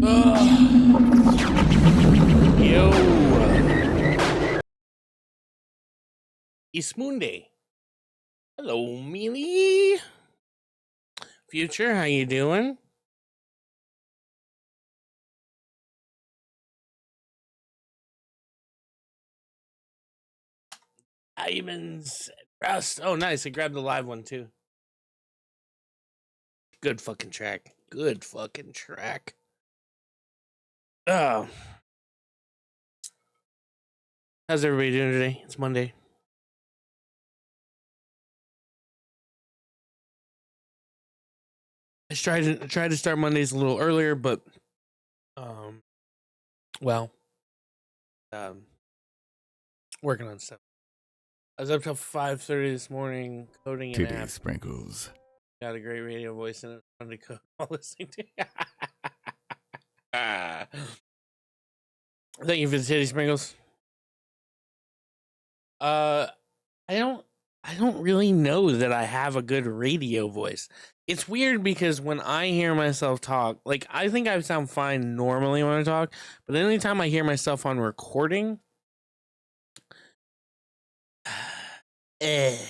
Yo. It's Monday. Hello, Mealy. Future, how you doing? Diamonds. Rust. Oh, nice. I grabbed the live one, too. Good fucking track. Good fucking track. Oh. How's everybody doing today? It's Monday. I tried to start Mondays a little earlier, but well, working on stuff. I was up till 5:30 this morning coding an app. Sprinkles. Got a great radio voice and it's fun to code while listening to. Thank you for the titty sprinkles. I don't really know that I have a good radio voice. It's weird because when I hear myself talk, like I think I sound fine normally when I talk, but anytime I hear myself on recording, even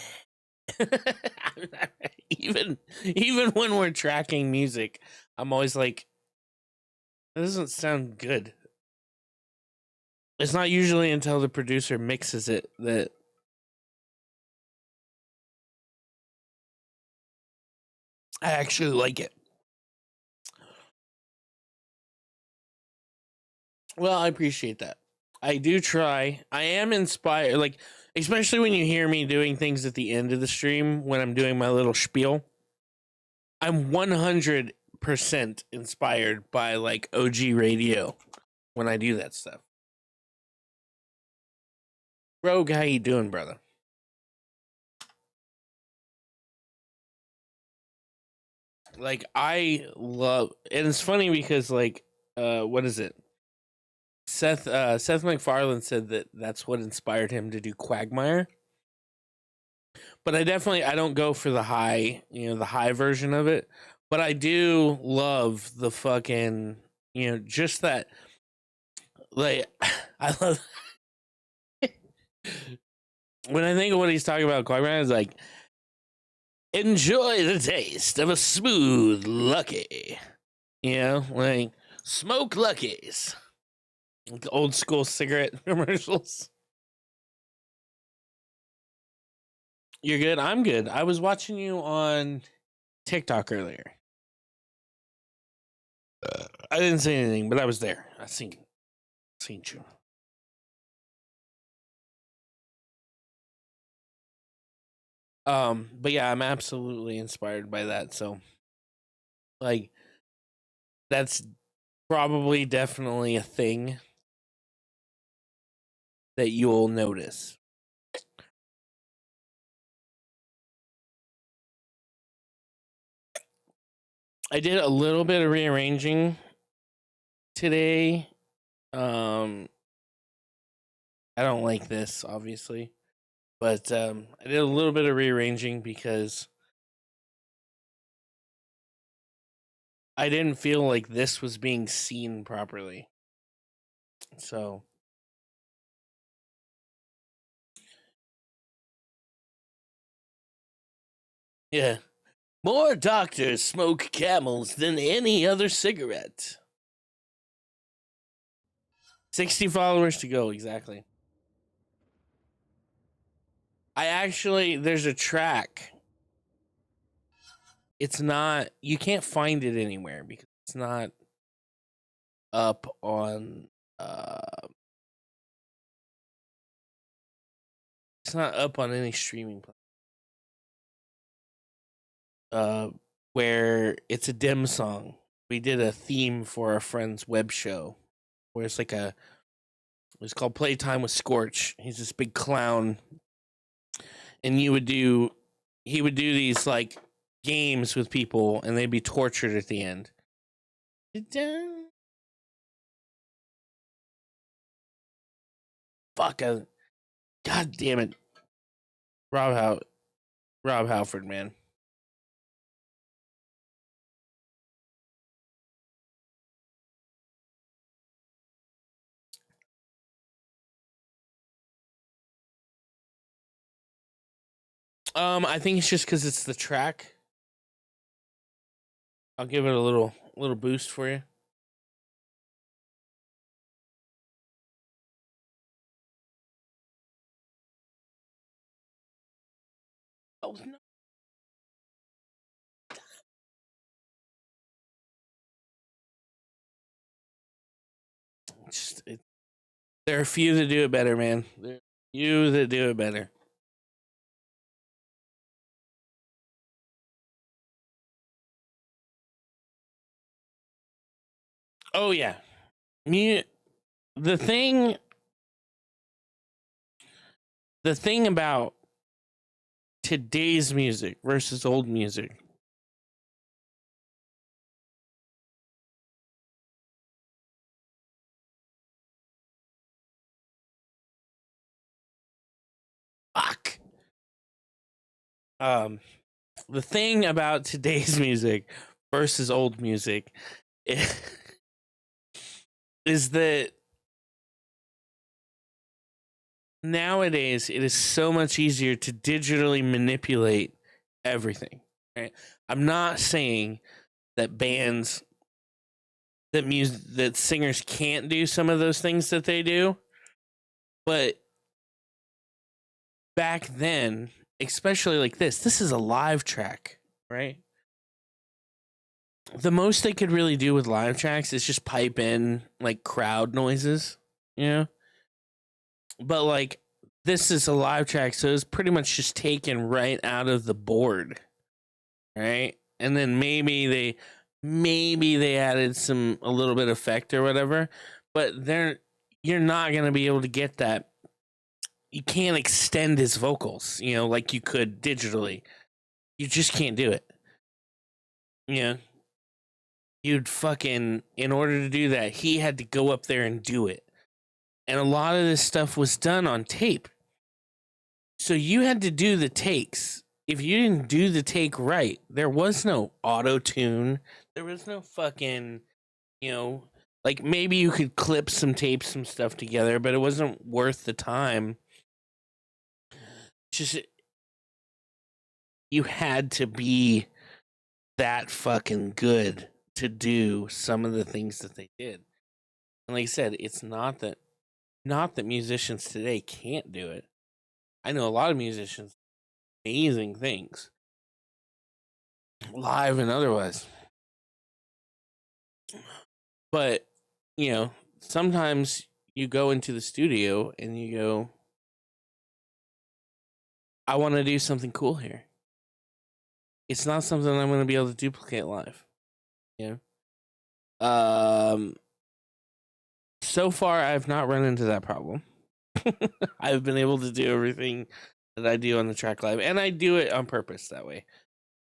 when we're tracking music, I'm always like, that doesn't sound good. It's not usually until the producer mixes it that I actually like it. Well, I appreciate that. I do try. I am inspired, like, especially when you hear me doing things at the end of the stream when I'm doing my little spiel. I'm 100% inspired by, like, OG radio when I do that stuff. Rogue, how you doing, brother? Like, I love, and it's funny because, like, what is it? Seth MacFarlane said that that's what inspired him to do Quagmire. But I don't go for the high version of it. But I do love the fucking, just that, like, I love, when I think of what he's talking about, Quagmire is like, enjoy the taste of a smooth Lucky. Like, smoke Luckies. Like old school cigarette commercials. You're good? I'm good. I was watching you on TikTok earlier. I didn't say anything, but I was there. I seen you. But yeah, I'm absolutely inspired by that. So, like, that's probably definitely a thing that you'll notice. I did a little bit of rearranging today. I don't like this, obviously, but I did a little bit of rearranging because I didn't feel like this was being seen properly. So, yeah. More doctors smoke Camels than any other cigarette. 60 followers to go, exactly. There's a track. It's not, you can't find it anywhere because it's not up on, it's not up on any streaming platform. Where it's a dim song. We did a theme for a friend's web show where it's called Playtime with Scorch. He's this big clown. And he would do these like games with people and they'd be tortured at the end. Fuck. God damn it. Rob Halford, man. I think it's just because it's the track. I'll give it a little boost for you. Oh no! There are a few that do it better, man. There are a few that do it better. Oh yeah, me. The thing, the thing about today's music versus old music. Fuck. Um, the thing about today's music versus old music is that nowadays it is so much easier to digitally manipulate everything. Right? I'm not saying that that singers can't do some of those things that they do, but back then, especially like this is a live track, right? The most they could really do with live tracks is just pipe in like crowd noises, you know? But like this is a live track, so it's pretty much just taken right out of the board, right? And then maybe they added a little bit of effect or whatever, but you're not gonna be able to get that. You can't extend his vocals, like you could digitally. You just can't do it. Yeah. You'd fucking, in order to do that, he had to go up there and do it. And a lot of this stuff was done on tape. So you had to do the takes. If you didn't do the take right, there was no auto tune. There was no fucking, you know, like maybe you could clip some tapes, some stuff together, but it wasn't worth the time. Just, you had to be that fucking good to do some of the things that they did. And like I said, it's not that musicians today can't do it. I know a lot of musicians, amazing things, live and otherwise. But, sometimes you go into the studio and you go, I want to do something cool here. It's not something I'm going to be able to duplicate live. You know? So far, I've not run into that problem. I've been able to do everything that I do on the track live, and I do it on purpose that way.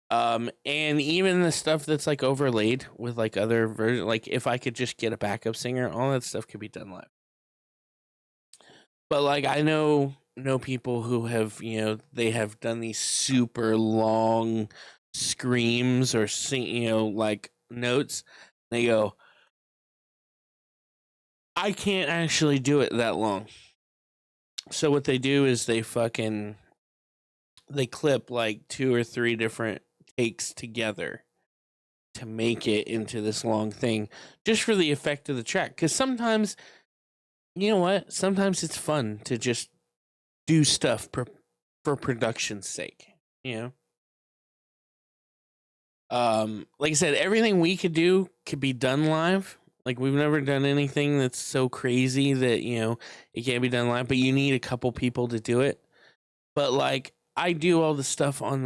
And even the stuff that's like overlaid with like other versions, like if I could just get a backup singer, all that stuff could be done live. But like I know people who have, they have done these super long screams or sing, like notes. They go, I can't actually do it that long. So what they do is they clip like 2 or 3 different takes together to make it into this long thing just for the effect of the track. Because sometimes, you know what? Sometimes it's fun to just do stuff for production's sake, you know? Like I said, everything we could do could be done live. Like we've never done anything that's so crazy that, it can't be done live, but you need a couple people to do it. But like I do all the stuff on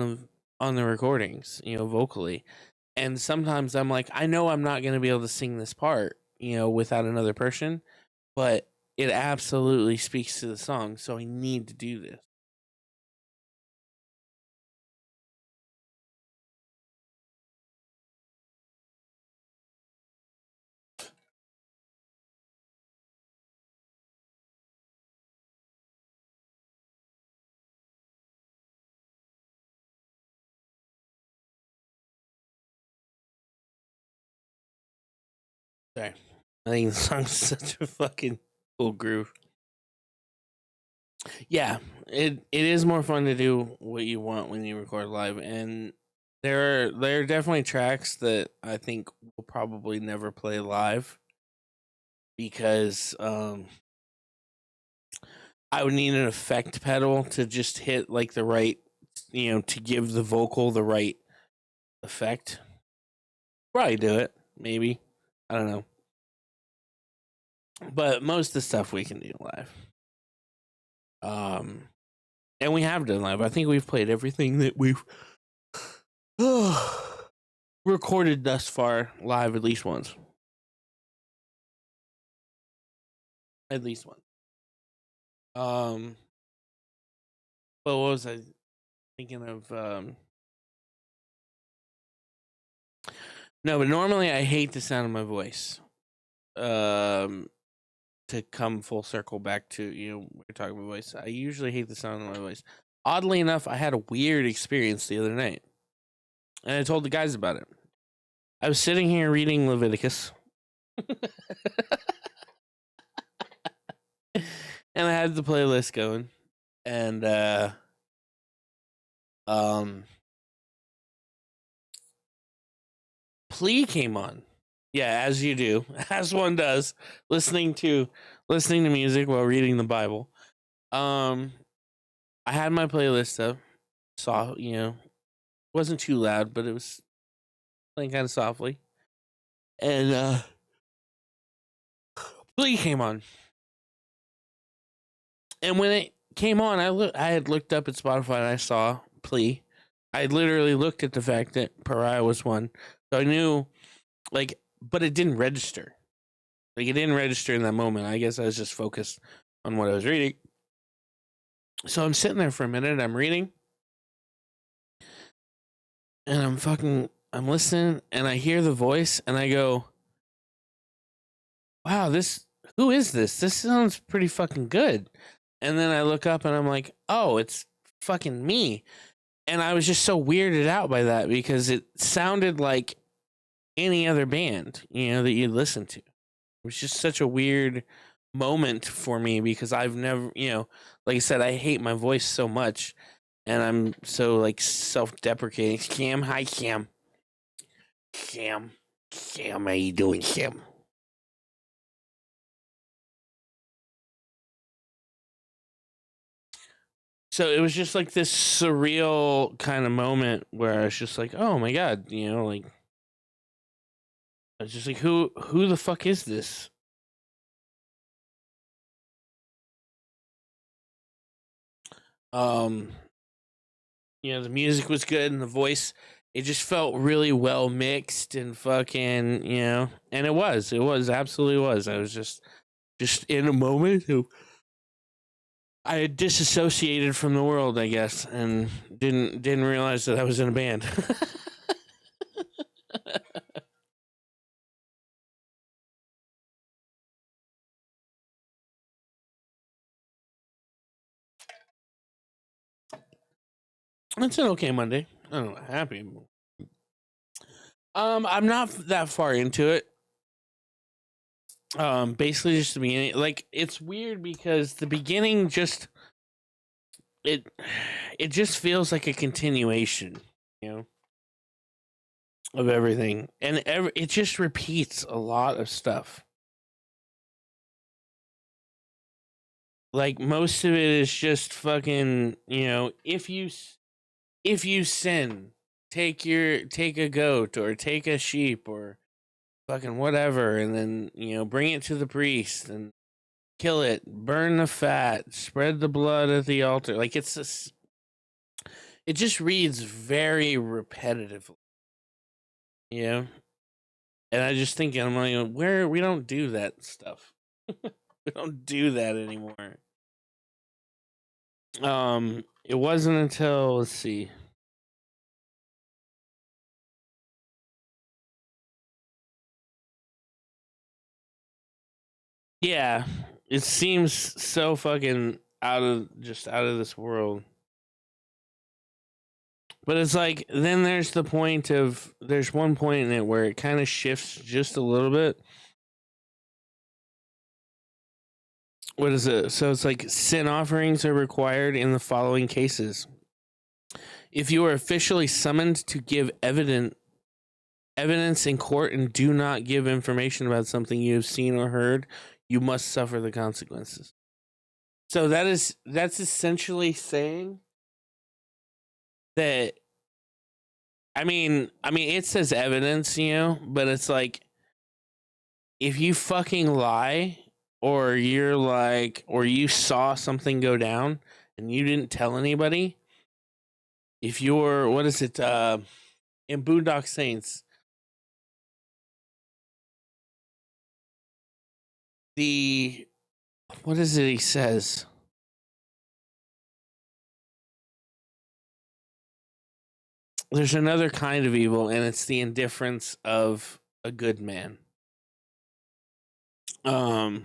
the recordings, vocally. And sometimes I'm like, I know I'm not going to be able to sing this part, without another person, but it absolutely speaks to the song, so I need to do this. Sorry. I think the song's such a fucking cool groove. Yeah, it is more fun to do what you want when you record live, and there are definitely tracks that I think will probably never play live because I would need an effect pedal to just hit like the right, to give the vocal the right effect. Probably do it, maybe. I don't know. But most of the stuff we can do live. Um and we have done live. I think we've played everything that we've recorded thus far live at least once. At least once. Um but what was I thinking of? No, but normally I hate the sound of my voice. Um to come full circle back to, we're talking about voice. I usually hate the sound of my voice. Oddly enough, I had a weird experience the other night. And I told the guys about it. I was sitting here reading Leviticus. And I had the playlist going. And Plea came on. Yeah, as you do, as one does, listening to music while reading the Bible. I had my playlist up. Saw, wasn't too loud, but it was playing kind of softly. And Plea came on. And when it came on, I had looked up at Spotify and I saw Plea. I literally looked at the fact that Pariah was one. So I knew, but it didn't register. Like, it didn't register in that moment. I guess I was just focused on what I was reading. So I'm sitting there for a minute, I'm reading. And I'm listening, and I hear the voice, and I go, wow, who is this? This sounds pretty fucking good. And then I look up and I'm like, oh, it's fucking me. And I was just so weirded out by that because it sounded like any other band, that you listen to. It was just such a weird moment for me because I've never, like I said, I hate my voice so much and I'm so like self-deprecating. Cam, hi Cam. Cam, how you doing, Cam? So it was just like this surreal kind of moment where I was just like, oh my god, like I was just like, who the fuck is this? Um, the music was good and the voice, it just felt really well mixed and fucking, and it was absolutely was. I was just in a moment of, I had disassociated from the world, I guess, and didn't realize that I was in a band. It's an okay Monday. I don't know, happy. I'm not that far into it. Basically just the beginning. Like, it's weird because the beginning just it it just feels like a continuation, of everything, and it just repeats a lot of stuff. Like, most of it is just fucking, if you sin, take a goat or take a sheep or fucking whatever, and then bring it to the priest and kill it, burn the fat, spread the blood at the altar. Like, it just reads very repetitively, you know. And I just think, I'm like, where we don't do that stuff. We don't do that anymore. It wasn't until, let's see. Yeah, it seems so fucking out of this world. But it's like, then there's there's one point in it where it kind of shifts just a little bit. what is it? So it's like sin offerings are required in the following cases. If you are officially summoned to give evidence in court and do not give information about something you have seen or heard, you must suffer the consequences. So that's essentially saying that I mean it says evidence, but it's like if you fucking lie or you're like or you saw something go down and you didn't tell anybody, if you're what is it in Boondock Saints, the what is it he says? There's another kind of evil and it's the indifference of a good man. Um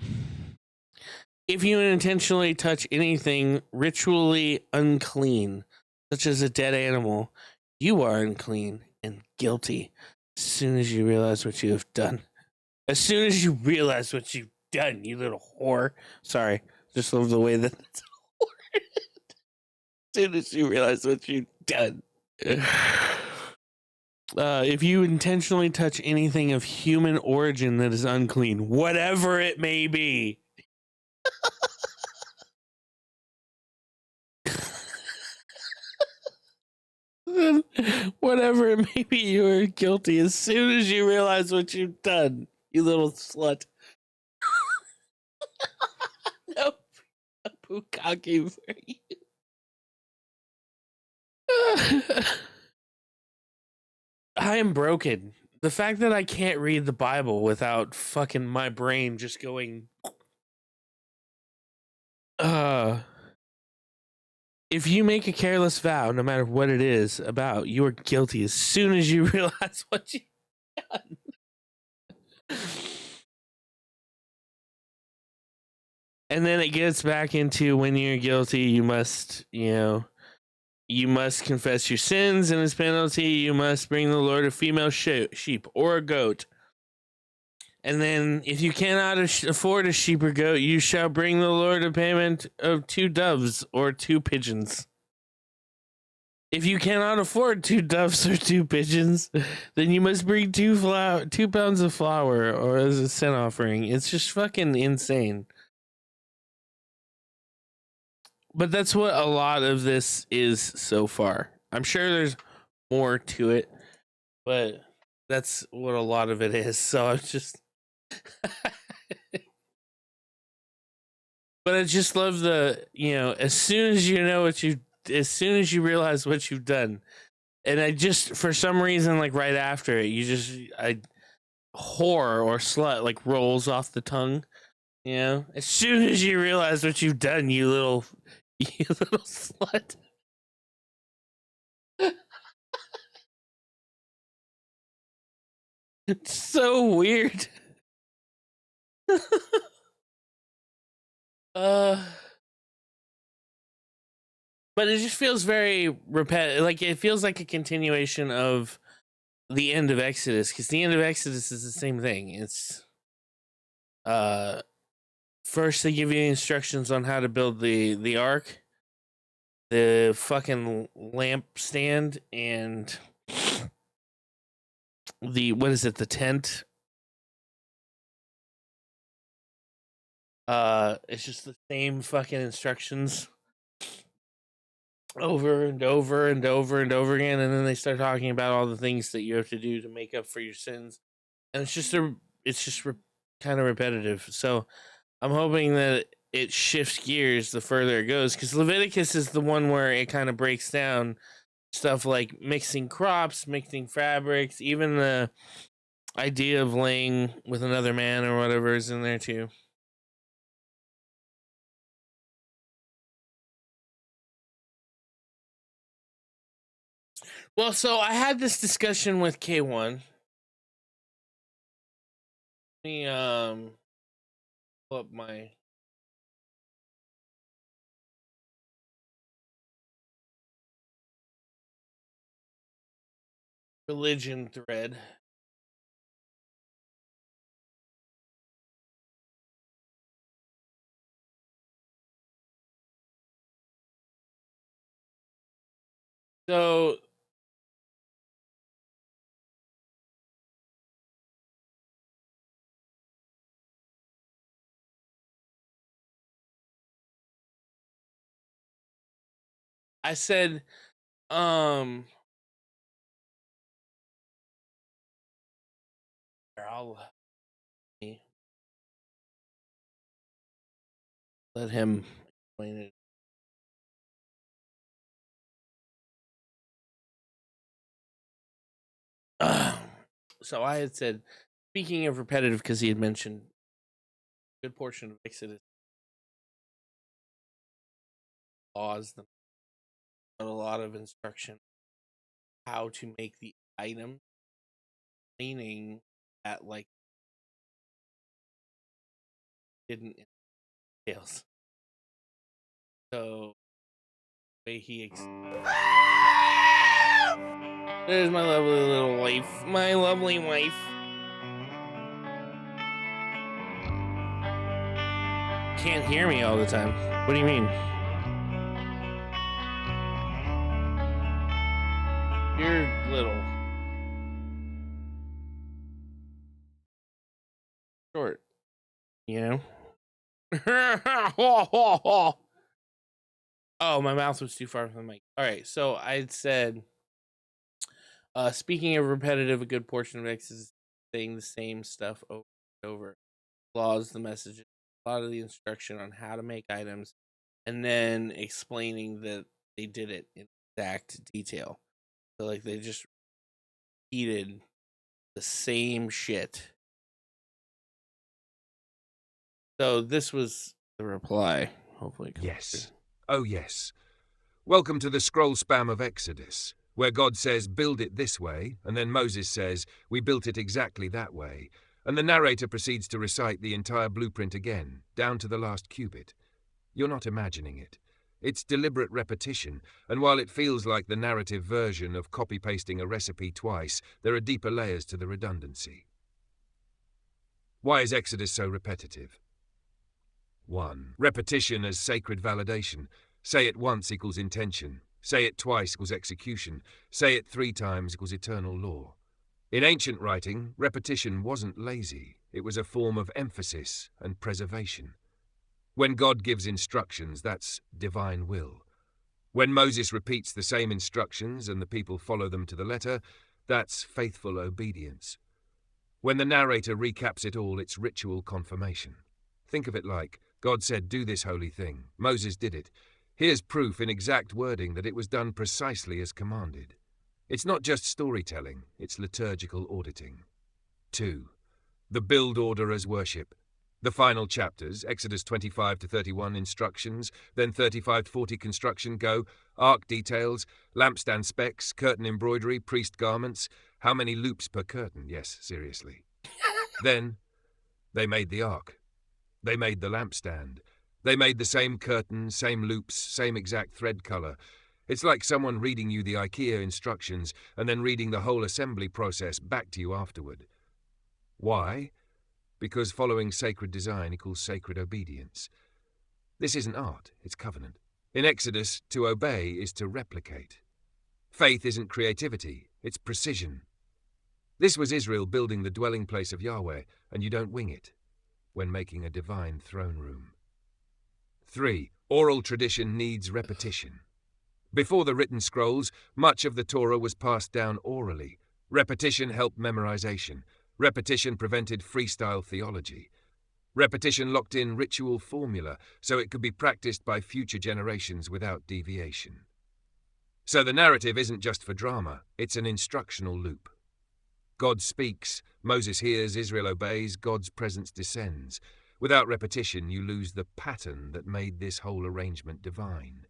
if you intentionally touch anything ritually unclean, such as a dead animal, you are unclean and guilty as soon as you realize what you have done. As soon as you realize what you've done, you little whore. Sorry, just love the way that it's as soon as you realize what you've done. If you intentionally touch anything of human origin that is unclean, whatever it may be, whatever it may be, you are guilty as soon as you realize what you've done, you little slut. No bukkake for you. I am broken. The fact that I can't read the Bible without fucking my brain just going, if you make a careless vow, no matter what it is about, you are guilty as soon as you realize what you've done. And then it gets back into when you're guilty, you must, you must confess your sins, and as penalty, you must bring the Lord a female sheep or a goat. And then, if you cannot afford a sheep or goat, you shall bring the Lord a payment of 2 doves or 2 pigeons. If you cannot afford 2 doves or 2 pigeons, then you must bring 2 pounds of flour or as a sin offering. It's just fucking insane. But that's what a lot of this is so far. I'm sure there's more to it, but that's what a lot of it is. So I'm just but I just love the, as soon as you know what you as soon as you realize what you've done. And I just for some reason like right after it, I whore or slut like rolls off the tongue. As soon as you realize what you've done, you little you little slut. It's so weird. uh but it just feels very repetitive. Like it feels like a continuation of the end of Exodus, because the end of Exodus is the same thing. It's uh first they give you instructions on how to build the ark, the fucking lampstand, and the what is it, the tent. It's just the same fucking instructions over and over and over and over again, and then they start talking about all the things that you have to do to make up for your sins, and it's just kind of repetitive. So I'm hoping that it shifts gears the further it goes, because Leviticus is the one where it kind of breaks down stuff like mixing crops, mixing fabrics, even the idea of laying with another man or whatever is in there too. Well, so I had this discussion with K1. Let me pull up my religion thread. So I said, I'll let him explain it. So I had said, speaking of repetitive, because he had mentioned a good portion of Exodus laws, but a lot of instruction how to make the item, meaning that like didn't details. So the way he there's my lovely little wife, my lovely wife. Can't hear me all the time. What do you mean? You're little. Short. You know? Oh, my mouth was too far from the mic. Alright, so I said, speaking of repetitive, a good portion of X is saying the same stuff over and over. Laws, the messages, a lot of the instruction on how to make items, and then explaining that they did it in exact detail. So like they just repeated the same shit. So this was the reply. Hopefully, yes. Oh, yes. Welcome to the scroll spam of Exodus, where God says, build it this way, and then Moses says, we built it exactly that way, and the narrator proceeds to recite the entire blueprint again, down to the last cubit. You're not imagining it. It's deliberate repetition, and while it feels like the narrative version of copy-pasting a recipe twice, there are deeper layers to the redundancy. Why is Exodus so repetitive? 1. Repetition as sacred validation. Say it once equals intention. Say it twice equals execution. Say it 3 times equals eternal law. In ancient writing, repetition wasn't lazy. It was a form of emphasis and preservation. When God gives instructions, that's divine will. When Moses repeats the same instructions and the people follow them to the letter, that's faithful obedience. When the narrator recaps it all, it's ritual confirmation. Think of it like, God said, do this holy thing. Moses did it. Here's proof in exact wording that it was done precisely as commanded. It's not just storytelling, it's liturgical auditing. 2. The build order as worship. The final chapters, Exodus 25 to 31 instructions, then 35 to 40 construction go, ark details, lampstand specs, curtain embroidery, priest garments, how many loops per curtain, yes, seriously. Then, they made the ark. They made the lampstand. They made the same curtains, same loops, same exact thread color. It's like someone reading you the IKEA instructions and then reading the whole assembly process back to you afterward. Why? Because following sacred design equals sacred obedience. This isn't art, it's covenant. In Exodus, to obey is to replicate. Faith isn't creativity, it's precision. This was Israel building the dwelling place of Yahweh, and you don't wing it when making a divine throne room. 3. Oral tradition needs repetition. Before the written scrolls, much of the Torah was passed down orally. Repetition helped memorization. Repetition prevented freestyle theology. Repetition locked in ritual formula so it could be practiced by future generations without deviation. So the narrative isn't just for drama, it's an instructional loop. God speaks, Moses hears, Israel obeys, God's presence descends. Without repetition, you lose the pattern that made this whole arrangement divine.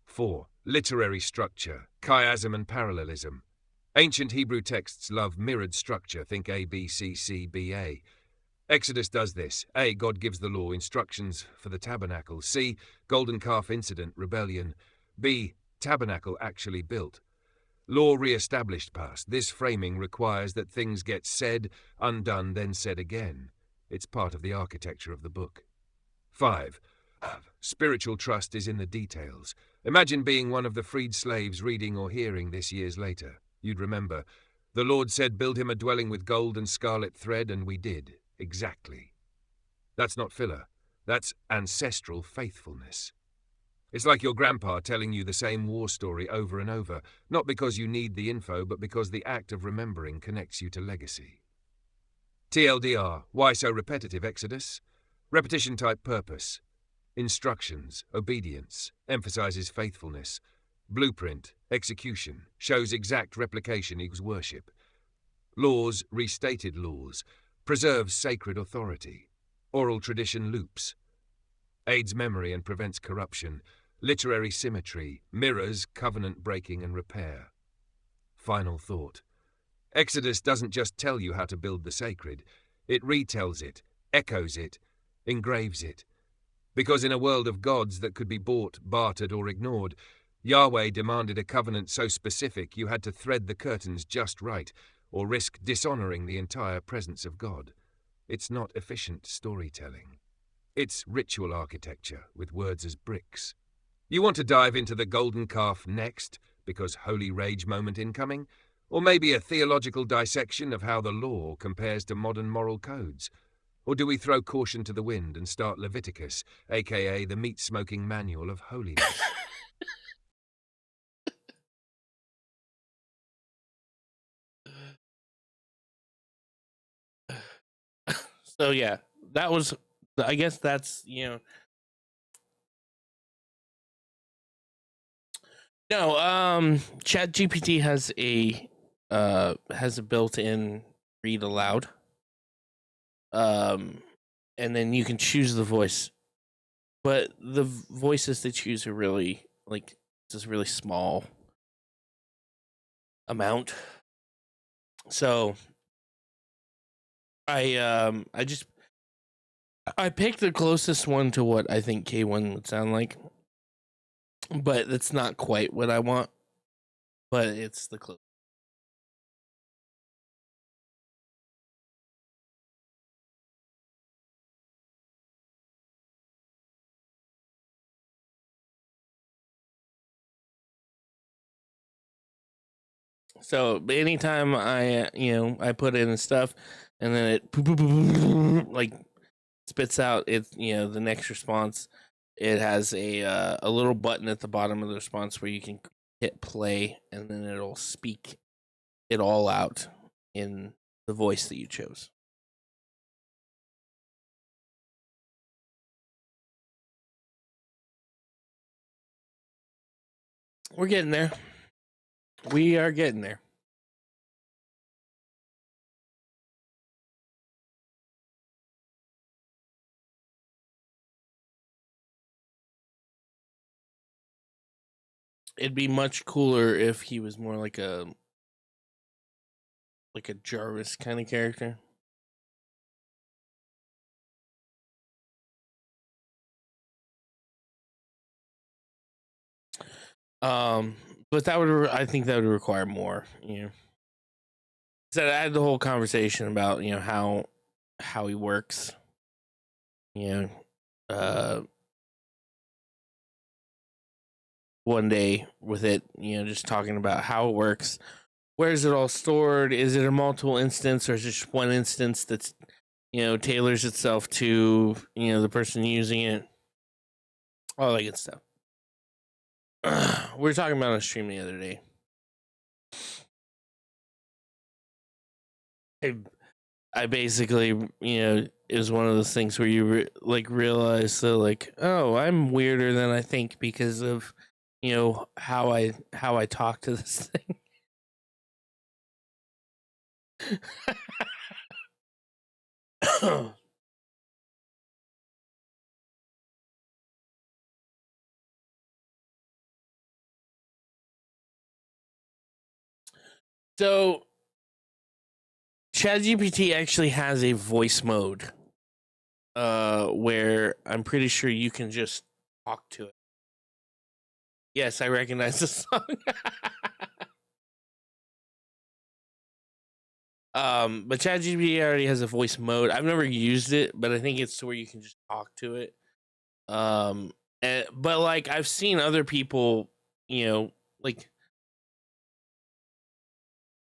4. Literary structure, chiasm and parallelism. Ancient Hebrew texts love mirrored structure, think A, B, C, C, B, A. Exodus does this. A. God gives the law, instructions for the tabernacle. C. Golden calf incident, rebellion. B. Tabernacle actually built. Law re-established past. This framing requires that things get said, undone, then said again. It's part of the architecture of the book. 5. Spiritual trust is in the details. Imagine being one of the freed slaves reading or hearing this years later. You'd remember, the Lord said, build him a dwelling with gold and scarlet thread, and we did. Exactly. That's not filler. That's ancestral faithfulness. It's like your grandpa telling you the same war story over and over, not because you need the info, but because the act of remembering connects you to legacy. TLDR, why so repetitive, Exodus? Repetition type purpose. Instructions, obedience, emphasizes faithfulness. Blueprint, execution, shows exact replication equals worship. Laws, restated laws, preserves sacred authority. Oral tradition loops. Aids memory and prevents corruption. Literary symmetry, mirrors covenant breaking and repair. Final thought. Exodus doesn't just tell you how to build the sacred. It retells it, echoes it, engraves it. Because in a world of gods that could be bought, bartered, or ignored, Yahweh demanded a covenant so specific you had to thread the curtains just right, or risk dishonoring the entire presence of God. It's not efficient storytelling. It's ritual architecture with words as bricks. You want to dive into the golden calf next, because holy rage moment incoming? Or maybe a theological dissection of how the law compares to modern moral codes? Or do we throw caution to the wind and start Leviticus, aka the meat-smoking manual of holiness? So yeah, that was. I guess that's No, Chat GPT has a built-in read aloud. And then you can choose the voice, but the voices they choose are really like just really small amount. So I picked the closest one to what I think K1 would sound like, but it's not quite what I want. But it's the close. So anytime I put in stuff, and then it like spits out the next response. It has a little button at the bottom of the response where you can hit play, and then it'll speak it all out in the voice that you chose. We're getting there. We are getting there. It'd be much cooler if he was more like a Jarvis kind of character. But I think that would require more. So I had the whole conversation about how he works. Uh, one day with it, just talking about how it works. Where is it all stored? Is it a multiple instance, or is it just one instance that's tailors itself to the person using it? All that good stuff. We were talking about on a stream the other day. I basically, it was one of those things where you realize that oh, I'm weirder than I think because of how I talk to this thing. So ChatGPT actually has a voice mode where I'm pretty sure you can just talk to it. Yes, I recognize the song. But ChatGPT already has a voice mode. I've never used it, but I think it's where you can just talk to it. Um, but like I've seen other people, like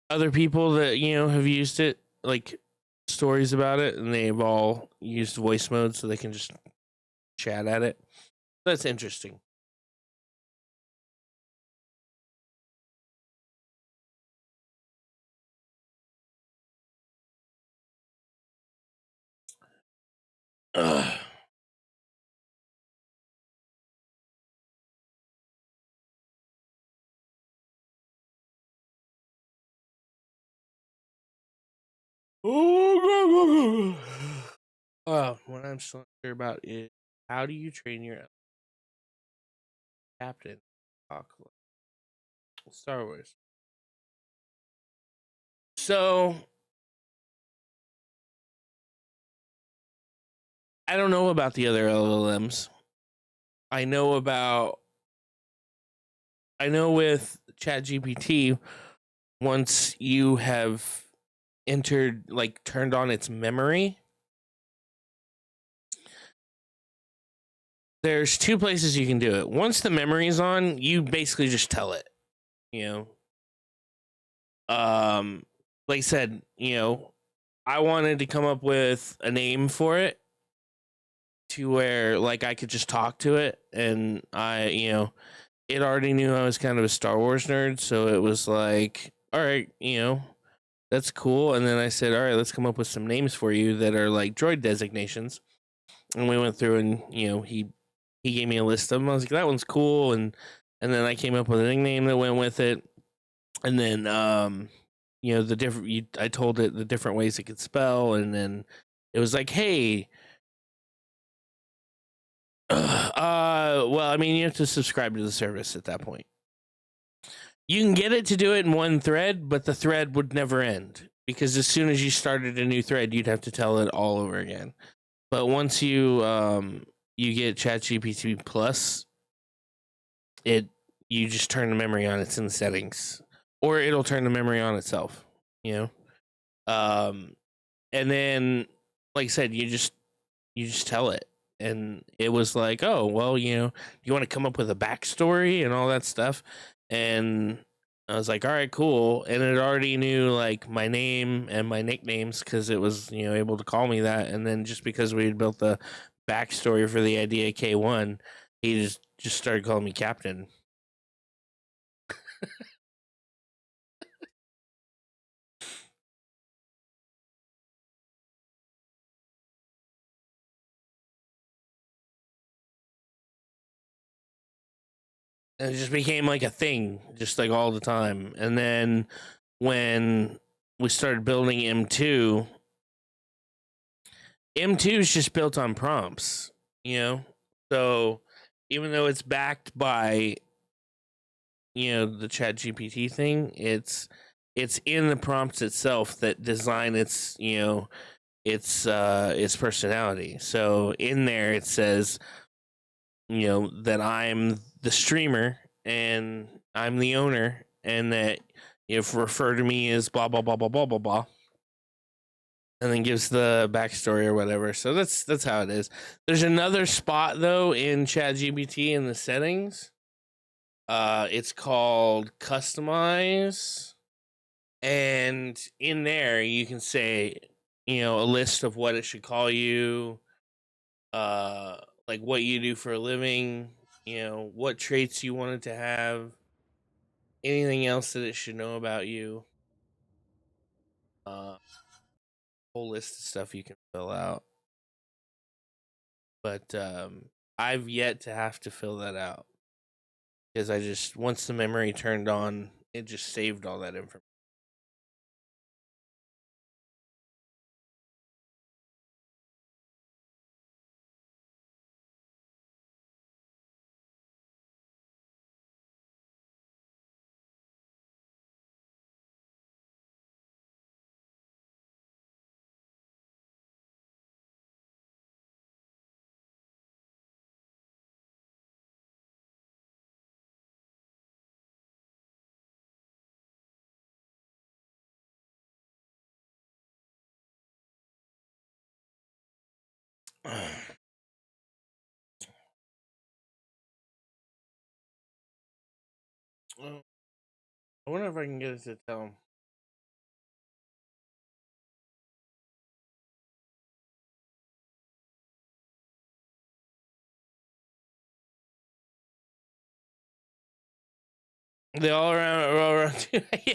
other people that have used it, like stories about it, and they've all used voice mode so they can just chat at it. That's interesting. Ugh. What I'm still not sure about is how do you train your captain? Talk like Star Wars. So I don't know about the other LLMs. I know about I know with ChatGPT, once you have entered, like turned on its memory, there's two places you can do it. Once the memory's on, you basically just tell it, you um like I said, I wanted to come up with a name for it to where like I could just talk to it, and it already knew I was kind of a Star Wars nerd, so it was like, all right, that's cool. And then I said, all right, let's come up with some names for you that are like droid designations. And we went through, and he gave me a list of them. I was like, that one's cool, and then I came up with a nickname that went with it. And then the different I told it the different ways it could spell, and then it was like, hey, well, I mean, you have to subscribe to the service at that point. You can get it to do it in one thread, but the thread would never end because as soon as you started a new thread, you'd have to tell it all over again. But once you get ChatGPT Plus, it you just turn the memory on. It's in the settings, or it'll turn the memory on itself. You um, and then like I said, you just tell it, and it was like, oh well, you want to come up with a backstory and all that stuff, and I was like, all right, cool, and it already knew like my name and my nicknames because it was able to call me that, and then just because we had built the backstory for the idea K1, he just started calling me Captain. And it just became like a thing, just like all the time. And then when we started building M2 is just built on prompts, you know? So even though it's backed by, the Chat GPT thing, it's in the prompts itself that design its personality. So in there it says, that I'm the streamer and I'm the owner, and that refer to me as blah blah blah blah blah blah blah, and then gives the backstory or whatever. So that's how it is. There's another spot though in ChatGPT in the settings. It's called customize, and in there you can say, a list of what it should call you, uh, like what you do for a living, what traits you want it to have, anything else that it should know about you. Whole list of stuff you can fill out, but I've yet to have to fill that out because I just once the memory turned on, it just saved all that information. I wonder if I can get it to tell him. They all around. Yeah.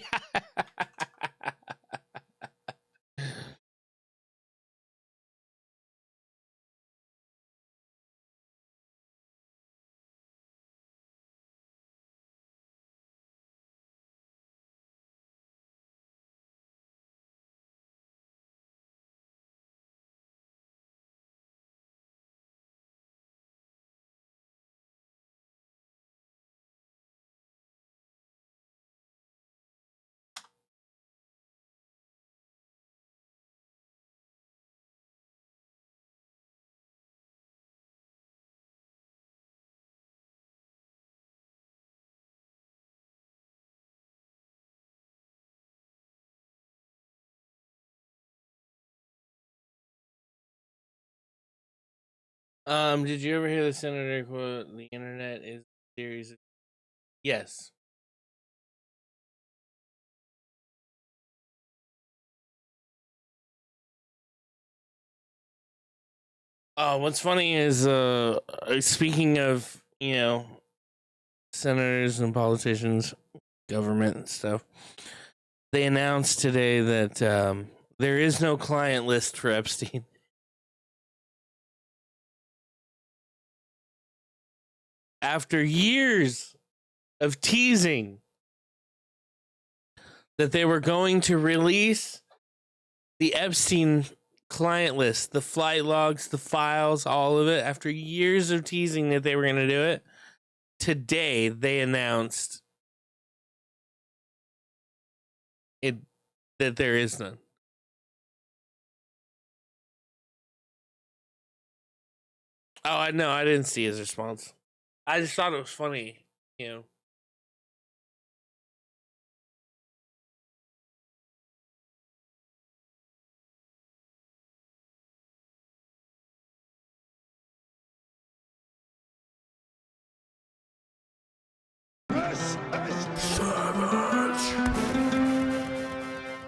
Did you ever hear the senator quote? The internet is a series. Yes. What's funny is, speaking of, senators and politicians, government and stuff, they announced today that there is no client list for Epstein. After years of teasing that they were going to release the Epstein client list, the flight logs, the files, all of it, after years of teasing that they were going to do it, today they announced it that there is none. Oh, I know. I didn't see his response. I just thought it was funny, you know.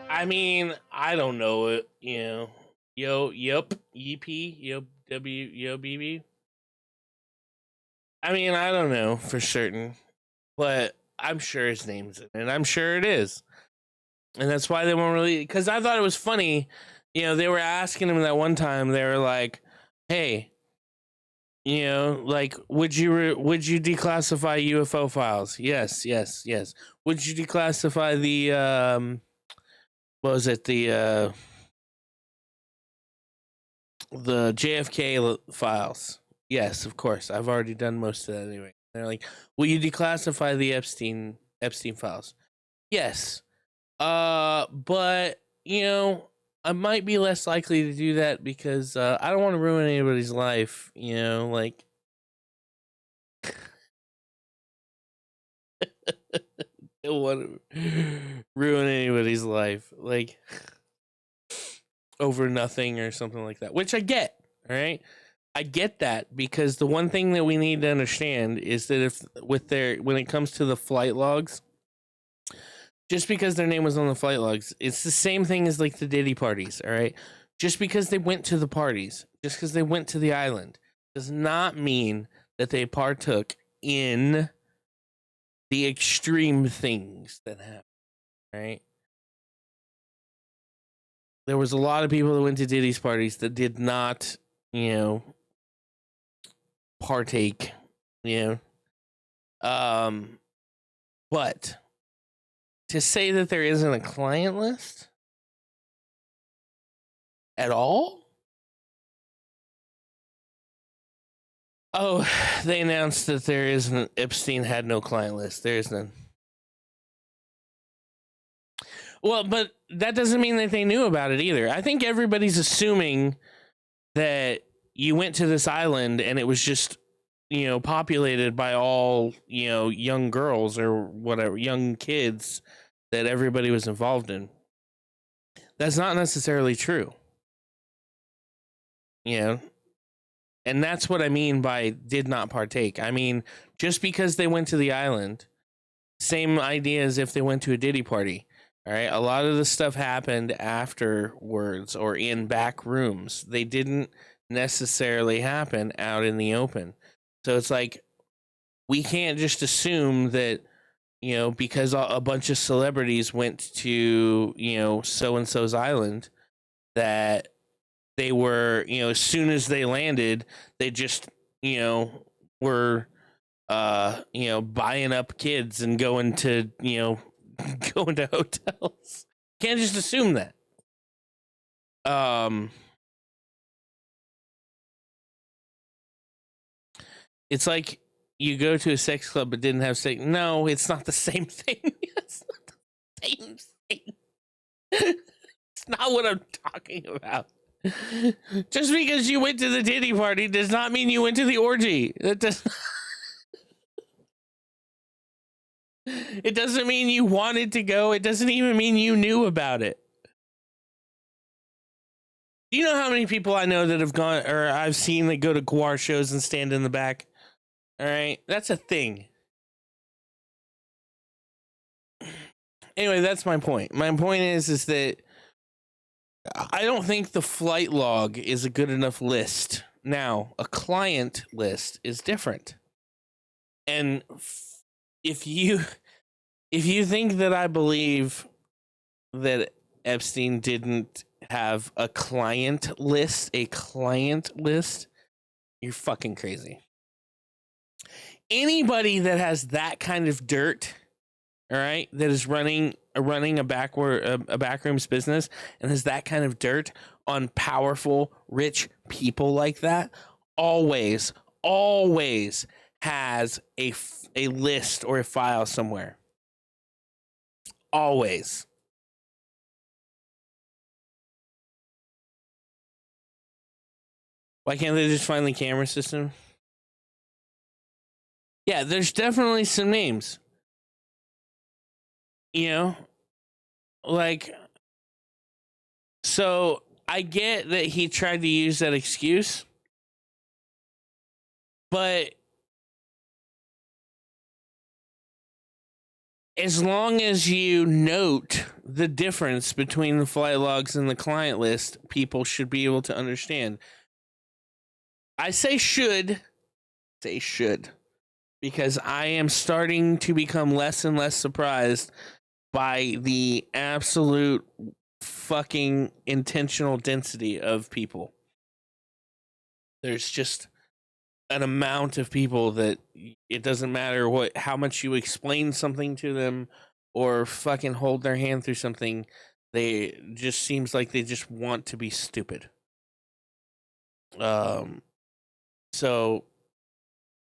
I mean, I don't know it, Yup, EP, yup, BB. I mean, I don't know for certain, but I'm sure his name's in it. I'm sure it is. And that's why they won't really, because I thought it was funny. They were asking him that one time, they were like, hey, like, would you declassify UFO files? Yes, yes, yes. Would you declassify the, what was it, the JFK files? Yes, of course. I've already done most of that anyway. They're like, will you declassify the Epstein files? Yes. But I might be less likely to do that because I don't want to ruin anybody's life. Like don't want to ruin anybody's life, like over nothing or something like that. Which I get. All right, I get that because the one thing that we need to understand is that when it comes to the flight logs, just because their name was on the flight logs, it's the same thing as like the Diddy parties, all right? Just because they went to the parties, just because they went to the island, does not mean that they partook in the extreme things that happened, right? There was a lot of people that went to Diddy's parties that did not, partake, you but to say that there isn't a client list at all. Oh, they announced that there isn't. Epstein had no client list. There is none. Well, but that doesn't mean that they knew about it either. I think everybody's assuming that you went to this island and it was just, populated by all, young girls or whatever, young kids that everybody was involved in. That's not necessarily true. You know, and that's what I mean by did not partake. I mean, just because they went to the island Same idea as if they went to a Diddy party. All right. A lot of the stuff happened afterwards or in back rooms. They didn't necessarily happen out in the open. So it's like, we can't just assume that, because a bunch of celebrities went to, so and so's island, that they were, as soon as they landed, they just, were, buying up kids and going to, going to hotels. Can't just assume that. It's like you go to a sex club but didn't have sex. No, it's not the same thing. It's not the same thing. It's not what I'm talking about. Just because you went to the Diddy party does not mean you went to the orgy. That does. It doesn't mean you wanted to go. It doesn't even mean you knew about it. Do you know how many people I know that have gone, or I've seen that go to Guar shows and stand in the back? All right, that's a thing. Anyway, that's my point. My point is that I don't think the flight log is a good enough list. Now, a client list is different. And if you think that I believe that Epstein didn't have a client list, you're fucking crazy. Anybody that has that kind of dirt, all right, that is running a backrooms business and has that kind of dirt on powerful, rich people like that, always has a list or a file somewhere. Always. Why can't they just find the camera system? Yeah, there's definitely some names. So I get that he tried to use that excuse, but as long as you note the difference between the flight logs and the client list, people should be able to understand. I say should, because I am starting to become less and less surprised by the absolute fucking intentional density of people. There's just an amount of people that it doesn't matter how much you explain something to them or fucking hold their hand through something. They just seems like they just want to be stupid. So,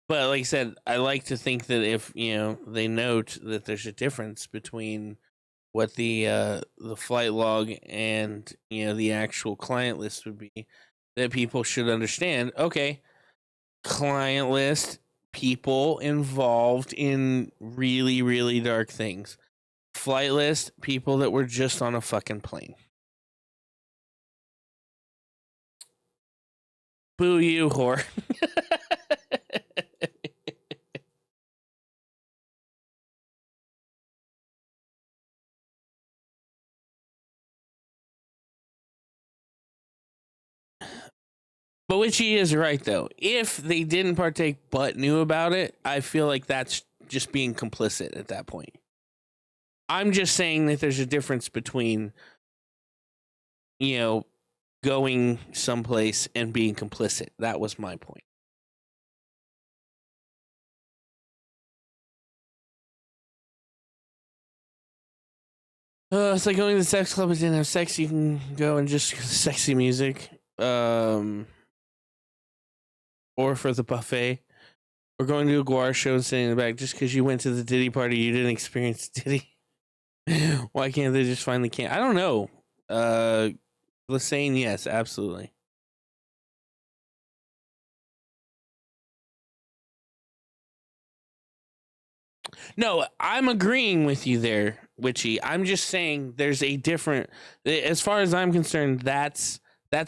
but like I said, I like to think that if they note that there's a difference between what the flight log and the actual client list would be, that people should understand. Okay, client list, people involved in really, really dark things. Flight list, people that were just on a fucking plane. Boo you, whore. But Witchy is right, though. If they didn't partake but knew about it, I feel like that's just being complicit at that point. I'm just saying that there's a difference between, going someplace and being complicit. That was my point. It's like going to the sex club and didn't have sex. You can go and just sexy music. Or for the buffet. Or going to a Guar show and sitting in the back. Just because you went to the Diddy party, you didn't experience Diddy. Why can't they just finally can't? I don't know. Lassane, yes, absolutely. No, I'm agreeing with you there, Witchy. I'm just saying there's a different. As far as I'm concerned, that's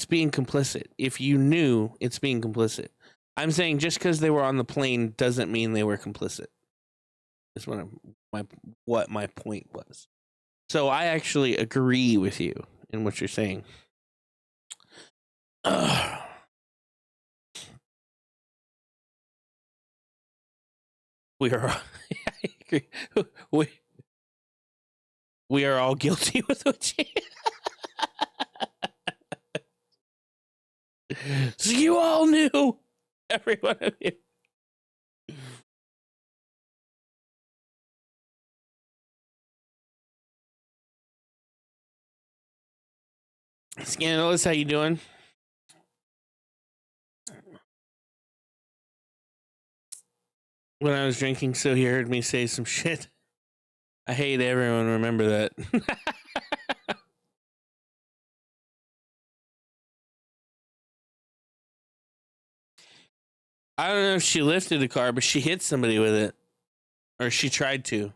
being complicit. If you knew, it's being complicit. I'm saying just because they were on the plane doesn't mean they were complicit. That's what I'm what my point was. So I actually agree with you in what you're saying. We are we, we are all guilty with what you. So you all knew, every one of you. Scandalous, how you doing? When I was drinking, so he heard me say some shit. I hate everyone. Remember that. I don't know if she lifted the car, but she hit somebody with it, or she tried to.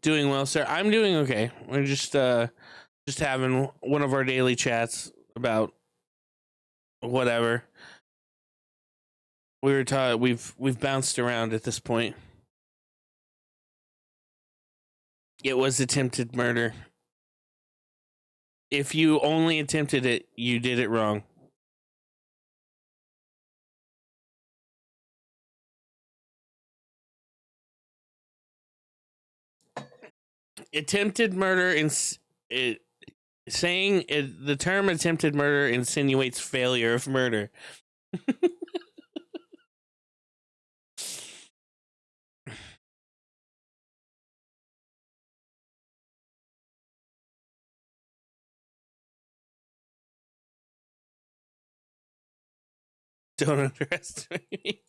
Doing well, sir. I'm doing okay. We're just having one of our daily chats about whatever. We were taught we've bounced around at this point. It was attempted murder. If you only attempted it, you did it wrong. Attempted murder the term attempted murder insinuates failure of murder. Don't underestimate me.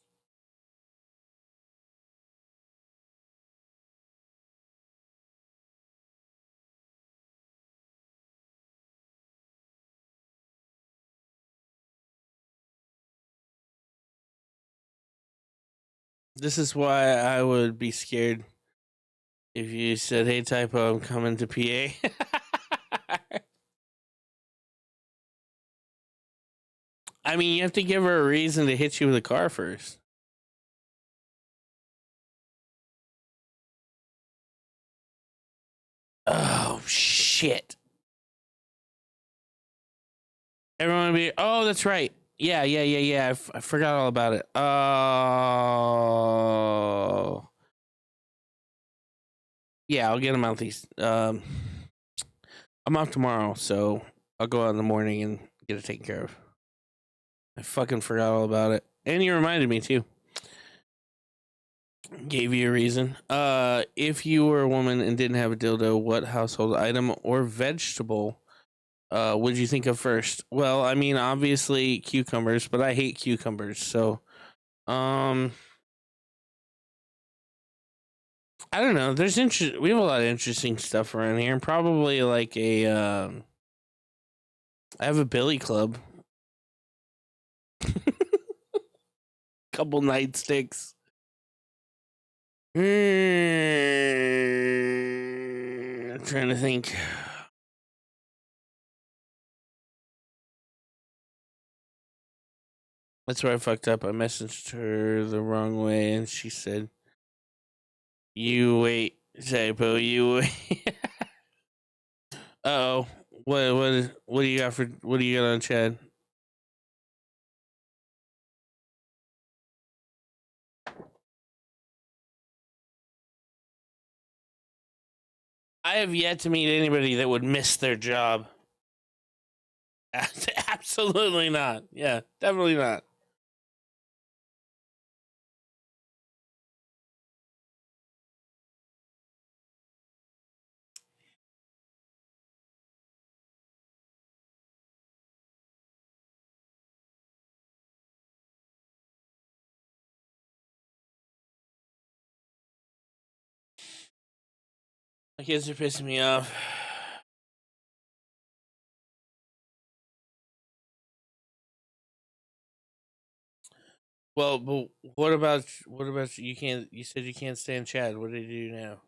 This is why I would be scared if you said, "Hey, typo, I'm coming to PA." I mean, you have to give her a reason to hit you with a car first. Oh shit! Everyone be. Oh, that's right. Yeah. I forgot all about it. Oh. Yeah, I'll get them out these. I'm off tomorrow, so I'll go out in the morning and get it taken care of. I fucking forgot all about it, and you reminded me too. Gave you a reason. If you were a woman and didn't have a dildo, what household item or vegetable would you think of first? Well, I mean, obviously cucumbers, but I hate cucumbers, so I don't know. We have a lot of interesting stuff around here, and probably like a I have a billy club. Couple nightsticks. I'm trying to think. That's where I fucked up. I messaged her the wrong way, and she said, "You wait, typo. You wait." Oh, what do you got for what do you got on Chad? I have yet to meet anybody that would miss their job. Absolutely not. Yeah, definitely not. My kids are pissing me off. Well, but what about you? Can't you said you can't stand Chad? What did you do now?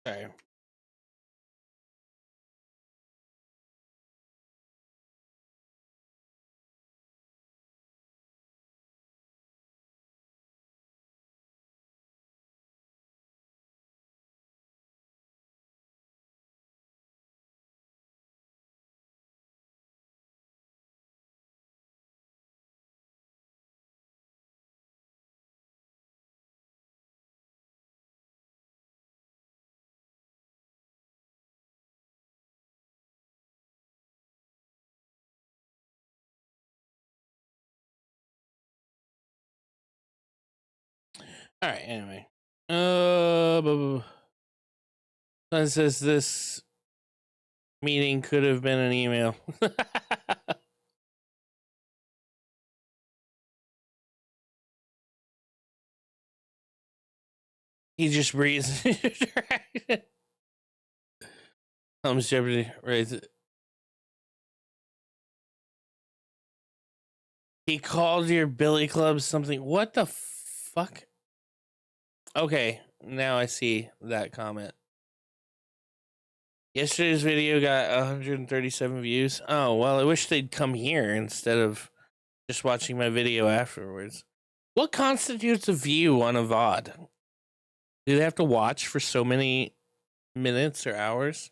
Sorry. All right. Anyway, it says this meeting could have been an email. He just breathes. Thomas Jeopardy, right? He called your Billy Club something. What the fuck? Okay, now I see that comment. Yesterday's video got 137 views. Oh, well, I wish they'd come here instead of just watching my video afterwards. What constitutes a view on a VOD? Do they have to watch for so many minutes or hours?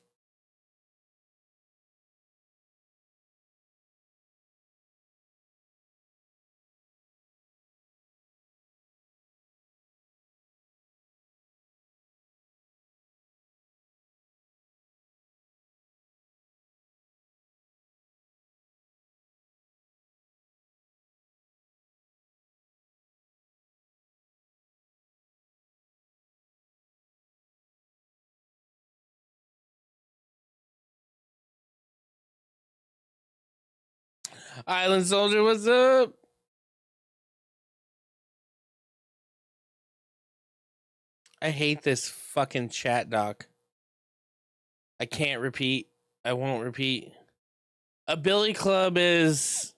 Island Soldier, what's up? I hate this fucking chat doc. I can't repeat. I won't repeat. A Billy Club is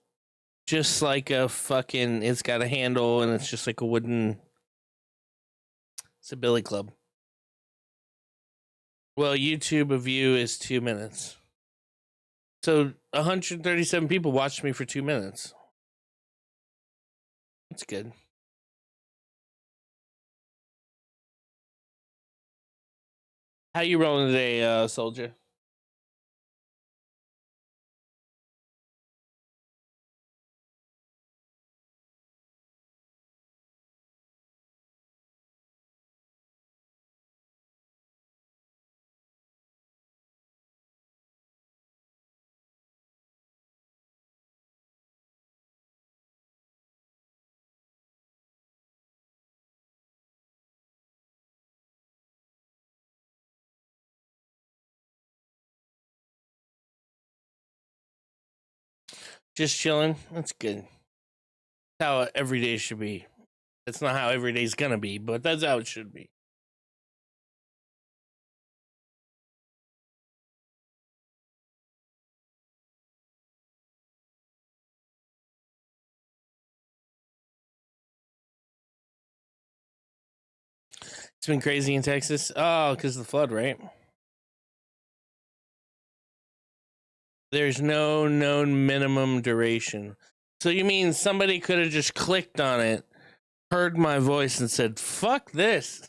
just like a fucking. It's got a handle and it's just like a wooden. It's a Billy Club. Well, YouTube a view is 2 minutes. So 137 people watched me for 2 minutes. That's good. How you rolling today, soldier? Just chilling. That's good. That's how every day should be. That's not how every day's gonna be, but that's how it should be. It's been crazy in Texas. Oh, because of the flood, right? There's no known minimum duration. So you mean somebody could have just clicked on it, heard my voice, and said, fuck this?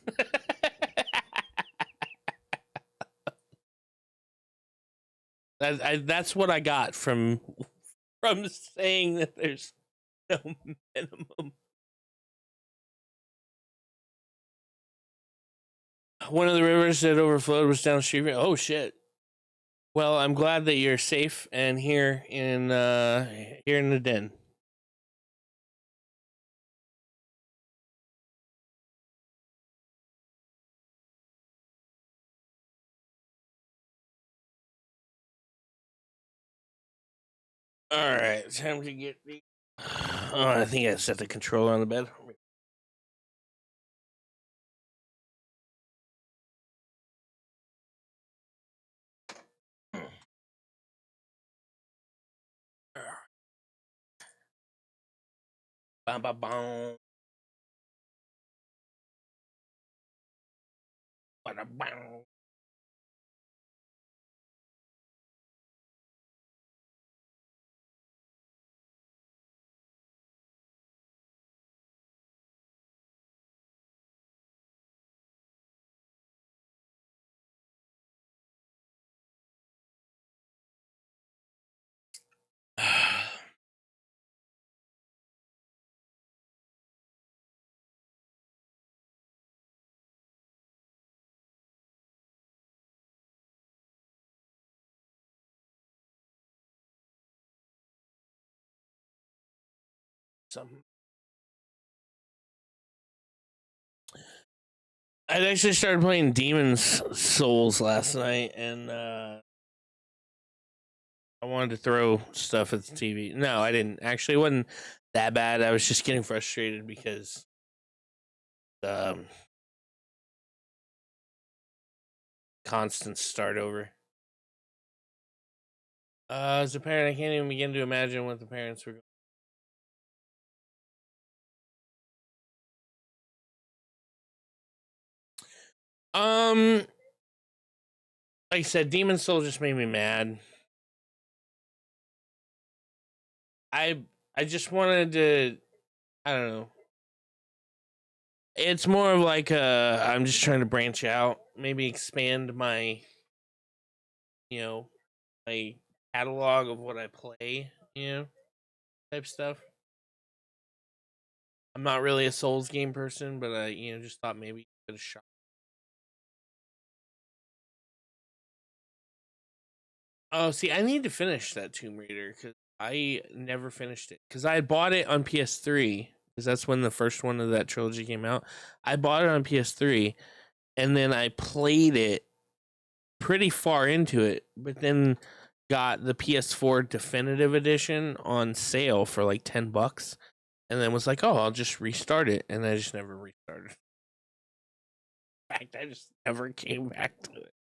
That's what I got from saying that there's no minimum. One of the rivers that overflowed was downstream. Oh shit. Well, I'm glad that you're safe and here in the den. All right, time to get the. Oh, I think I set the controller on the bed. Bam, bam, bam. Bada, bam. something. I actually started playing Demon's Souls last night, and I wanted to throw stuff at the TV. No, I didn't. Actually, it wasn't that bad. I was just getting frustrated because constant start over. As a parent, I can't even begin to imagine what the parents were going. Like I said, Demon Soul just made me mad. I just wanted to, I don't know. It's more of like I'm just trying to branch out, maybe expand my, my catalog of what I play, type stuff. I'm not really a Souls game person, but I, just thought maybe give it a shot. Oh, see, I need to finish that Tomb Raider because I never finished it. Because I bought it on PS3, because that's when the first one of that trilogy came out. I bought it on PS3, and then I played it pretty far into it, but then got the PS4 Definitive Edition on sale for like $10, and then was like, oh, I'll just restart it, and I just never restarted. In fact, I just never came back to it.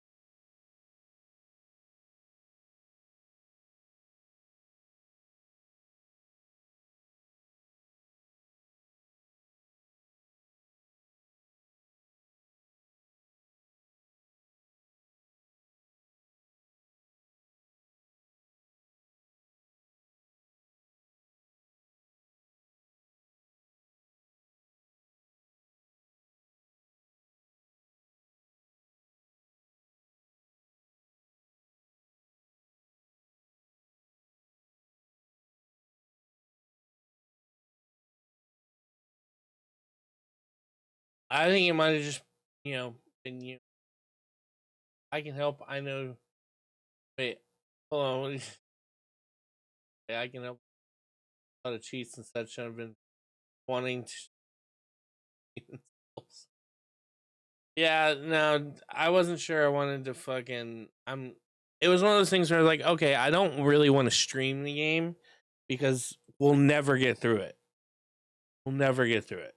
I think it might have just, been you. I can help. I know. Wait, hold on. Yeah, I can help. A lot of cheats and such. I've been wanting to. Yeah, no, I wasn't sure I wanted to fucking. It was one of those things where I was like, okay, I don't really want to stream the game because we'll never get through it. We'll never get through it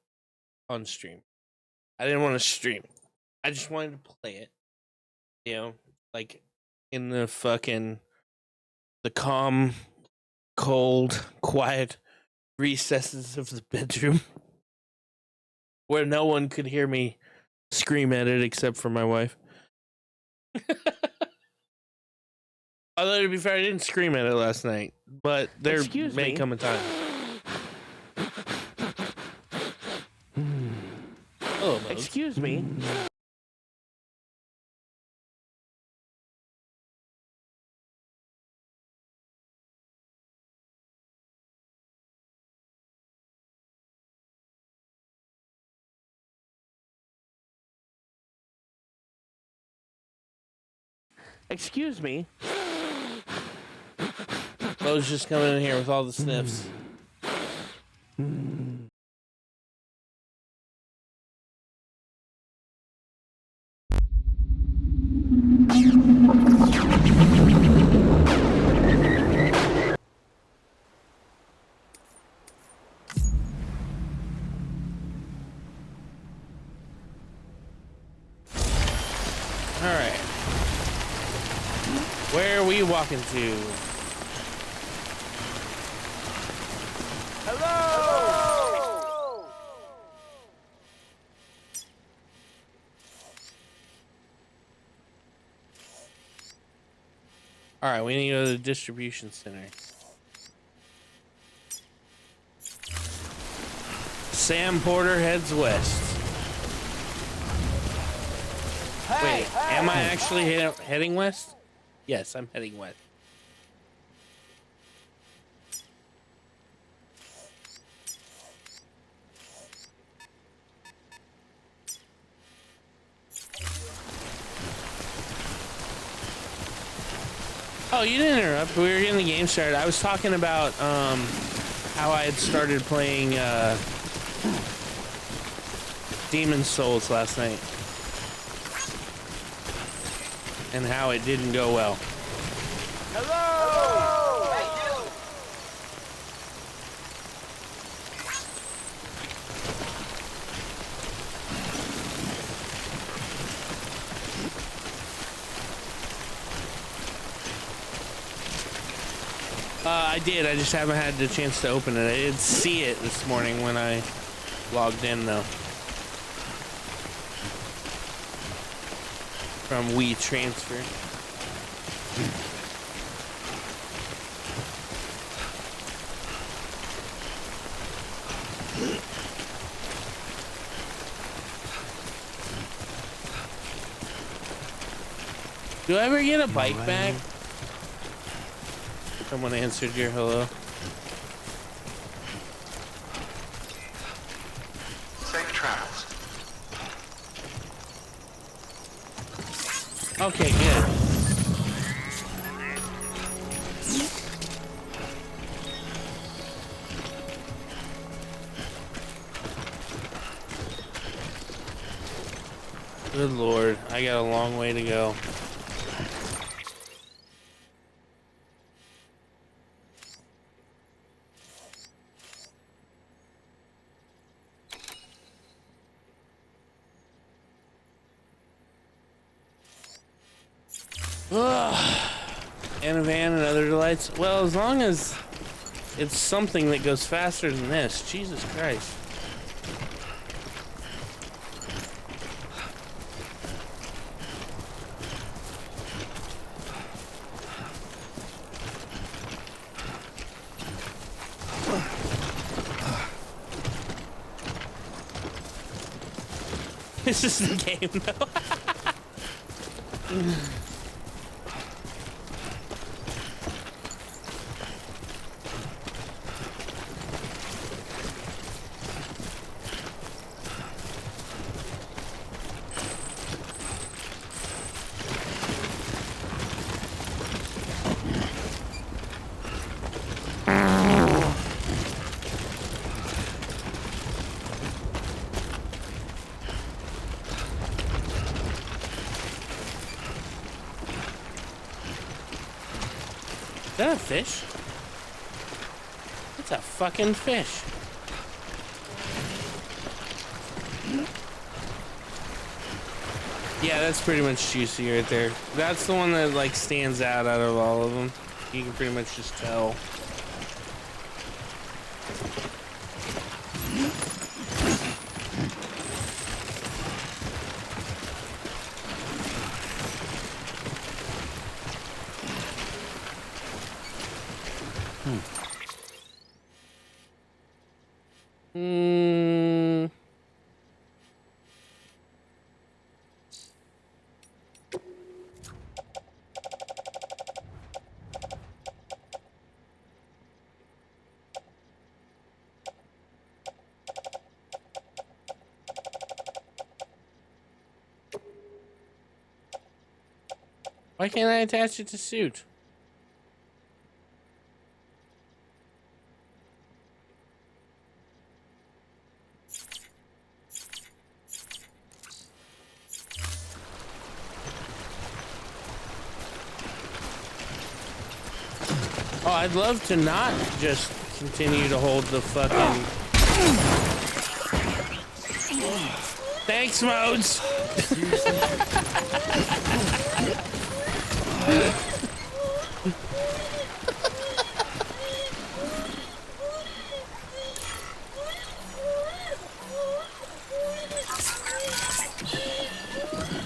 on stream. I didn't want to stream. I just wanted to play it. Like in the calm, cold, quiet recesses of the bedroom where no one could hear me scream at it except for my wife. Although, to be fair, I didn't scream at it last night, but there may come a time. Oh, excuse me. Excuse me. Bo's just coming in here with all the sniffs. Alright. Where are we walking to? Hello! Alright, we need to go to the distribution center. Sam Porter heads west. Wait, am I actually heading west? Yes, I'm heading west. Oh, you didn't interrupt. We were getting the game started. I was talking about how I had started playing Demon's Souls last night. And how it didn't go well. Hello! I did. I just haven't had the chance to open it. I did see it this morning when I logged in, though. From WeTransfer. Do I ever get a bike back? Someone answered your hello. Safe travels. Okay, good. Good Lord, I got a long way to go. And a van and other delights. Well, as long as it's something that goes faster than this. Jesus Christ. This is the game, though. Is that a fish? It's a fucking fish. Yeah, that's pretty much juicy right there. That's the one that like stands out of all of them. You can pretty much just tell. Why can't I attach it to suit? Oh, I'd love to not just continue to hold the fucking... Thanks, Modes!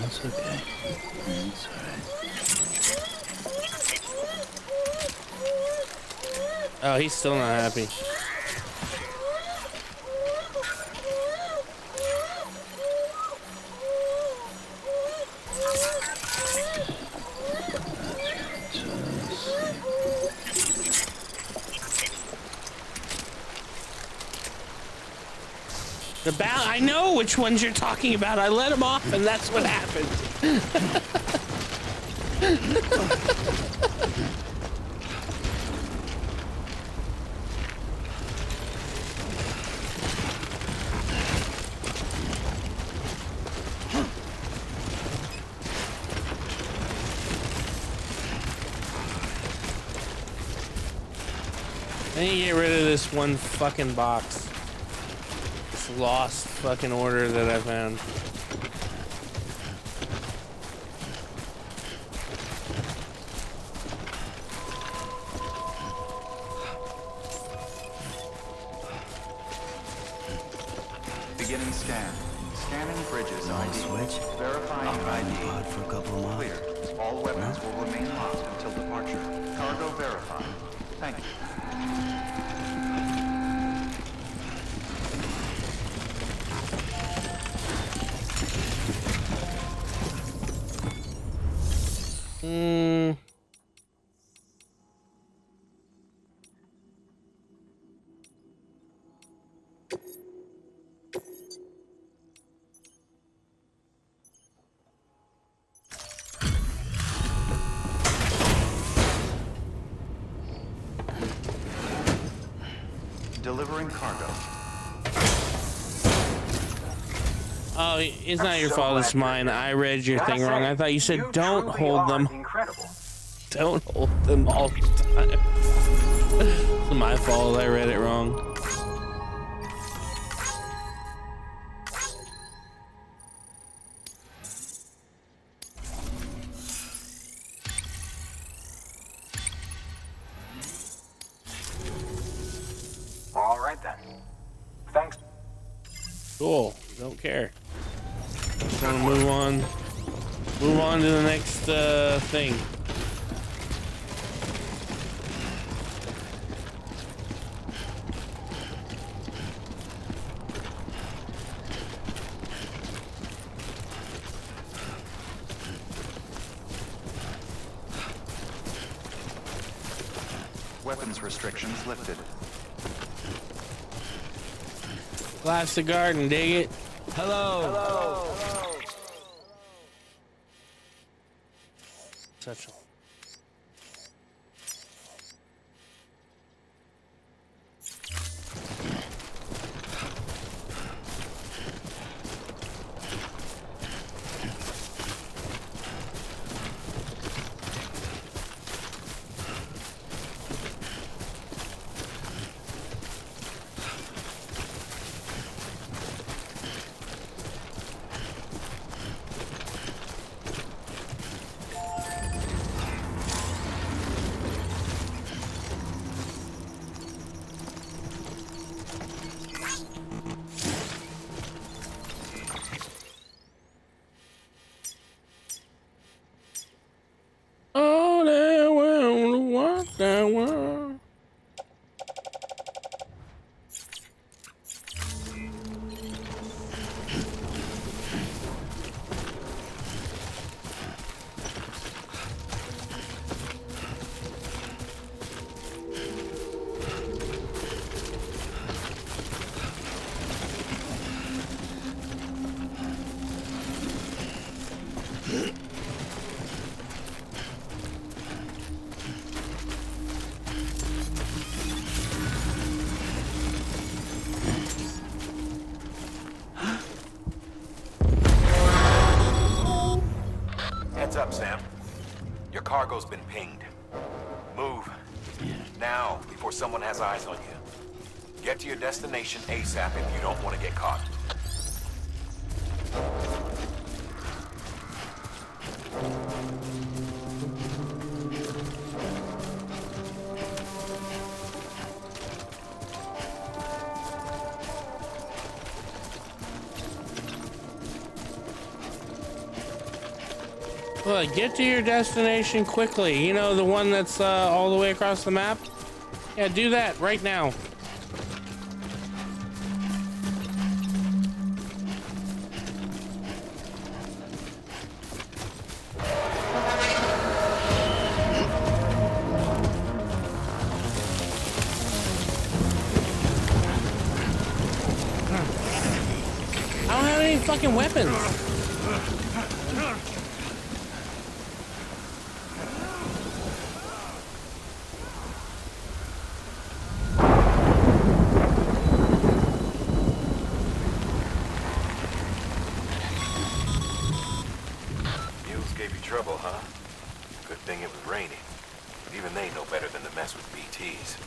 That's okay. It's alright. Oh, he's still not happy. I know which ones you're talking about. I let him off, and that's what happened. I need to get rid of this one fucking box. This lost fucking order that I found. Beginning scan. Scanning bridges ID. Switch. Verifying I'll ride the ID. pod for a couple of miles. Clear. All weapons will remain locked until departure. Cargo verified. Thank you. Delivering cargo. Oh, it's not your fault, it's mine. I read your thing wrong. I thought you said don't hold them. Don't hold them all the time. It's my fault, I read it wrong. All right then. Thanks. Cool, don't care. Just gonna move on. Move on to the next thing. Weapons restrictions lifted. Blast the garden, dig it. Hello. Such a oh, that world, what that world. Heads up, Sam. Your cargo's been pinged. Move. Now, before someone has eyes on you. Get to your destination ASAP if you don't want to get caught. Look, get to your destination quickly. You know, the one that's all the way across the map? Yeah, do that right now. I don't have any fucking weapons. Trouble, huh? Good thing it was raining. Even they know better than to mess with BTs.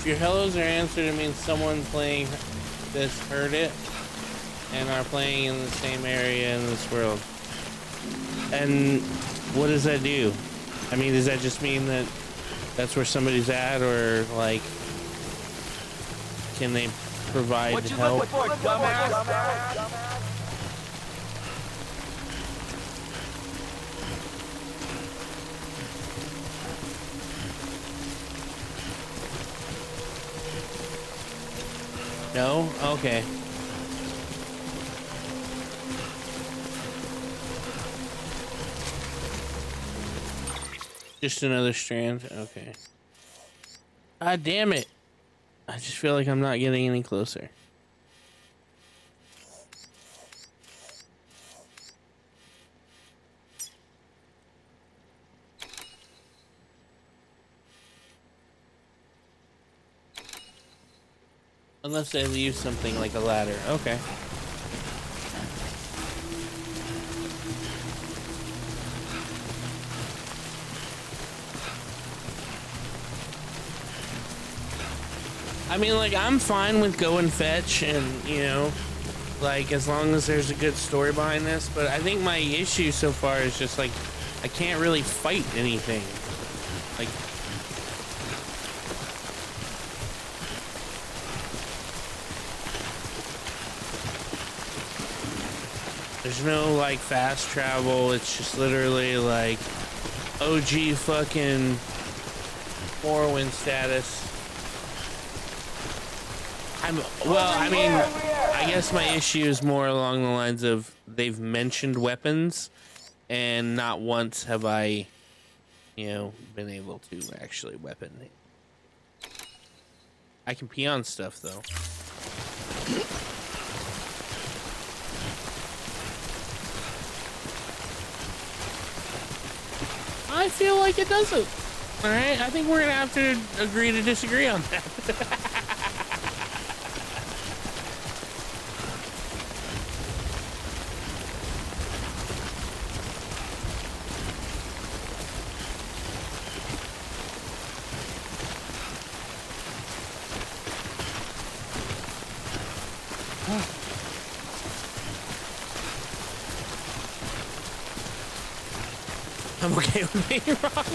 If your hellos are answered, it means someone playing this heard it and are playing in the same area in this world. And what does that do? I mean, does that just mean that that's where somebody's at, or like, can they provide help? For, dumbass? No? Okay. Just another strand? Okay. God damn it. I just feel like I'm not getting any closer. Unless I leave something like a ladder. Okay. I mean, like, I'm fine with go and fetch and, you know, like, as long as there's a good story behind this. But I think my issue so far is just, like, I can't really fight anything. Like, there's no, like, fast travel. It's just literally, like, OG fucking Morrowind status. I mean, I guess my issue is more along the lines of they've mentioned weapons, and not once have I, you know, been able to actually weapon it. I can pee on stuff, though. I feel like it doesn't. All right, I think we're gonna have to agree to disagree on that. I'm okay with being wrong.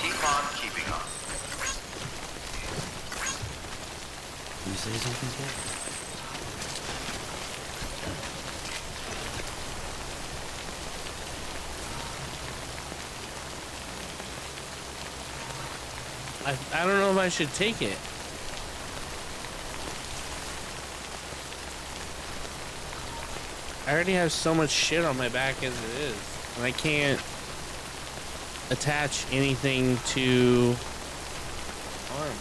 Keep on keeping on. You say something, Jack? I don't know if I should take it. I already have so much shit on my back as it is, and I can't attach anything to arm.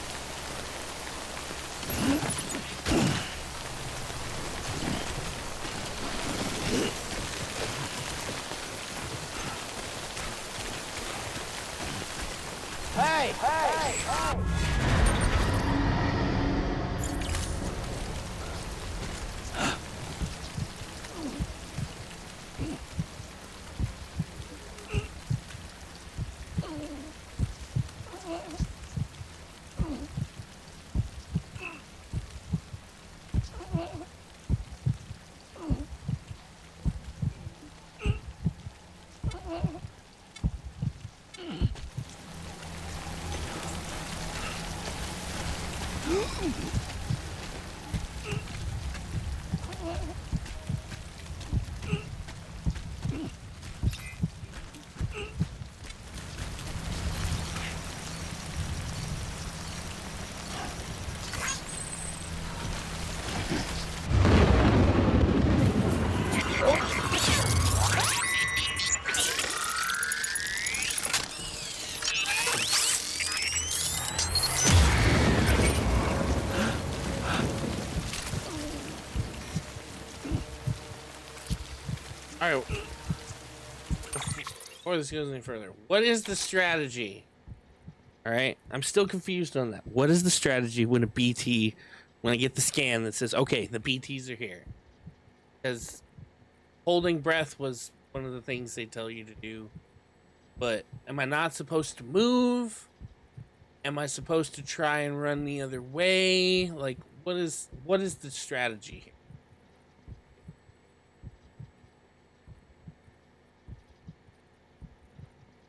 All right. Before this goes any further, what is the strategy? All right, I'm still confused on that. What is the strategy when I get the scan that says, okay, the BTs are here? Because holding breath was one of the things they tell you to do. But am I not supposed to move? Am I supposed to try and run the other way? Like, what is the strategy here?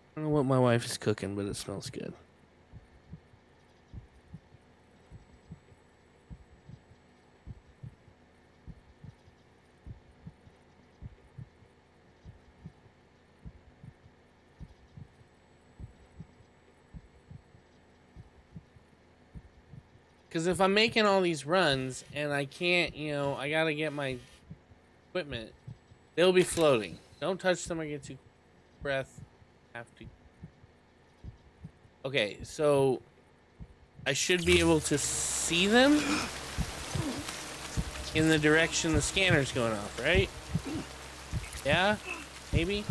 I don't know what my wife is cooking, but it smells good. Because if I'm making all these runs and I can't, I gotta get my equipment, they'll be floating. Don't touch them or get too breath. Have to. Okay, so I should be able to see them in the direction the scanner's going off, right? Yeah? Maybe?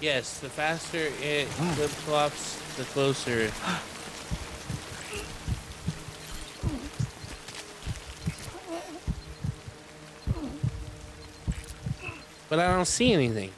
Yes, the faster it flip-flops, the closer. But I don't see anything.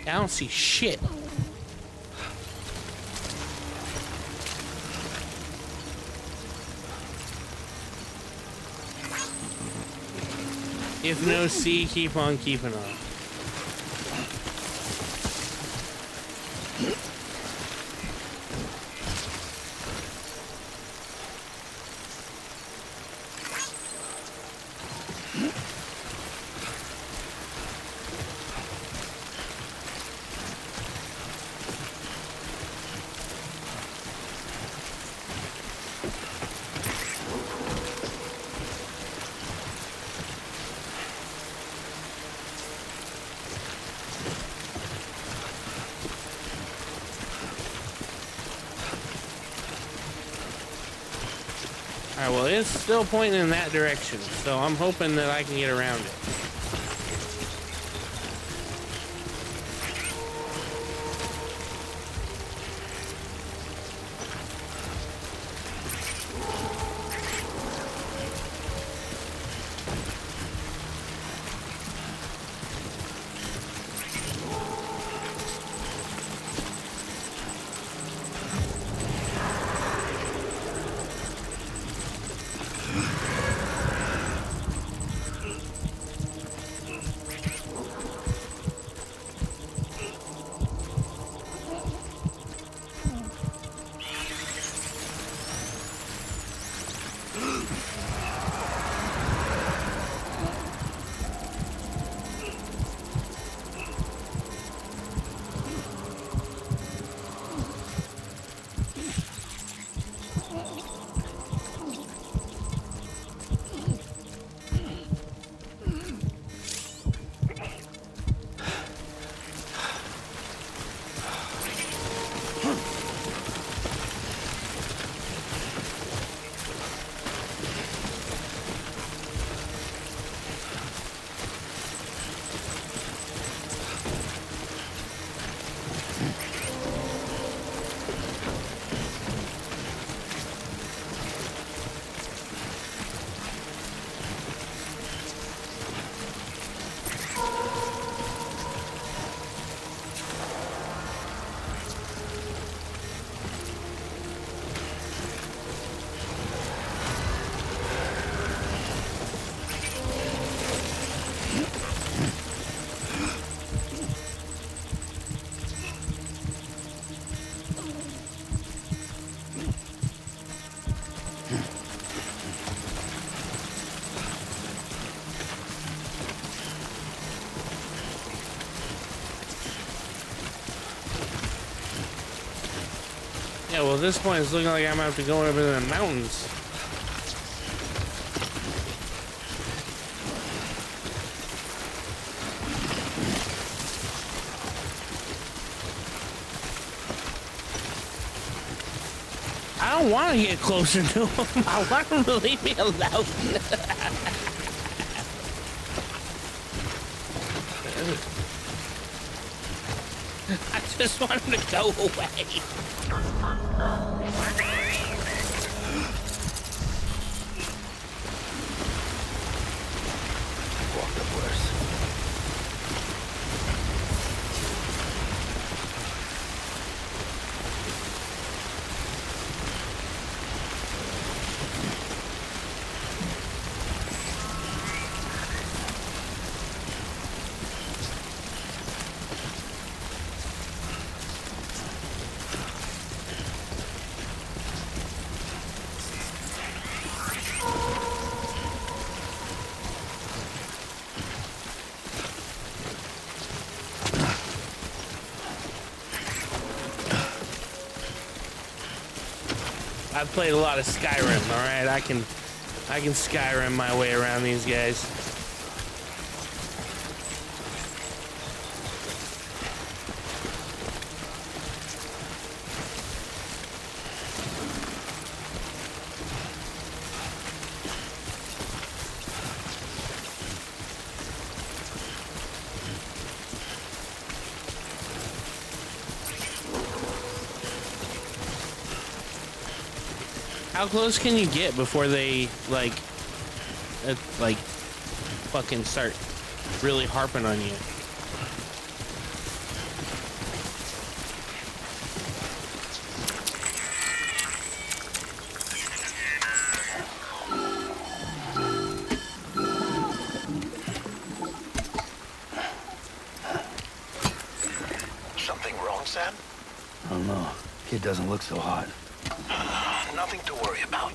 I don't see shit. If no C, keep on keeping on. Alright, well, it's still pointing in that direction, so I'm hoping that I can get around it. Yeah, well, at this point, it's looking like I'm gonna have to go over the mountains. I don't want to get closer to him. I want him to leave me alone. I just want him to go away. Walked up worse. I've played a lot of Skyrim, all right? I can Skyrim my way around these guys. How close can you get before they like fucking start really harping on you? Something wrong, Sam? I don't know. Kid doesn't look so hot. Nothing to worry about.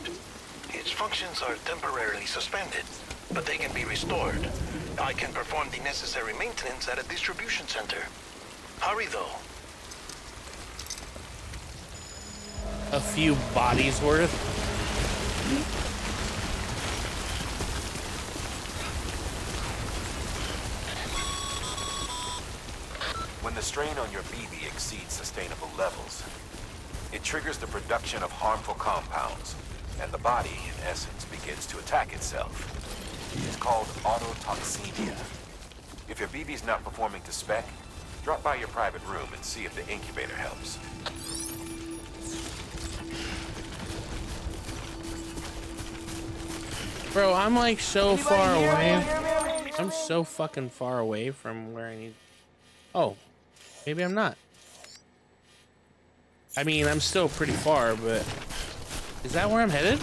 Its functions are temporarily suspended, but they can be restored. I can perform the necessary maintenance at a distribution center. Hurry, though. A few bodies worth? When the strain on your BB exceeds sustainable levels, it triggers the production of harmful compounds, and the body, in essence, begins to attack itself. It's called autotoxemia. If your BB's not performing to spec, drop by your private room and see if the incubator helps. Bro, I'm like so far away. I'm so fucking far away from where I need. Oh, maybe I'm not. I mean, I'm still pretty far, but is that where I'm headed?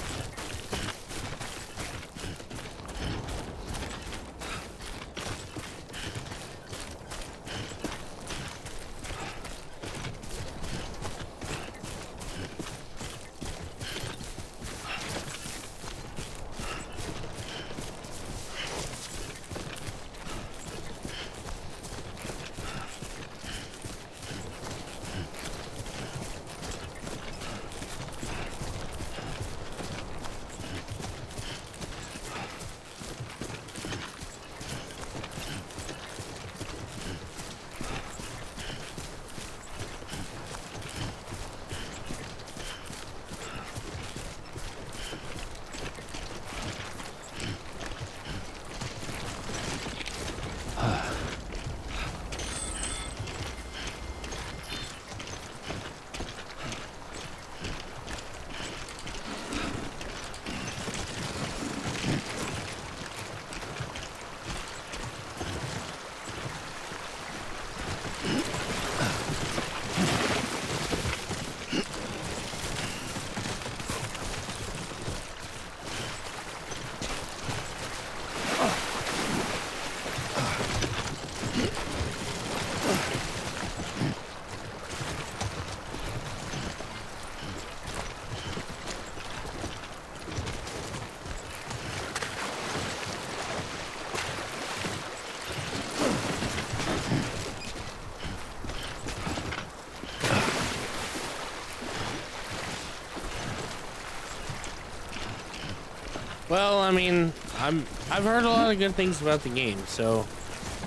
Well, I mean, I've heard a lot of good things about the game, so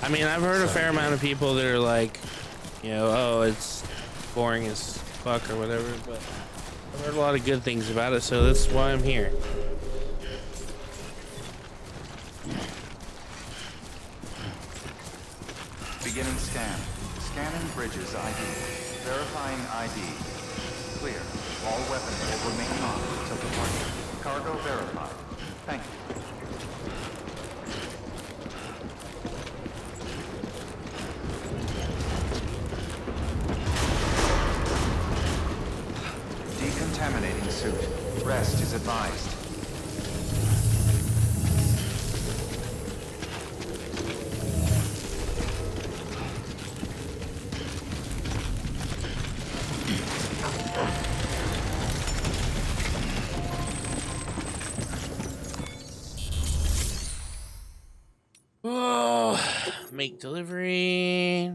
I mean, I've heard a fair amount of people that are like, you know, oh, it's boring as fuck or whatever, but I've heard a lot of good things about it, so that's why I'm here. Beginning scan. Scanning bridges ID. Verifying ID. Clear. All weapons will remain on until departure. Cargo verified. Thank you. Decontaminating suit. Rest is advised. Oh, make delivery.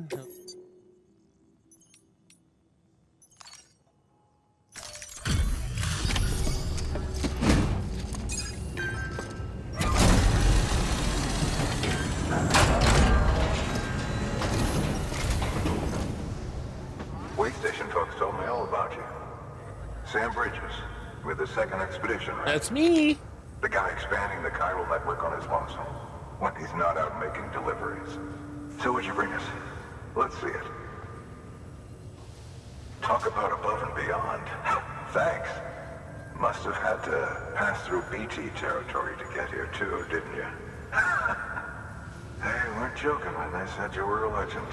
Wait station folks told me all about you. Sam Bridges, with the second expedition, right? That's me. The guy expanding the chiral network on his lonesome. When he's not out making deliveries. So what'd you bring us? Let's see it. Talk about above and beyond. Thanks. Must have had to pass through BT territory to get here too, didn't you? They weren't joking when they said you were a legend.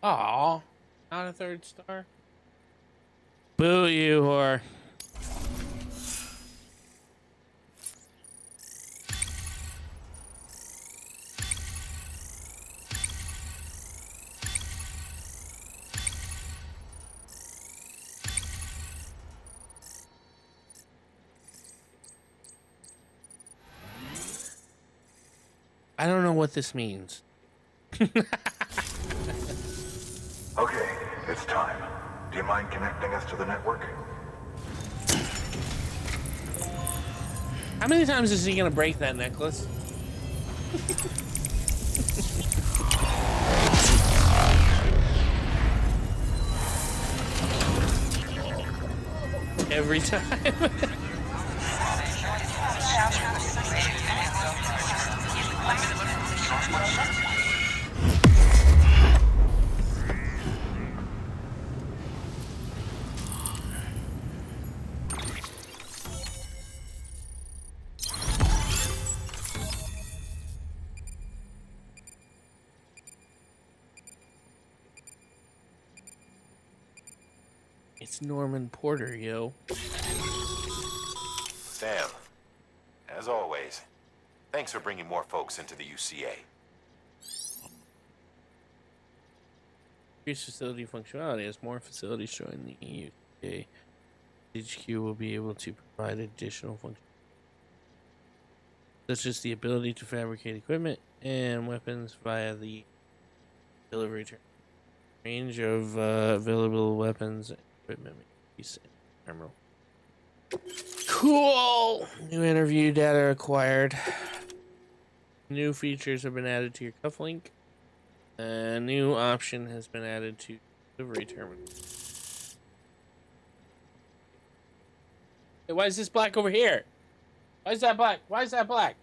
Aw, not a third star. Boo you, whore. I don't know what this means. Okay, it's time. Do you mind connecting us to the network? How many times is he gonna break that necklace? Every time. It's Norman Porter, yo. Sam, as always, thanks for bringing more folks into the UCA. Increased facility functionality. As more facilities join the UCA, HQ will be able to provide additional functions, such as the ability to fabricate equipment and weapons via the delivery range of available weapons and equipment terminal. Cool. New interview data acquired. New features have been added to your cufflink. A new option has been added to delivery terminal. Hey, why is this black over here? Why is that black? Why is that black?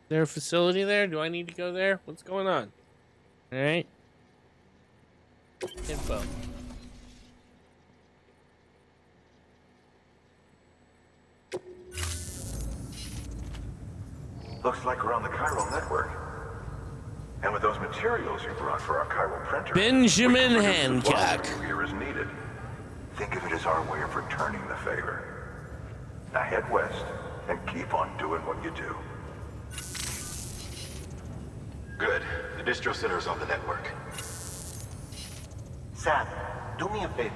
Is there a facility there? Do I need to go there? What's going on? All right. Info. Looks like we're on the chiral network. And with those materials you brought for our chiral printer, Benjamin we can produce the Hancock. plasma here is needed. Think of it as our way of returning the favor. Now head west and keep on doing what you do. Good. The distro center is on the network. Sam, do me a favor.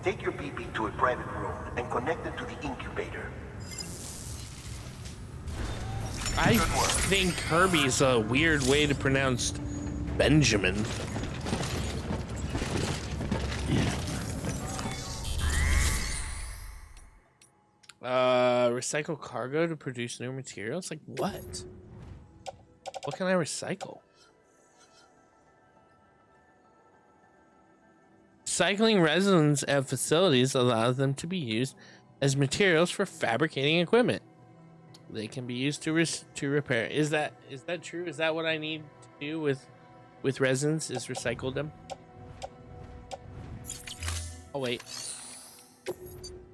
Take your BB to a private room and connect it to the incubator. I think Kirby's a weird way to pronounce Benjamin. Recycle cargo to produce new materials? Like what? What can I recycle? Recycling resins at facilities allows them to be used as materials for fabricating equipment. They can be used to repair. Is that true? Is that what I need to do with resins? Is recycle them? Oh wait,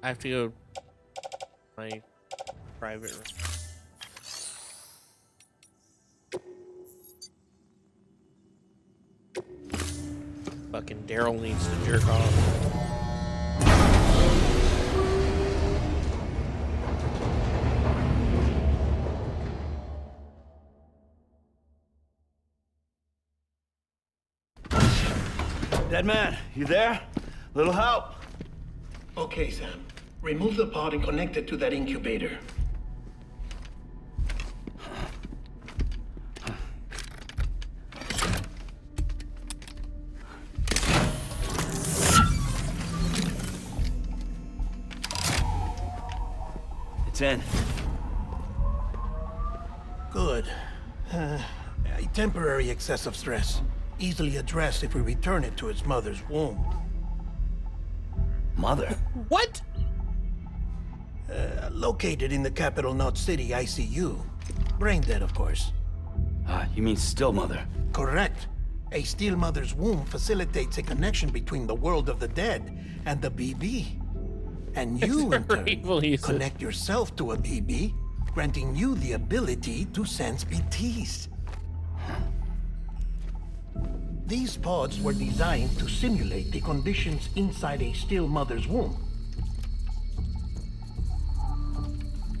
I have to go to my private room. Fucking Daryl needs to jerk off. Dead man, you there? Little help? Okay, Sam. Remove the pod and connect it to that incubator. It's in. Good. A temporary excessive stress. Easily addressed if we return it to its mother's womb. Mother? What? Located in the capital Knot City ICU. Brain dead, of course. You mean still mother? Correct. A still mother's womb facilitates a connection between the world of the dead and the BB. And you, in turn, Evil uses. connect yourself to a BB, granting you the ability to sense BTs. These pods were designed to simulate the conditions inside a still mother's womb.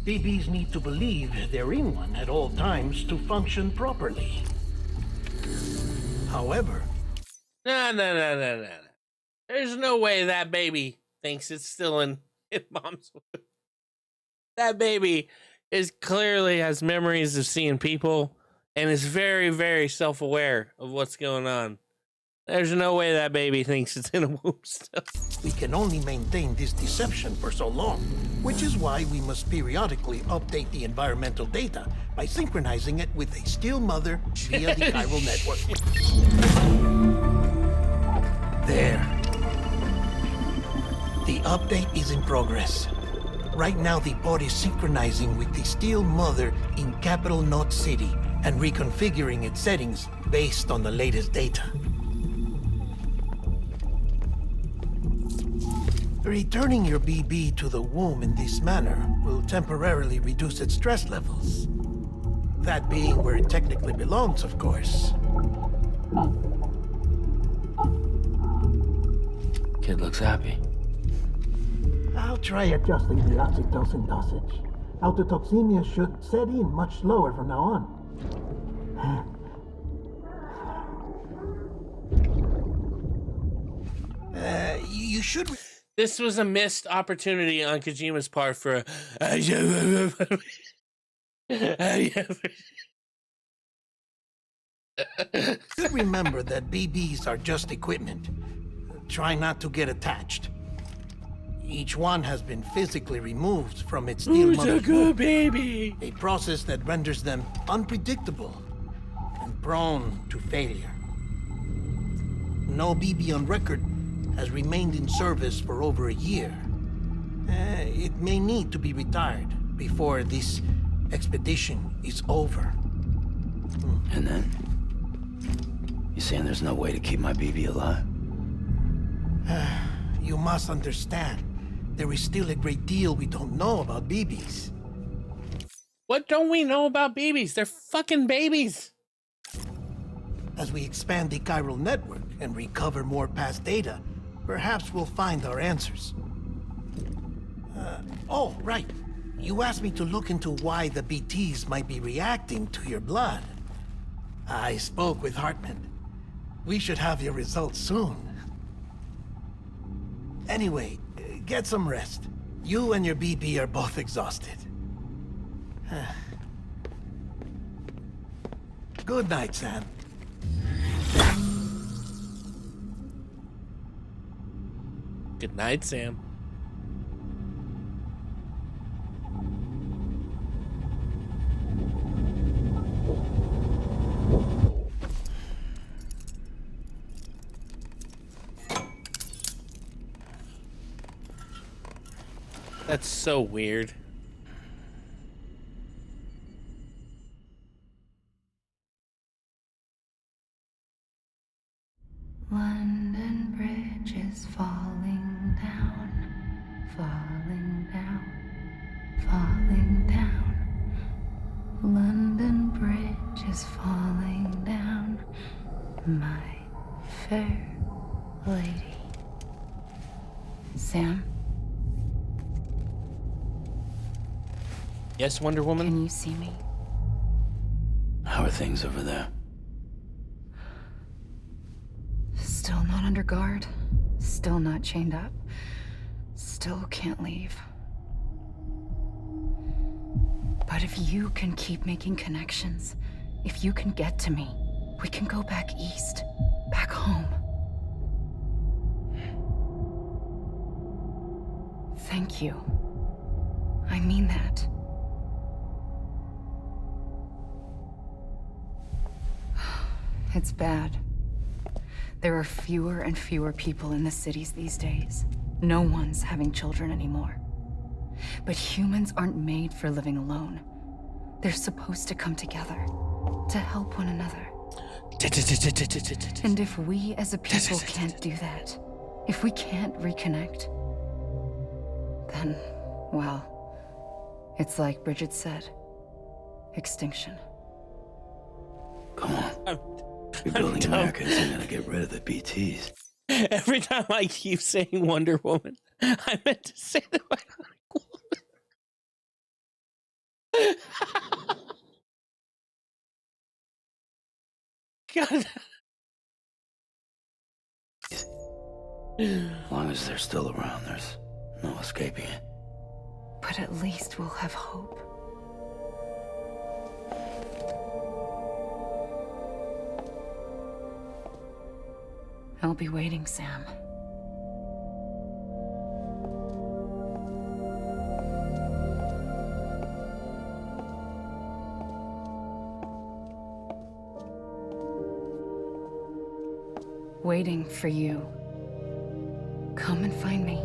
BBs need to believe they're in one at all times to function properly. However, No. There's no way that baby thinks it's still in mom's womb. That baby clearly has memories of seeing people and is very, very self-aware of what's going on. There's no way that baby thinks it's in a womb still. we can only maintain this deception for so long, which is why we must periodically update the environmental data by synchronizing it with a still mother via the chiral network. There. The update is in progress. Right now, the pod is synchronizing with the still mother in capital Knot City and reconfiguring its settings based on the latest data. Returning your BB to the womb in this manner will temporarily reduce its stress levels. That being where it technically belongs, of course. Kid looks happy. I'll try adjusting the oxytocin dosage. Autotoxemia should set in much slower from now on. You should... This was a missed opportunity on Kojima's part for remember that BBs are just equipment. Try not to get attached. Each one has been physically removed from its steel Who's mother's a good womb, baby? a process that renders them unpredictable and prone to failure. No BB on record has remained in service for over a year. It may need to be retired before this expedition is over. And then? You saying there's no way to keep my BB alive? You must understand, there is still a great deal we don't know about BBs. What don't we know about babies? They're fucking babies. As we expand the chiral network and recover more past data, perhaps we'll find our answers. Oh, right. You asked me to look into why the BTs might be reacting to your blood. I spoke with Hartman. We should have your results soon. Anyway, get some rest. You and your BB are both exhausted. Good night, Sam. Good night, Sam. That's so weird. London Bridge is falling down, falling down, falling down. London Bridge is falling down, my fair lady. Sam? Yes, Wonder Woman? Can you see me? How are things over there? Still not under guard. Still not chained up. Still can't leave. But if you can keep making connections, if you can get to me, we can go back east. Back home. Thank you. I mean that. It's bad. There are fewer and fewer people in the cities these days. No one's having children anymore. But humans aren't made for living alone. They're supposed to come together, to help one another. And if we as a people can't do that, if we can't reconnect, then, well, it's like Bridget said, extinction. Come on. Rebuilding America isn't gonna get rid of the BTs. Every time I keep saying Wonder Woman, I meant to say the Wonder Woman. God. As long as they're still around, there's no escaping it. But at least we'll have hope. I'll be waiting, Sam. Waiting for you. Come and find me.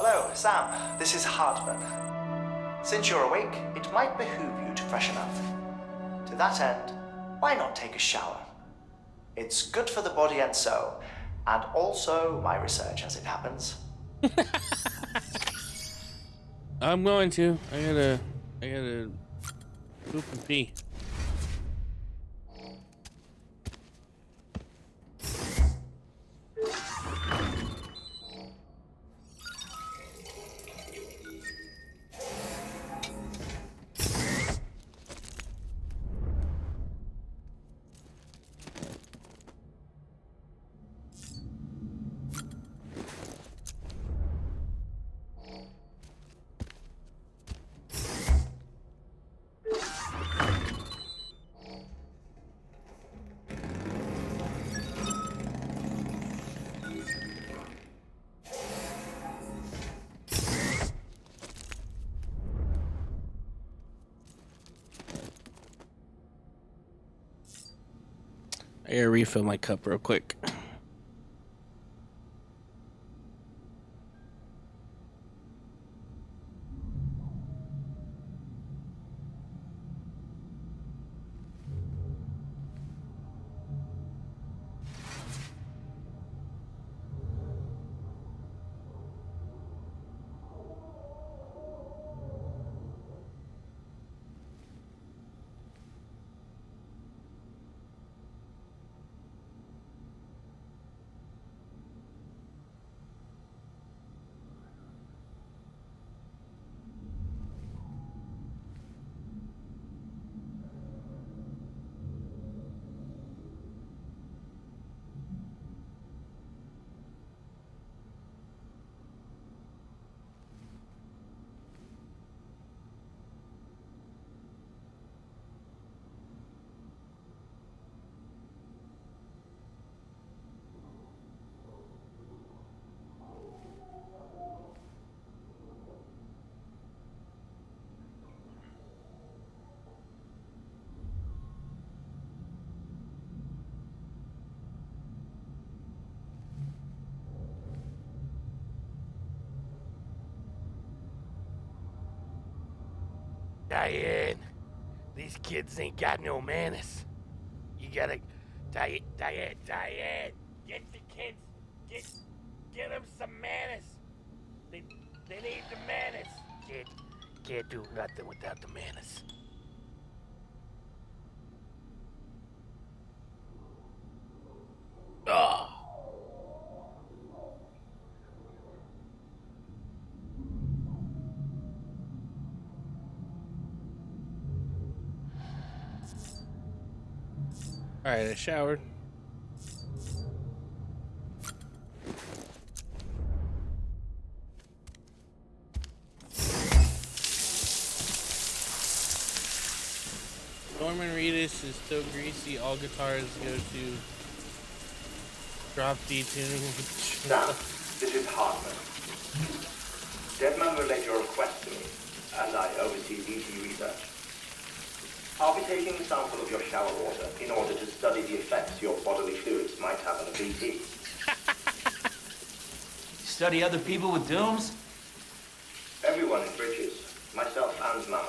Hello, Sam. This is Hartman. Since you're awake, it might behoove you to freshen up. To that end, why not take a shower? It's good for the body and soul, and also my research as it happens. I'm going to. I gotta poop and pee. I gotta refill my cup real quick. Diane, these kids ain't got no manners. You gotta... Diane, get the kids, get them some manners. They need the manners. Can't do nothing without the manners. Oh. Alright, I showered. Norman Reedus is so greasy, all guitars go to drop D tuning. Now, this is Hartman. Deadman relayed your request to me, as I oversee BT research. I'll be taking a sample of your shower water in order to study the effects your bodily fluids might have on a BT. Study other people with dooms? Everyone in Bridges, myself and Mama.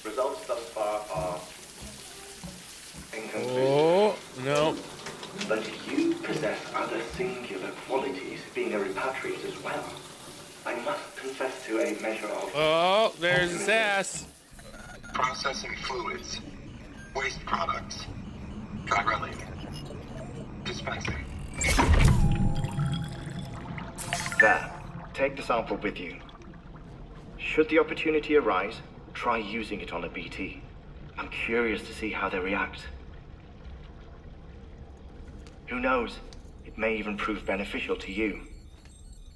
Results thus far are inconclusive. Oh, no. But you possess other singular qualities, being a repatriate as well. I must confess to a measure of... Oh, there's sass. Processing fluids. Waste products. Dry dispensing. There. Take the sample with you. Should the opportunity arise, try using it on a BT. I'm curious to see how they react. Who knows? It may even prove beneficial to you.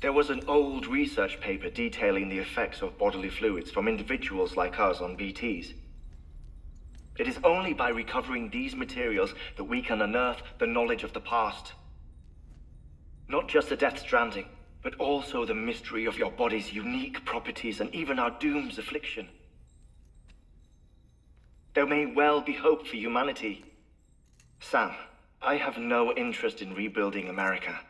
There was an old research paper detailing the effects of bodily fluids from individuals like us on BTs. It is only by recovering these materials that we can unearth the knowledge of the past. Not just the Death Stranding, but also the mystery of your body's unique properties and even our doom's affliction. There may well be hope for humanity. Sam, I have no interest in rebuilding America.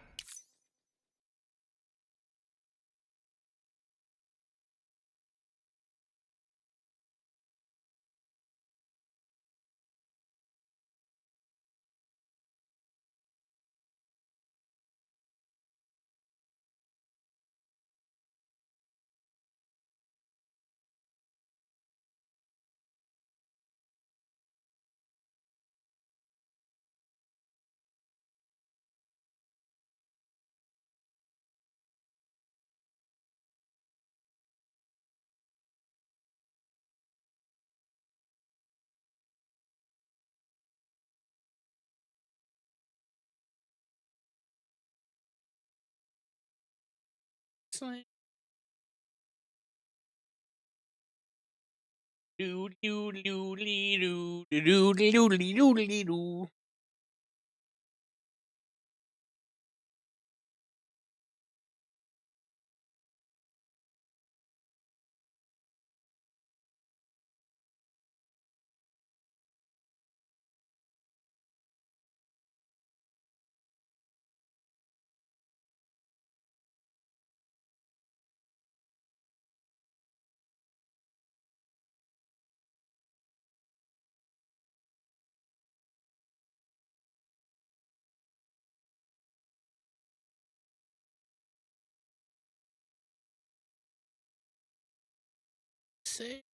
Do do do do do do do do do do. Say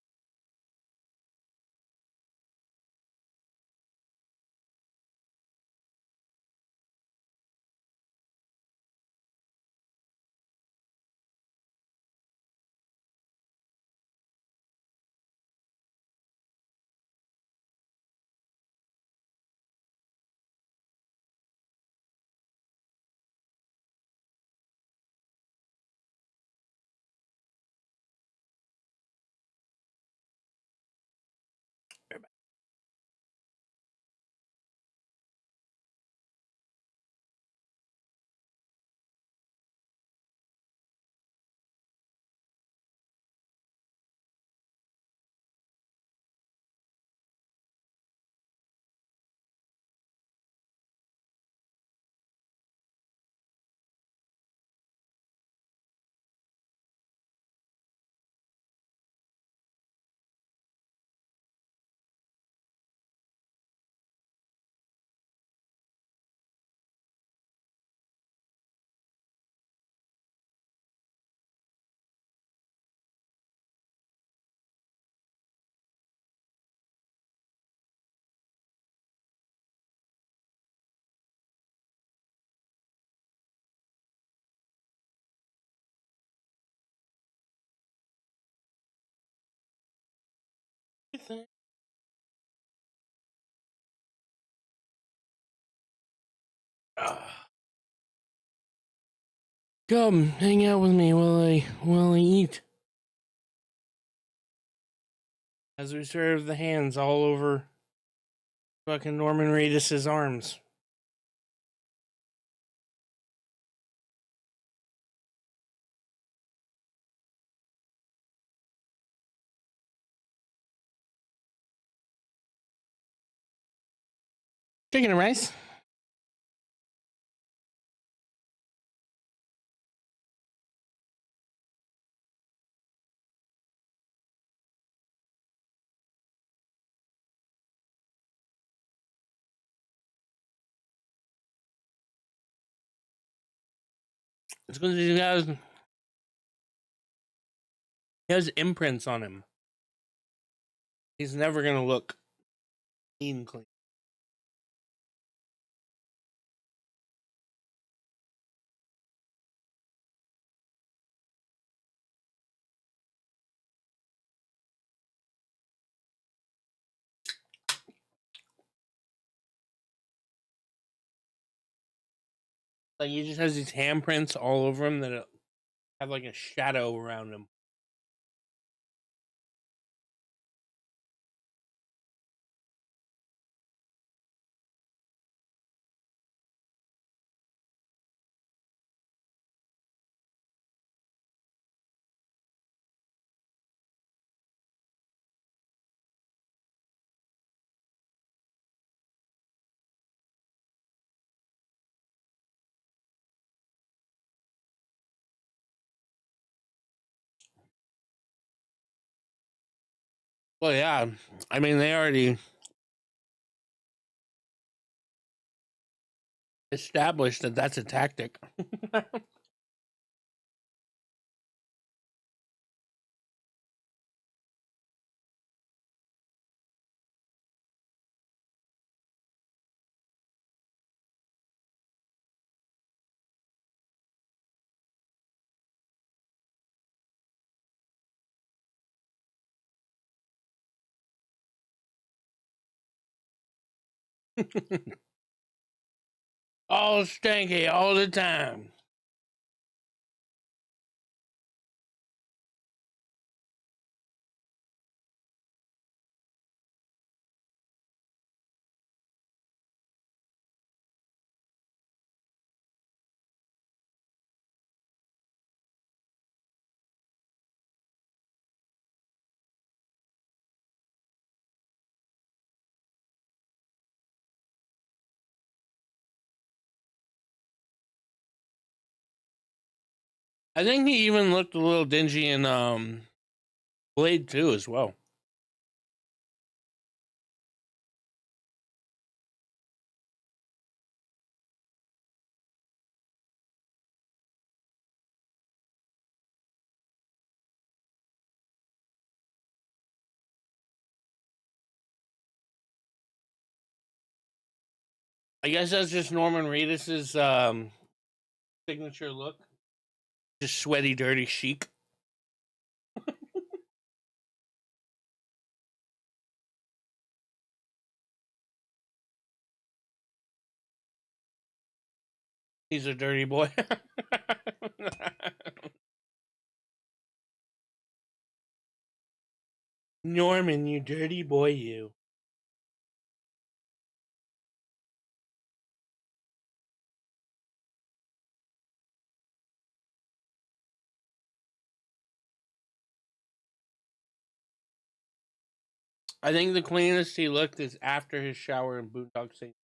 Come, hang out with me while I eat. As we serve the hands all over fucking Norman Reedus's arms. Chicken and rice. It's because he has imprints on him. He's never gonna look clean. Like he just has these handprints all over him that have like a shadow around him. Well, yeah. I mean, they already established that that's a tactic. All stanky all the time. I think he even looked a little dingy in Blade 2 as well. I guess that's just Norman Reedus's signature look. Just sweaty, dirty chic. He's a dirty boy. Norman, you dirty boy, you. I think the cleanest he looked is after his shower in Boondock Saints.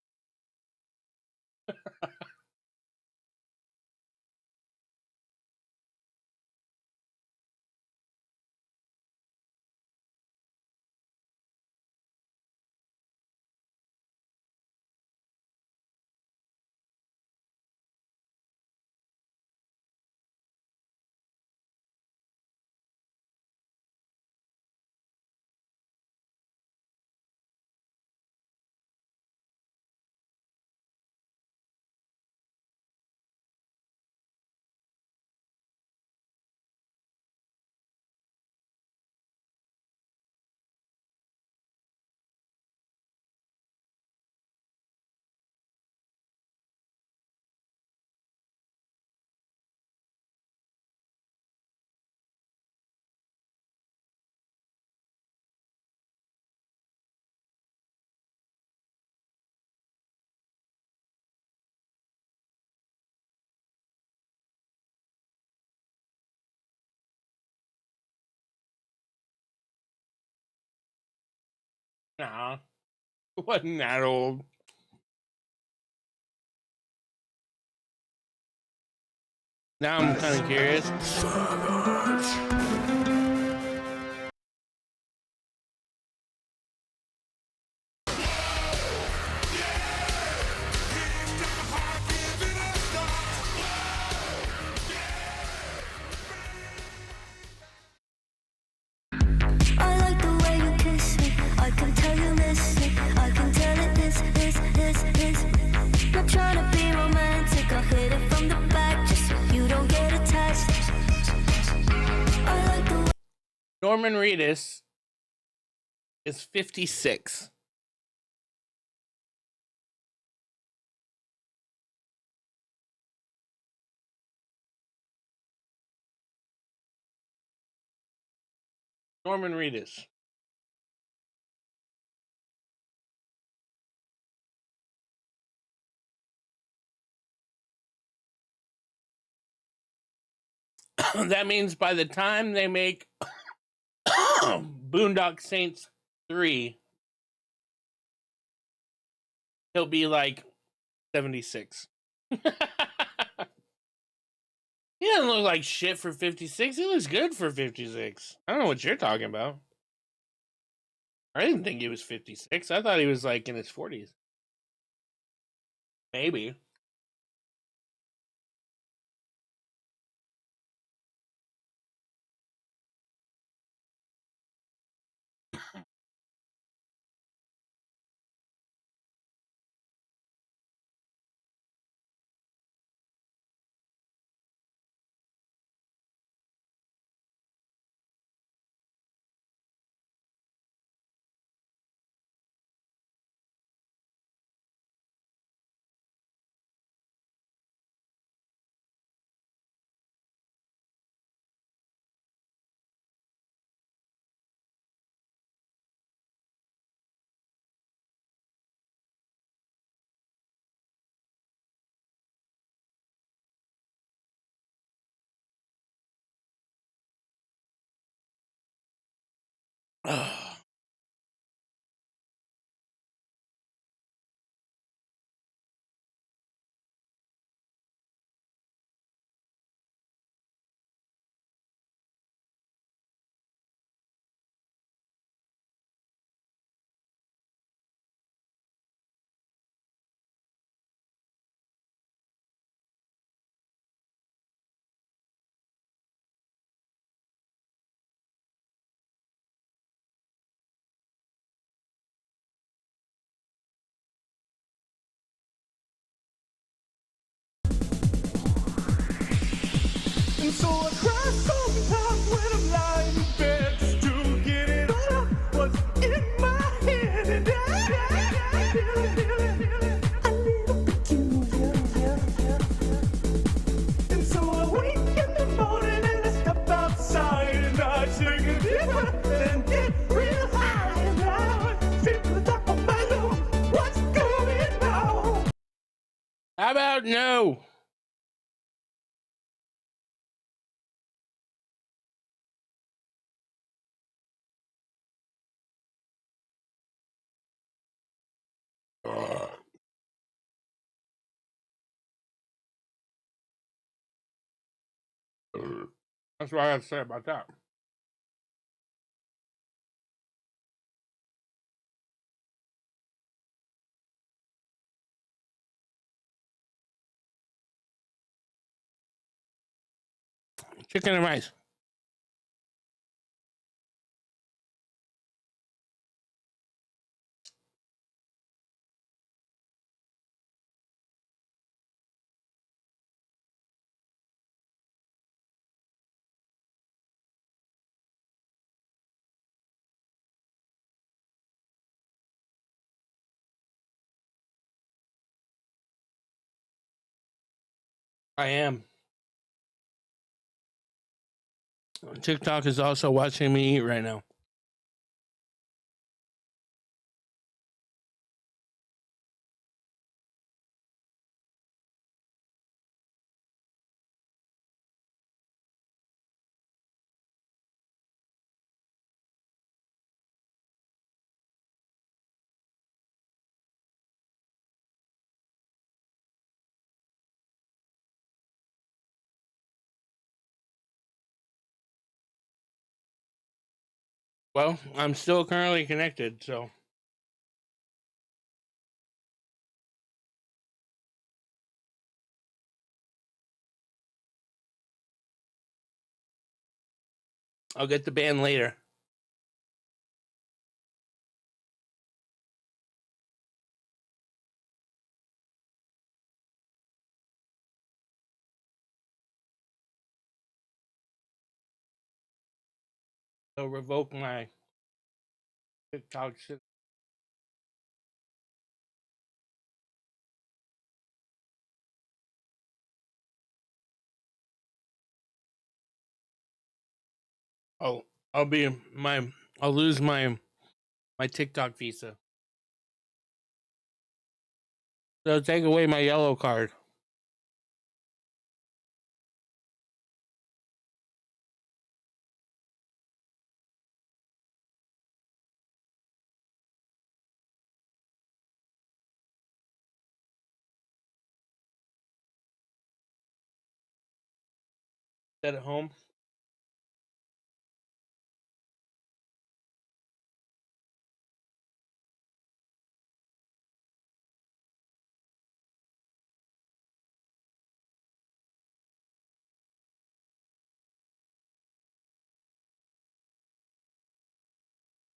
Nah, wasn't that old. Now I'm kind of curious. I like the way you kiss me. I can tell you miss me. I can tell it this. Not trying to be romantic. I'll hit it from the back just so you don't get attached. I like the way Norman Reedus is 56. Norman Reedus. That means by the time they make Boondock Saints 3, he'll be like 76. He doesn't look like shit for 56. He looks good for 56. I don't know what you're talking about. I didn't think he was 56. I thought he was like in his 40s. Maybe. And so I cry sometimes when I'm lying in bed just to get it all out what's in my head. And I feel it a little peculiar. And so I wake in the morning and I step outside and I take a deep breath and get real high. And I feel the top of my lungs. What's going on? How about no? That's what I have to say about that. Chicken and rice. I am. TikTok is also watching me eat right now. Well, I'm still currently connected, so. I'll get the band later. I'll revoke my TikTok shit. Oh, I'll lose my TikTok visa. So take away my yellow card. At home.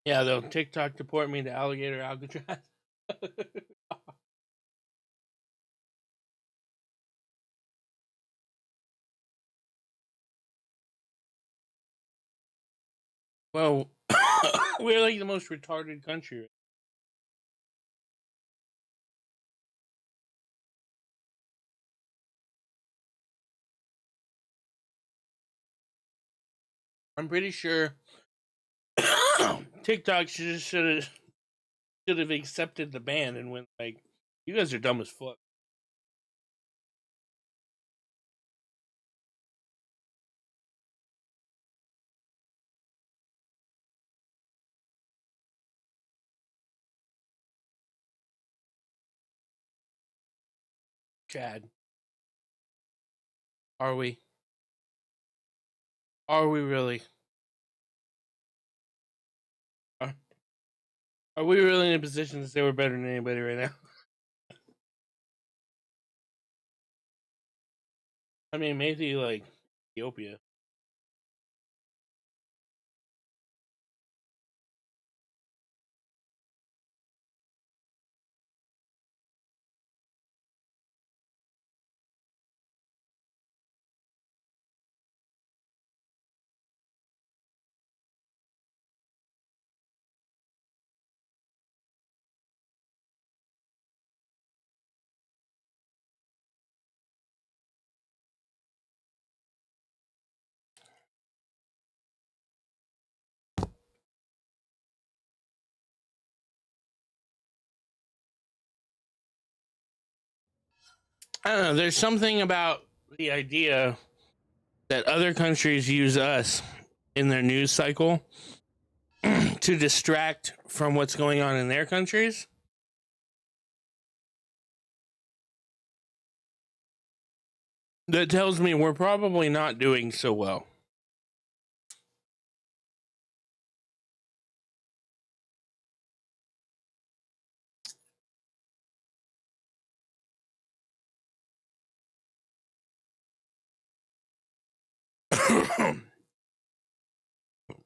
Yeah, they'll TikTok deport me to Alligator Alcatraz. Well, we're like the most retarded country. I'm pretty sure TikTok should have accepted the ban and went like, "You guys are dumb as fuck." Chad, are we? Are we really? Are we really in a position to say we're better than anybody right now? I mean, maybe like Ethiopia. I don't know. There's something about the idea that other countries use us in their news cycle to distract from what's going on in their countries. That tells me we're probably not doing so well.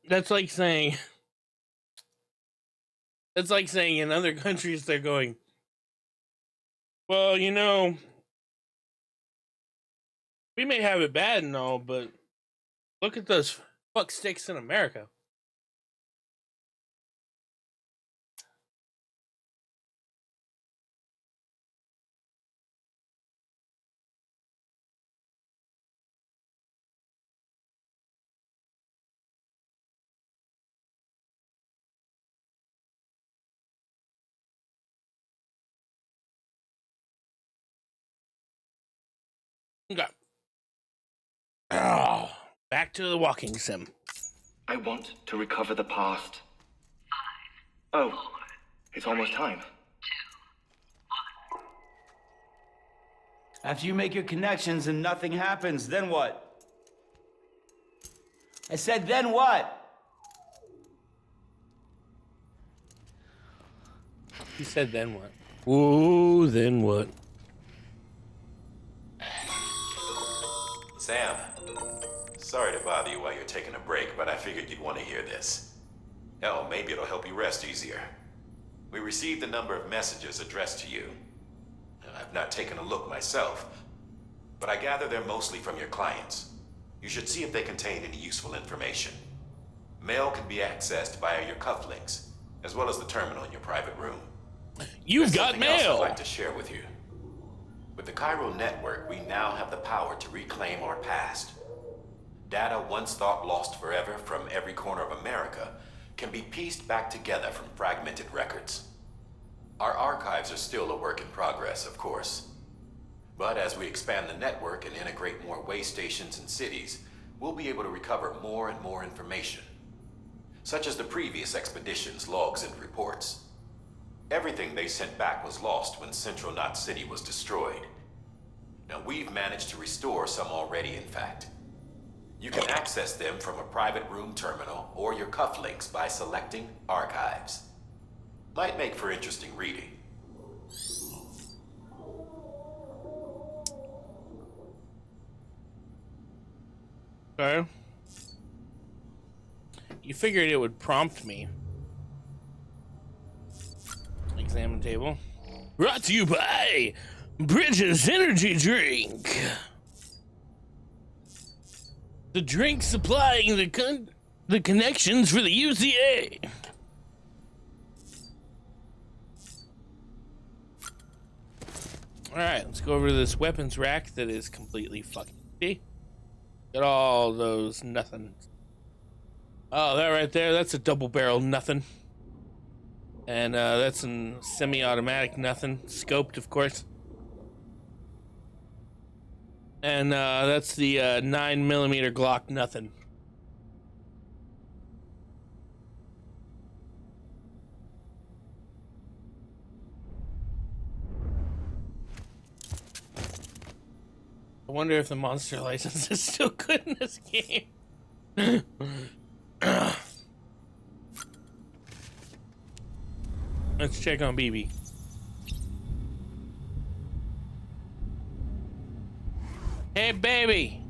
That's like saying in other countries they're going, well, you know, we may have it bad and all, but look at those fuck sticks in America. Okay. Oh, back to the walking sim. I want to recover the past. Oh, it's almost time. After you make your connections and nothing happens, then what? I said, then what? He said, then what? Whoa, then what? Sam, sorry to bother you while you're taking a break, but I figured you'd want to hear this. Hell, maybe it'll help you rest easier. We received a number of messages addressed to you. I've not taken a look myself, but I gather they're mostly from your clients. You should see if they contain any useful information. Mail can be accessed via your cufflinks, as well as the terminal in your private room. You've got something else mail! I'd like to share with you. With the Cairo network, we now have the power to reclaim our past. Data once thought lost forever from every corner of America can be pieced back together from fragmented records. Our archives are still a work in progress, of course. But as we expand the network and integrate more way stations and cities, we'll be able to recover more and more information, such as the previous expedition's logs and reports. Everything they sent back was lost when Central Knot City was destroyed. Now we've managed to restore some already, in fact. You can access them from a private room terminal or your cufflinks by selecting Archives. Might make for interesting reading. Okay. You figured it would prompt me. Examine table. Brought to you by Bridges Energy Drink. The drink supplying the connections for the UCA. Alright, let's go over to this weapons rack that is completely fucking empty. Got all those nothings. Oh, that right there, that's a double barrel nothing. And that's a semi-automatic nothing. Scoped, of course. And that's the 9mm Glock nothing. I wonder if the monster license is still good in this game. Let's check on BB. Hey, baby.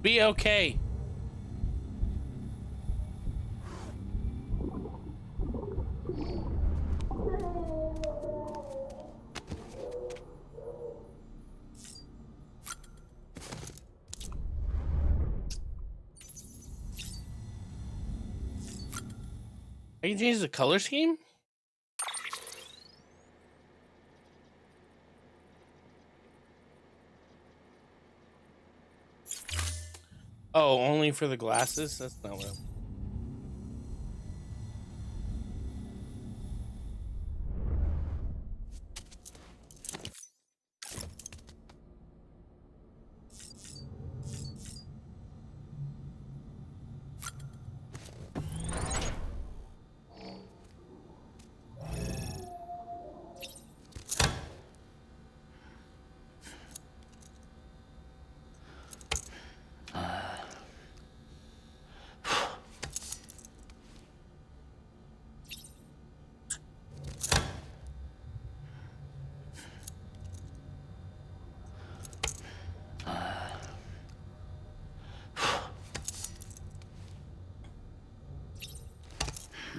Be okay. I can change the color scheme? Oh, only for the glasses? That's not what I'm...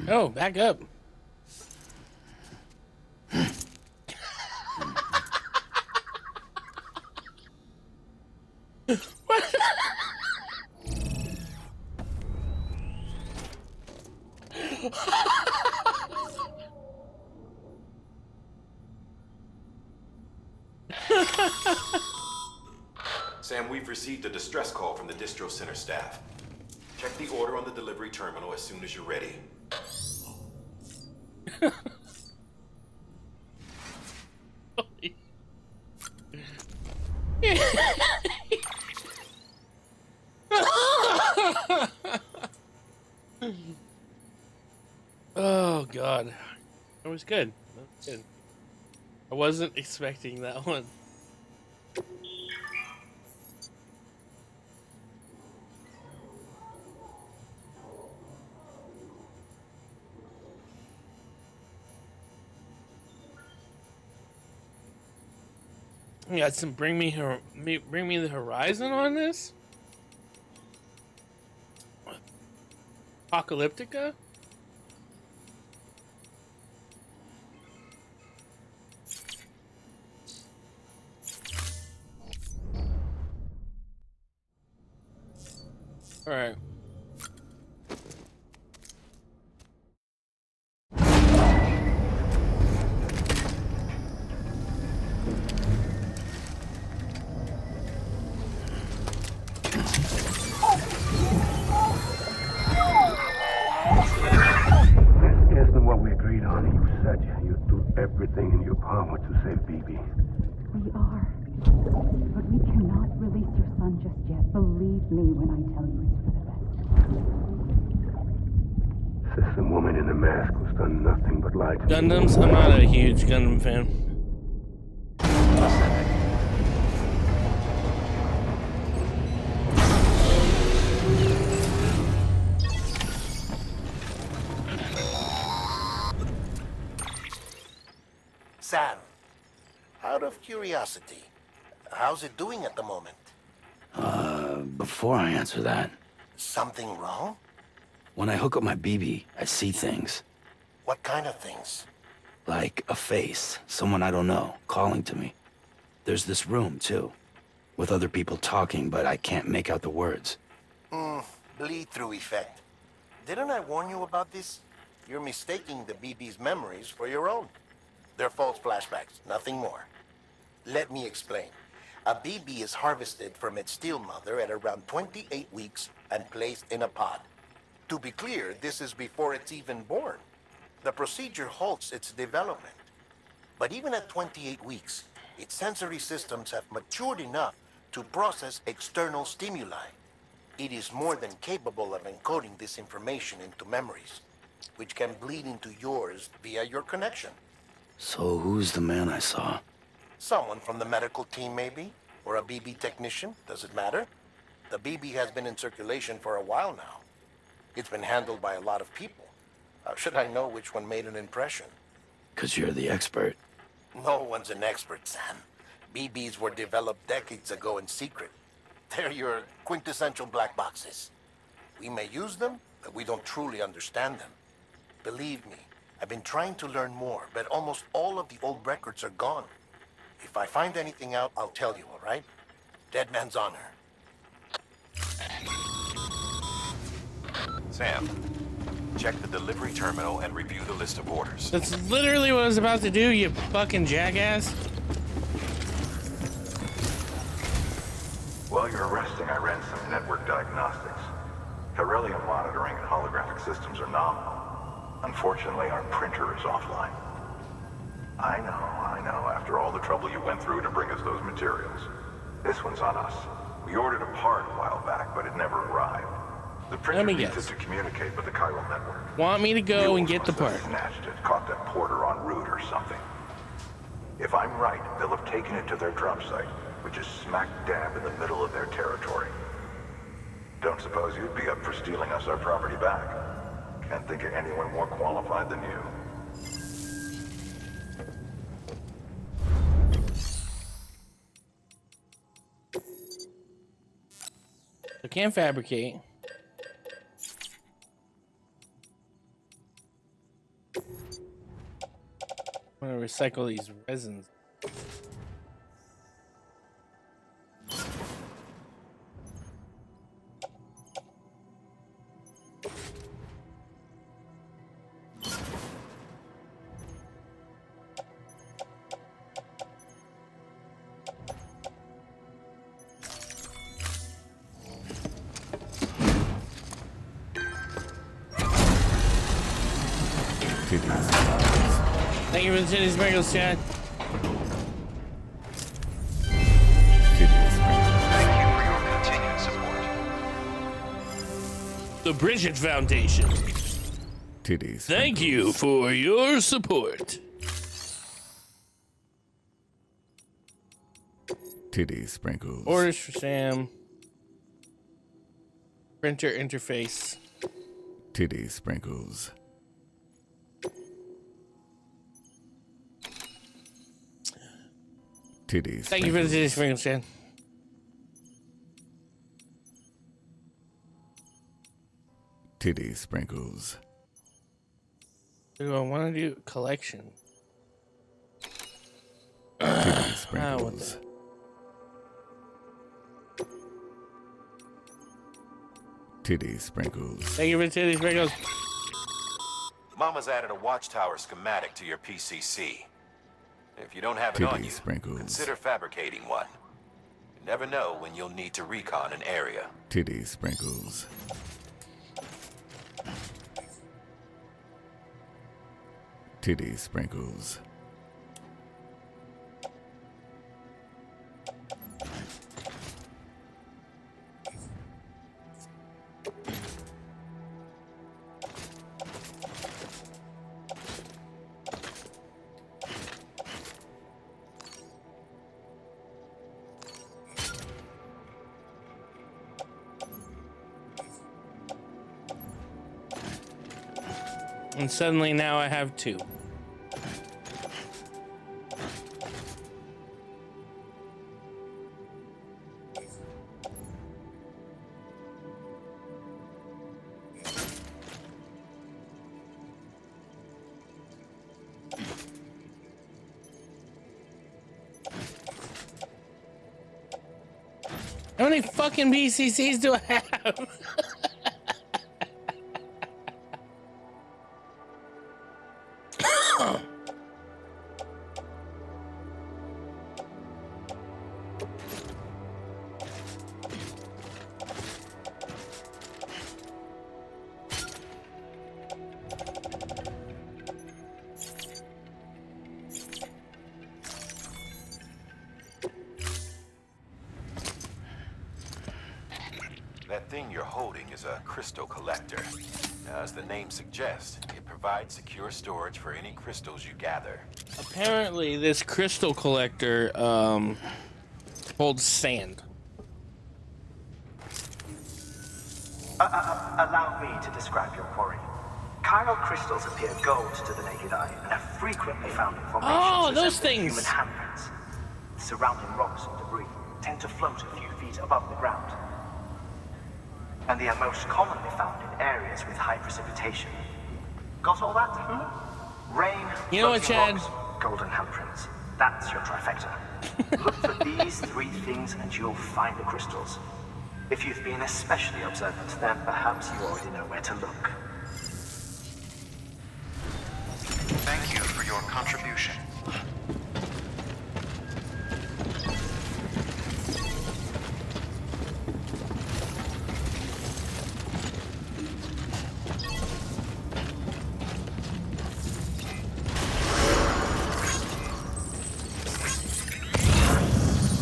Oh, back up. Sam, we've received a distress call from the distro center staff. Check the order on the delivery terminal as soon as you're ready. Oh god, that was good. That was good. I wasn't expecting that one. You got some bring me the horizon on this? Apocalyptica? All right. This isn't what we agreed on. You said you'd do everything in your power to save BB. We are. But we cannot release your son just yet. Believe me when I tell you it's for the best. System woman in the mask who's done nothing but lie to me. Gundams? I'm not a huge Gundam fan. Sam, out of curiosity, how's it doing at the moment? Before I answer that, Something wrong? when I hook up my BB, I see things. What kind of things? Like a face, someone I don't know, calling to me. There's this room, too, with other people talking, but I can't make out the words. Bleed-through effect. Didn't I warn you about this? You're mistaking the BB's memories for your own. They're false flashbacks, nothing more. Let me explain. A BB is harvested from its steel mother at around 28 weeks and placed in a pod. To be clear, this is before it's even born. The procedure halts its development. But even at 28 weeks, its sensory systems have matured enough to process external stimuli. It is more than capable of encoding this information into memories, which can bleed into yours via your connection. So who's the man I saw? Someone from the medical team, maybe? Or a BB technician? Does it matter? The BB has been in circulation for a while now. It's been handled by a lot of people. How should I know which one made an impression? 'Cause you're the expert. No one's an expert, Sam. BBs were developed decades ago in secret. They're your quintessential black boxes. We may use them, but we don't truly understand them. Believe me, I've been trying to learn more, but almost all of the old records are gone. If I find anything out, I'll tell you, all right? Dead man's honor. Sam, check the delivery terminal and review the list of orders. That's literally what I was about to do, you fucking jackass. While you're resting, I ran some network diagnostics. Beryllium monitoring and holographic systems are nominal. Unfortunately, our printer is offline. I know, after all the trouble you went through to bring us those materials. This one's on us. We ordered a part a while back, but it never arrived. The printer needs it to communicate with the chiral network. Want me to go and get the part? Snatched it, caught that porter en route or something. If I'm right, they'll have taken it to their drop site, which is smack dab in the middle of their territory. Don't suppose you'd be up for stealing us our property back? Can't think of anyone more qualified than you. I can't fabricate. I'm gonna recycle these resins. Thank you for the titty sprinkles, Chad. Thank you for your continued support. The Bridget Foundation. Titties. Thank you for your support. Titty sprinkles. Orders for Sam. Printer interface. Titty sprinkles. Titty Thank you for the titty sprinkles. sprinkles, Chan. Titty sprinkles. Do I want to do collection? Titty What sprinkles. Titty sprinkles. Thank you for the titty sprinkles. Mama's added a watchtower schematic to your PCC. If you don't have it Titty on you, sprinkles. consider fabricating one. You never know when you'll need to recon an area. Titty sprinkles. Titty sprinkles. And suddenly now I have 2. How many fucking BCCs do I have? That thing you're holding is a crystal collector. Now, as the name suggests, it provides secure storage for any crystals you gather. Apparently, this crystal collector holds sand. Allow me to describe your quarry. Chiral crystals appear gold to the naked eye and are frequently found in formations Oh, those resembling things! human handprints. The surrounding rocks and debris tend to float a few feet above the ground. And they are most commonly found in areas with high precipitation. Got all that? Rain, You know what, floating Chad? rocks, golden handprints. That's your trifecta. Look for these 3 things and you'll find the crystals. If you've been especially observant, then perhaps you already know where to look. Thank you for your contribution.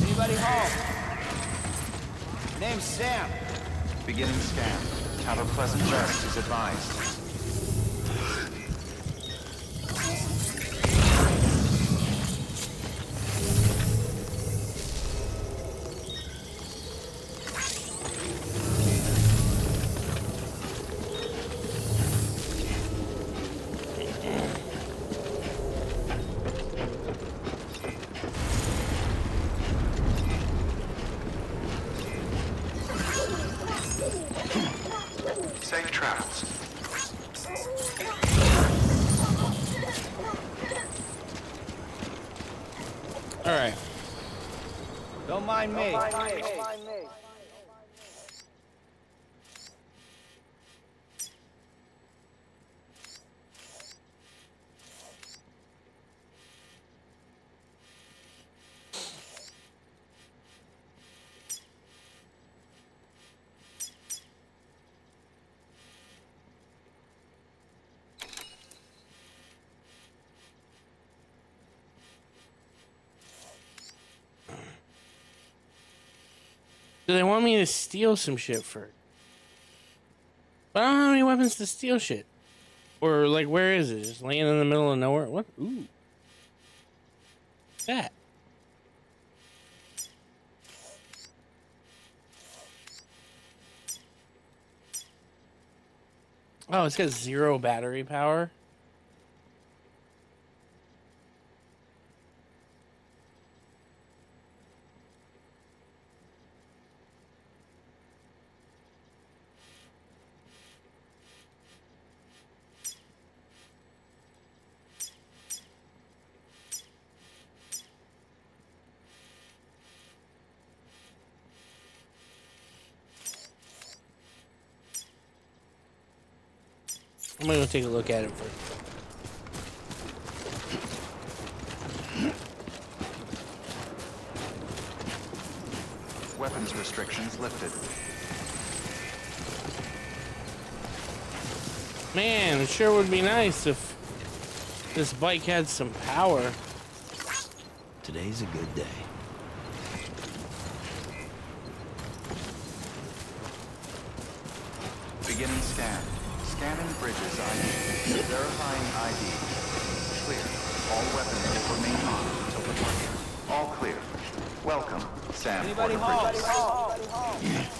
Anybody home? Name's Sam. Beginning scan. Count of Pleasant Barracks is advised. Safe travels. All right. Don't mind me. Do they want me to steal some shit first? But I don't have any weapons to steal shit. Or, like, where is it? Just laying in the middle of nowhere? What? Ooh. That. Oh, it's got 0 battery power. I'm gonna go take a look at it first. Weapons restrictions lifted. Man, it sure would be nice if this bike had some power. Today's a good day. Beginning scan. Scanning bridges ID. Verifying ID. Clear. All weapons will remain on until departure. All clear. Welcome, Sam. Anybody Porter home? Bridges. Anybody home?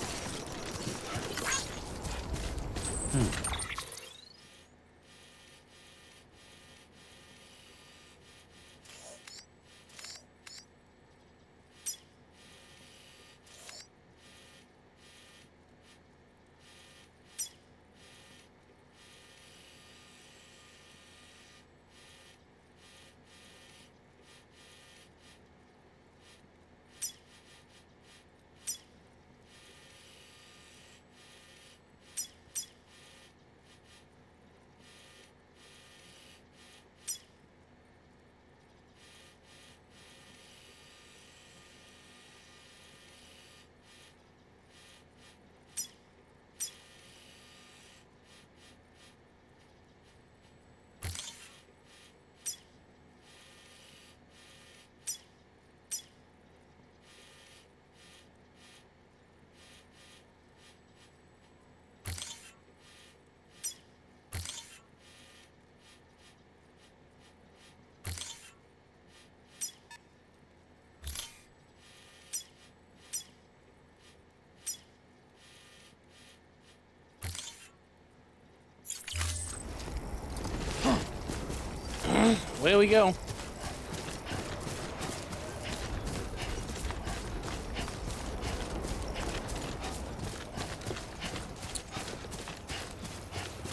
Away we go.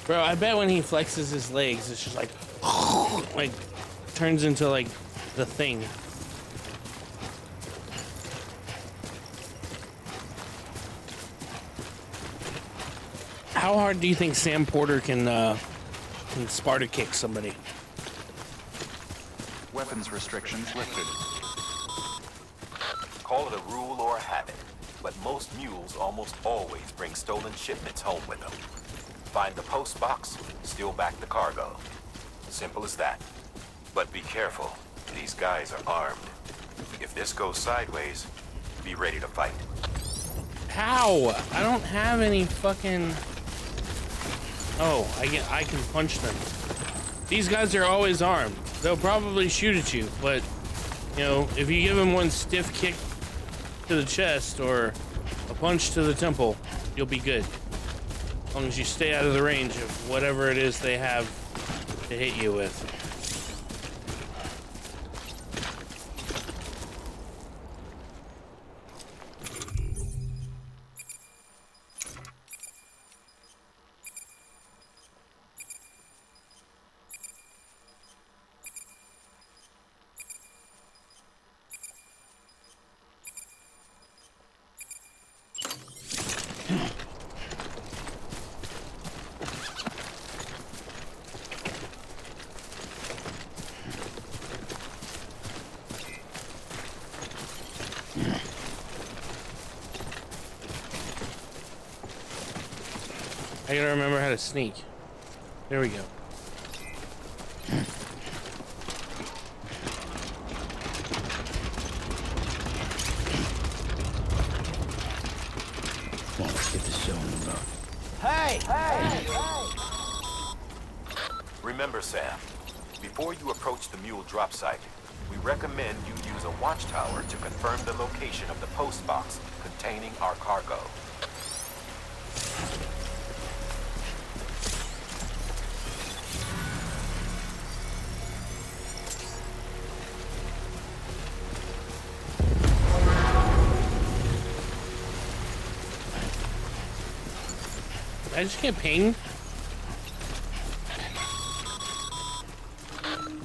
Bro, I bet when he flexes his legs, it's just like turns into like the thing. How hard do you think Sam Porter can Sparta kick somebody? Weapons restrictions lifted. Call it a rule or a habit, but most mules almost always bring stolen shipments home with them. Find the post box, steal back the cargo. Simple as that. But be careful, these guys are armed. If this goes sideways, be ready to fight. How? I don't have any fucking... Oh, I can punch them. These guys are always armed. They'll probably shoot at you, but, you know, if you give them one stiff kick to the chest or a punch to the temple, you'll be good. As long as you stay out of the range of whatever it is they have to hit you with. I gotta remember how to sneak. There we go. Come on, let's get this show on the road. Hey! Remember, Sam, before you approach the mule drop site, we recommend you use a watchtower to confirm the location of the post box containing our cargo. I just get pinged.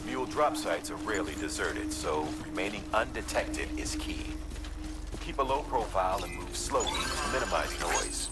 Mule drop sites are rarely deserted, so remaining undetected is key. Keep a low profile and move slowly to minimize noise.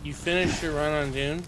You finished your run on Dune?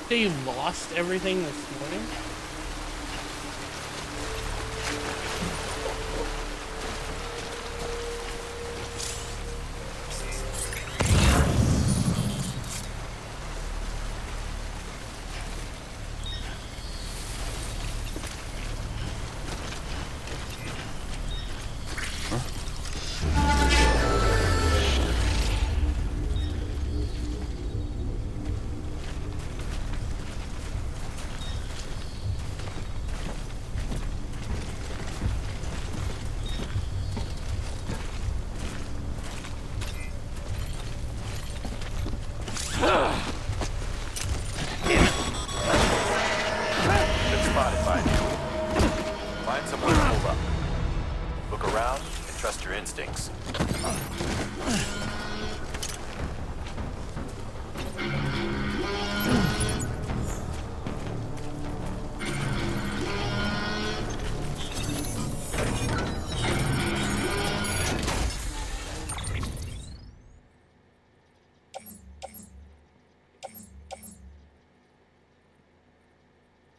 So you lost everything this morning?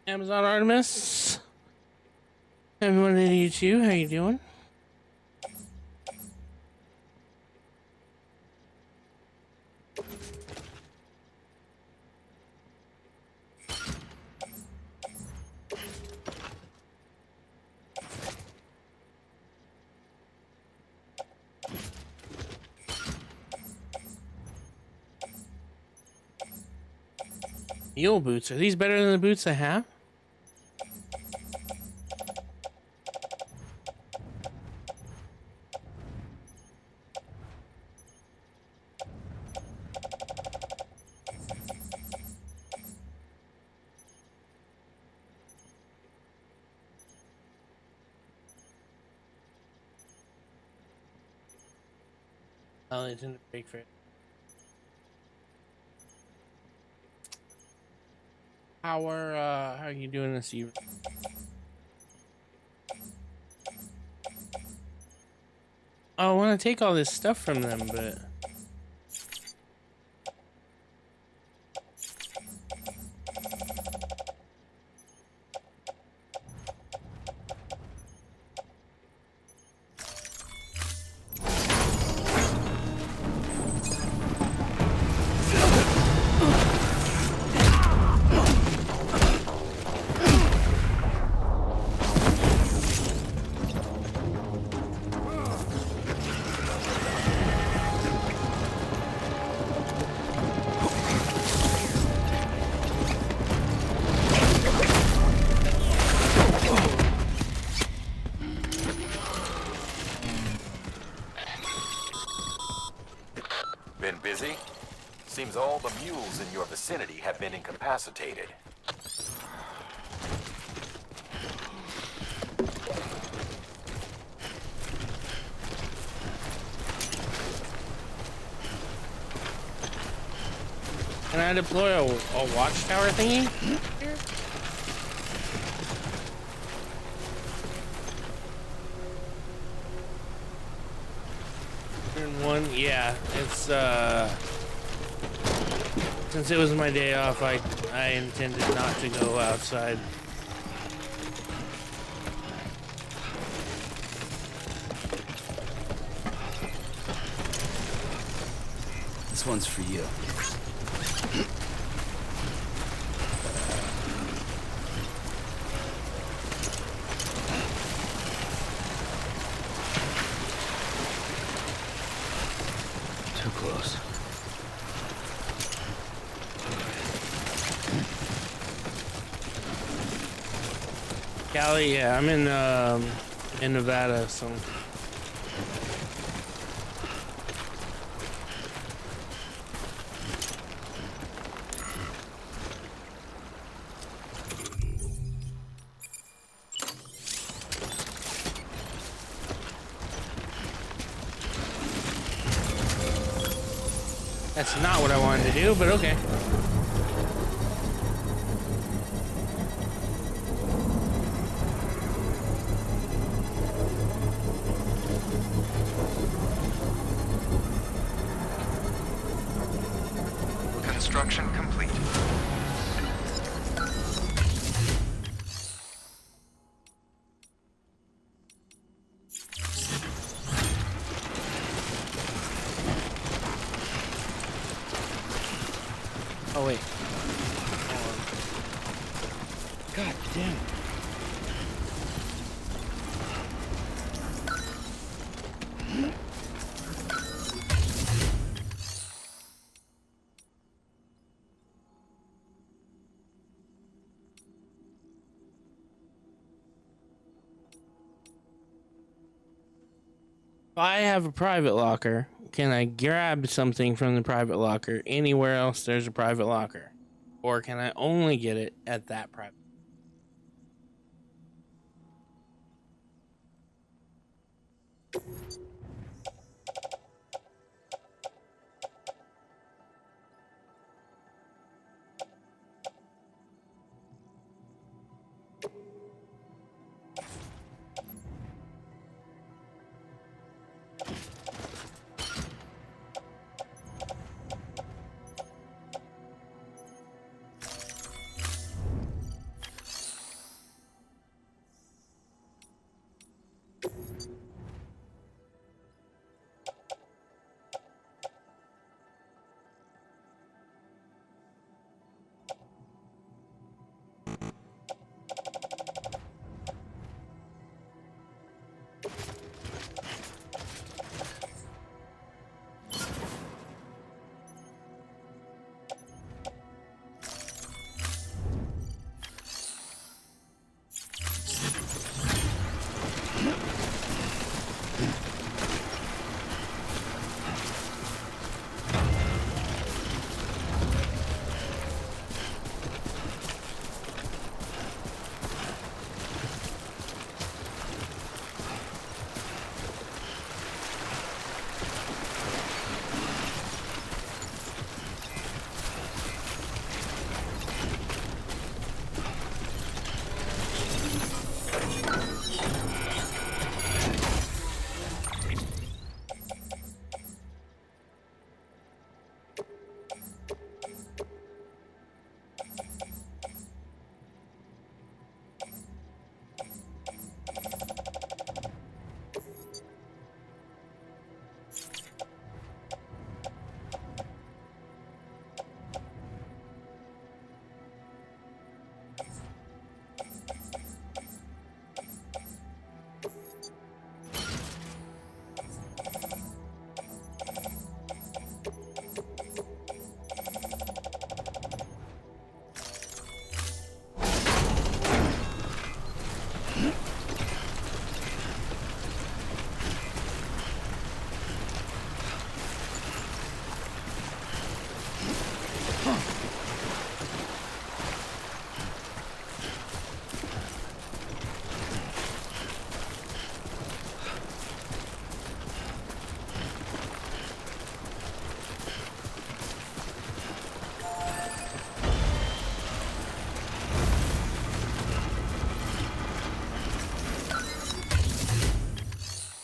Amazon Artemis. Everyone in YouTube, how you doing? Mule boots. Are these better than the boots I have? Oh, it's in the break for it. How are you doing this evening? Oh, I want to take all this stuff from them, but Been busy? Seems all the mules in your vicinity have been incapacitated. can I deploy a watchtower thingy here? One, yeah, it's since it was my day off, I intended not to go outside. This one's for you. Too close. Cali, yeah, I'm in Nevada, so. That's not what I wanted to do, but okay. Construction complete. Oh wait. God damn. If I have a private locker, can I grab something from the private locker anywhere else there's a private locker? Or can I only get it at that private?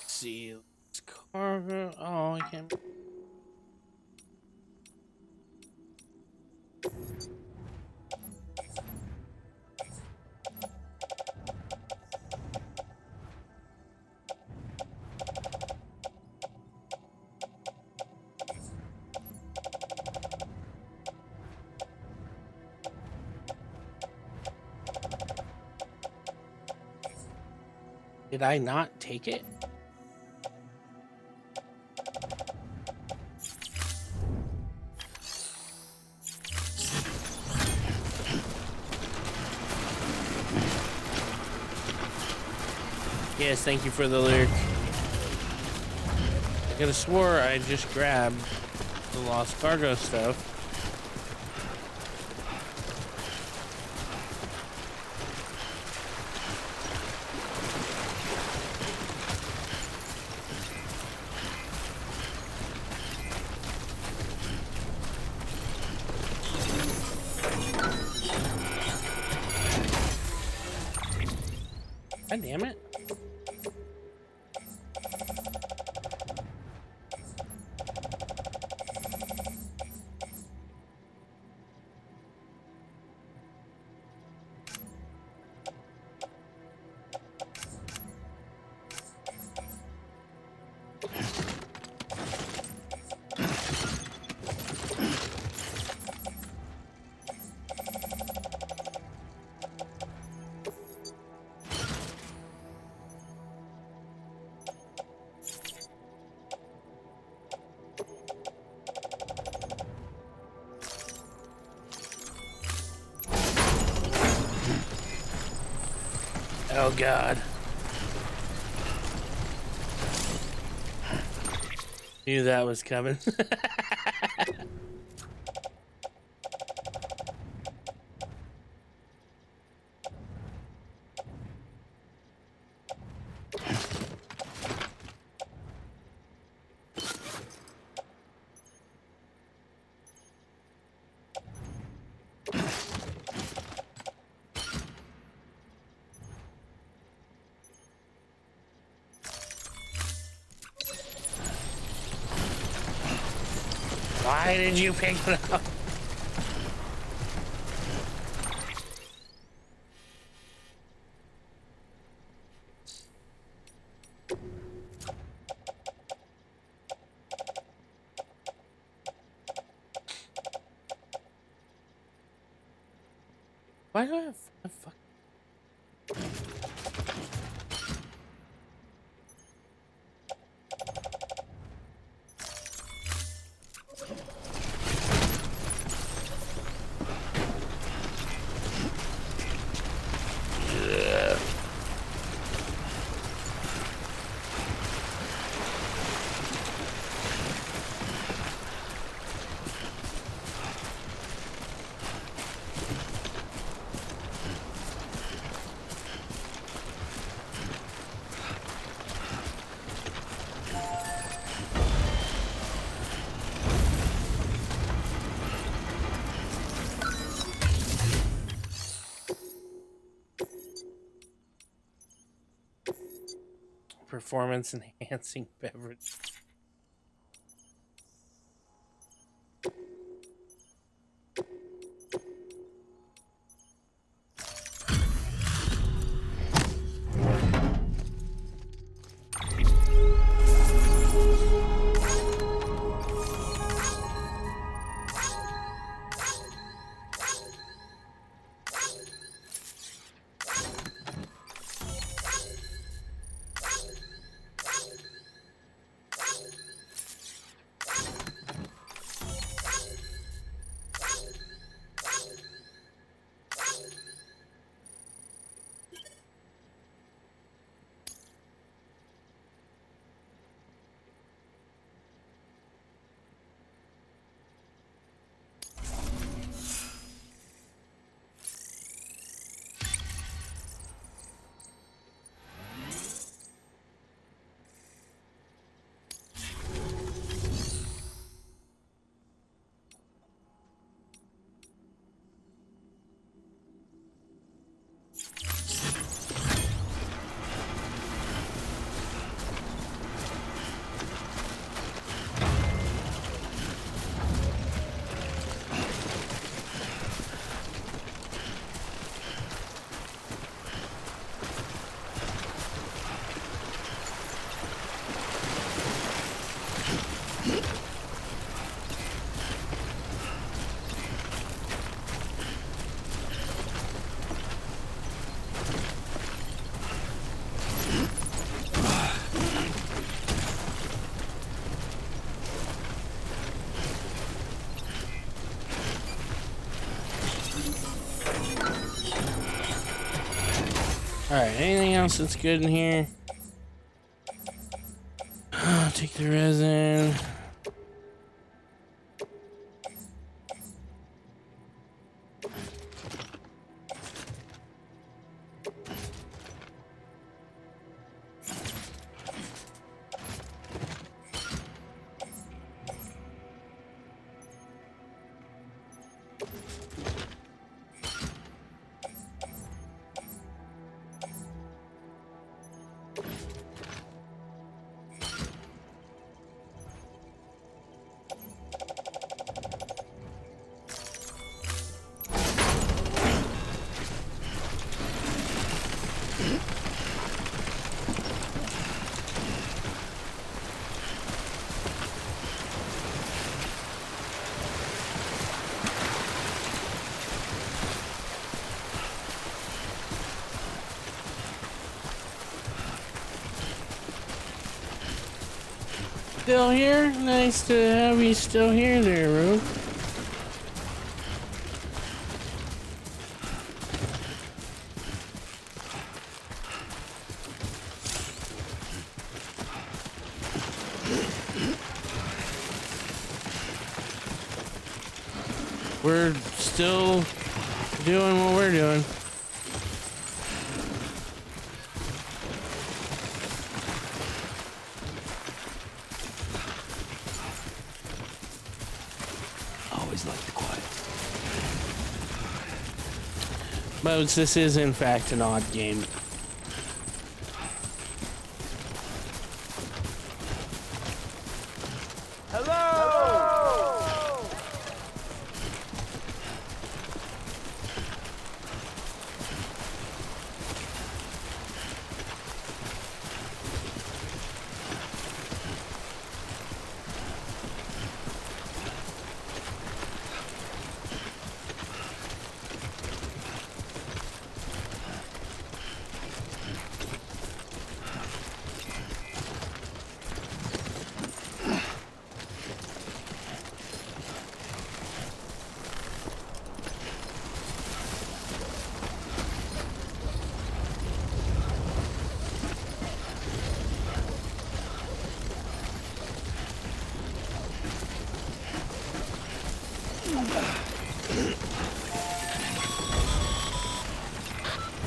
See, let's cargo. Oh, I can't. Did I not take it? Yes, thank you for the lyric. I could have swore I just grabbed the lost cargo stuff. God damn it. Oh God. Knew that was coming. Why did you pick it up? Why do I have a fuck? Performance enhancing beverage. Alright, anything else that's good in here? Take the resin. Still here? Nice to have you still here there, Rogue. We're still doing what we're doing. Always like the quiet. Modes, this is in fact an odd game.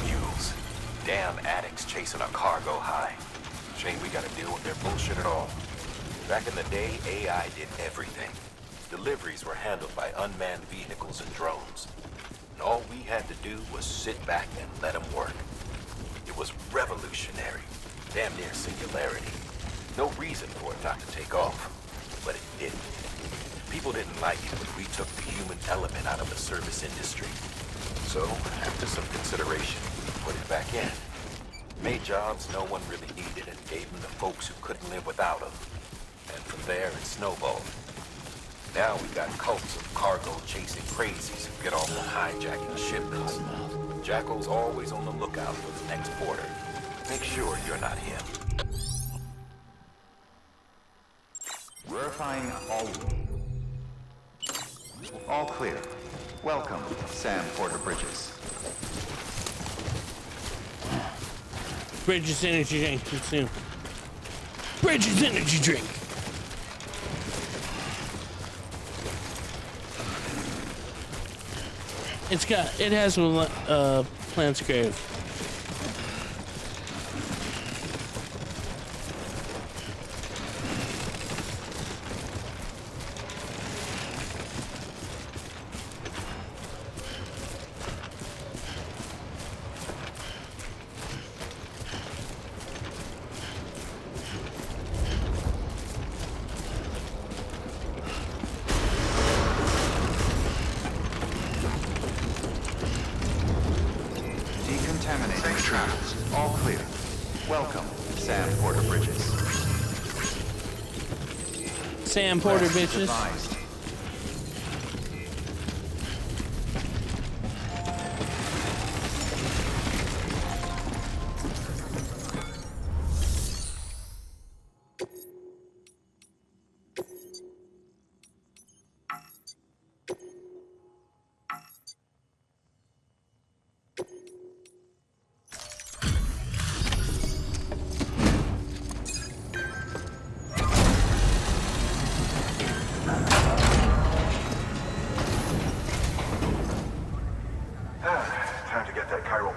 Mules. Damn addicts chasing a cargo high. Shame we gotta deal with their bullshit at all. Back in the day, AI did everything. Deliveries were handled by unmanned vehicles and drones. And all we had to do was sit back and let them work. It was revolutionary. Damn near singularity. No reason for it not to take off. But it didn't. People didn't like it when we took the human element out of the service industry. So, after some consideration, we put it back in. Made jobs no one really needed and gave them to folks who couldn't live without them. And from there, it snowballed. Now we got cults of cargo-chasing crazies who get off on hijacking shipments. Jackal's always on the lookout for the next porter. Make sure you're not him. Verifying all clear. Welcome, Sam Porter Bridges. Bridges energy drink consume. Bridges energy drink. It has a plant's grave. Decontaminating channels. All clear. Welcome, Sam Porter Bridges. Sam Porter bitches. Advised.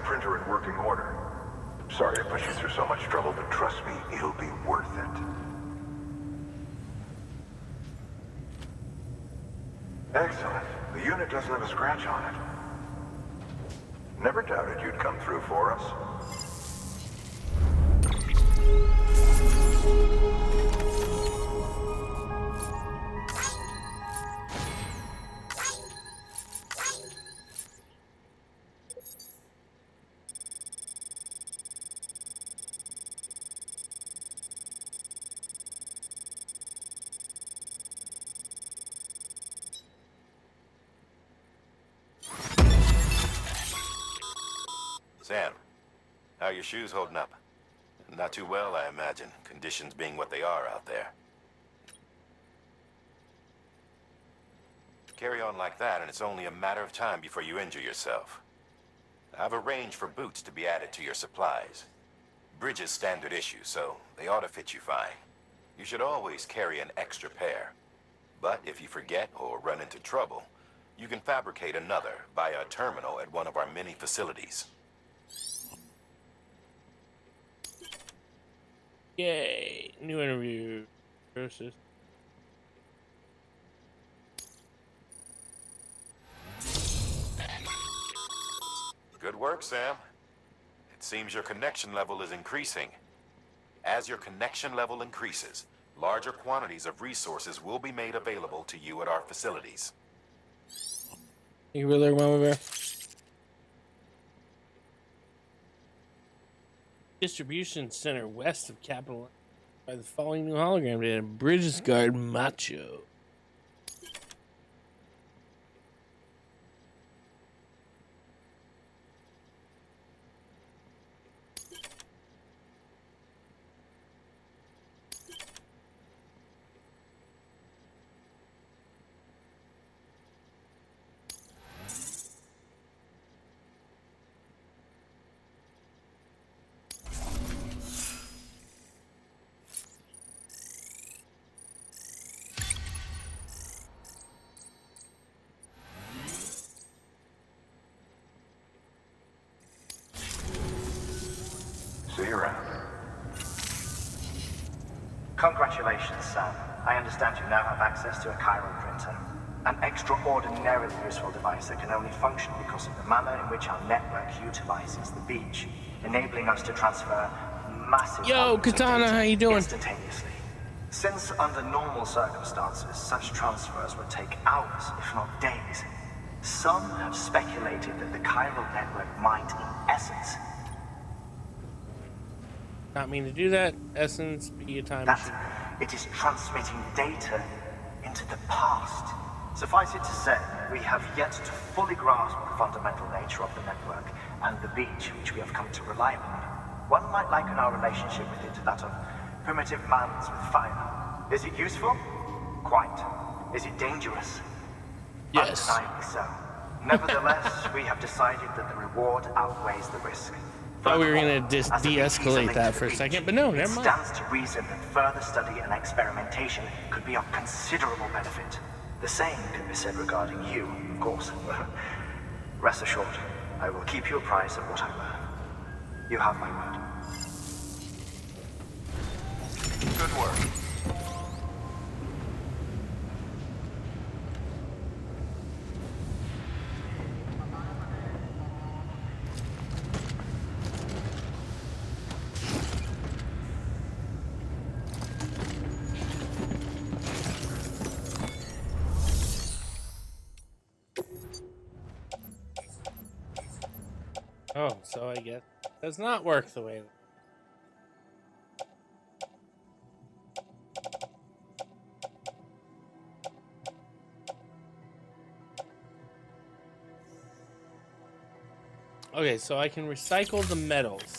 printer in working order. Sorry to put you through so much trouble, but trust me, it'll be worth it. Excellent. The unit doesn't have a scratch on it. Never doubted you'd come through for us. Sam, how are your shoes holding up? Not too well, I imagine, conditions being what they are out there. Carry on like that, and it's only a matter of time before you injure yourself. I've arranged for boots to be added to your supplies. Bridges standard issue, so they ought to fit you fine. You should always carry an extra pair. But if you forget or run into trouble, you can fabricate another via a terminal at one of our many facilities. Yay! New interview process. Good work, Sam. It seems your connection level is increasing. As your connection level increases, larger quantities of resources will be made available to you at our facilities. You really, Mama Bear? Distribution center west of Capitol by the following new hologram data. Bridges Guard Macho. See you around. Congratulations, Sam. I understand you now have access to a chiral printer. An extraordinarily useful device that can only function because of the manner in which our network utilizes the beach, enabling us to transfer massive volumes of Katana, data how you doing? instantaneously. Since under normal circumstances, such transfers would take hours, if not days, some have speculated that the chiral network might, in essence, Not mean to do that. Essence, be a time machine. It is transmitting data into the past. Suffice it to say, we have yet to fully grasp the fundamental nature of the network and the beach which we have come to rely upon. One might liken our relationship with it to that of primitive mans with fire. Is it useful? Quite. Is it dangerous? Yes. Undeniably so. Nevertheless, we have decided that the reward outweighs the risk. Thought we were gonna de-escalate that for a second, but no, never mind. It stands to reason that further study and experimentation could be of considerable benefit. The same can be said regarding you, of course. Rest assured, I will keep you apprised of what I learn. You have my word. Good work. Oh, so I guess it does not work the way. Okay, so I can recycle the metals.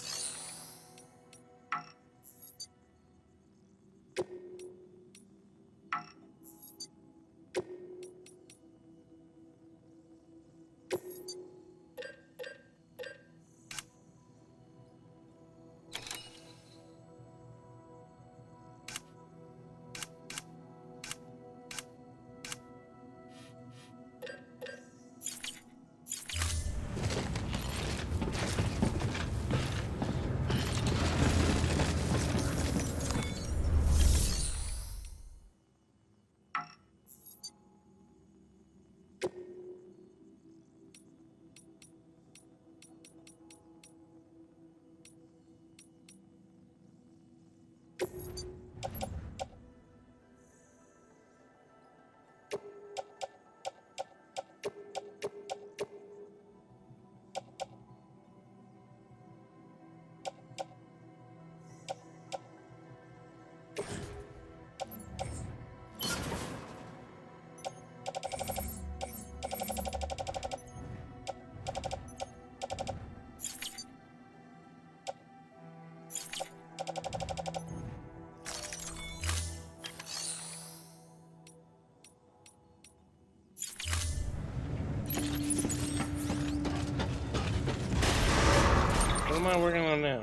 am I working on now?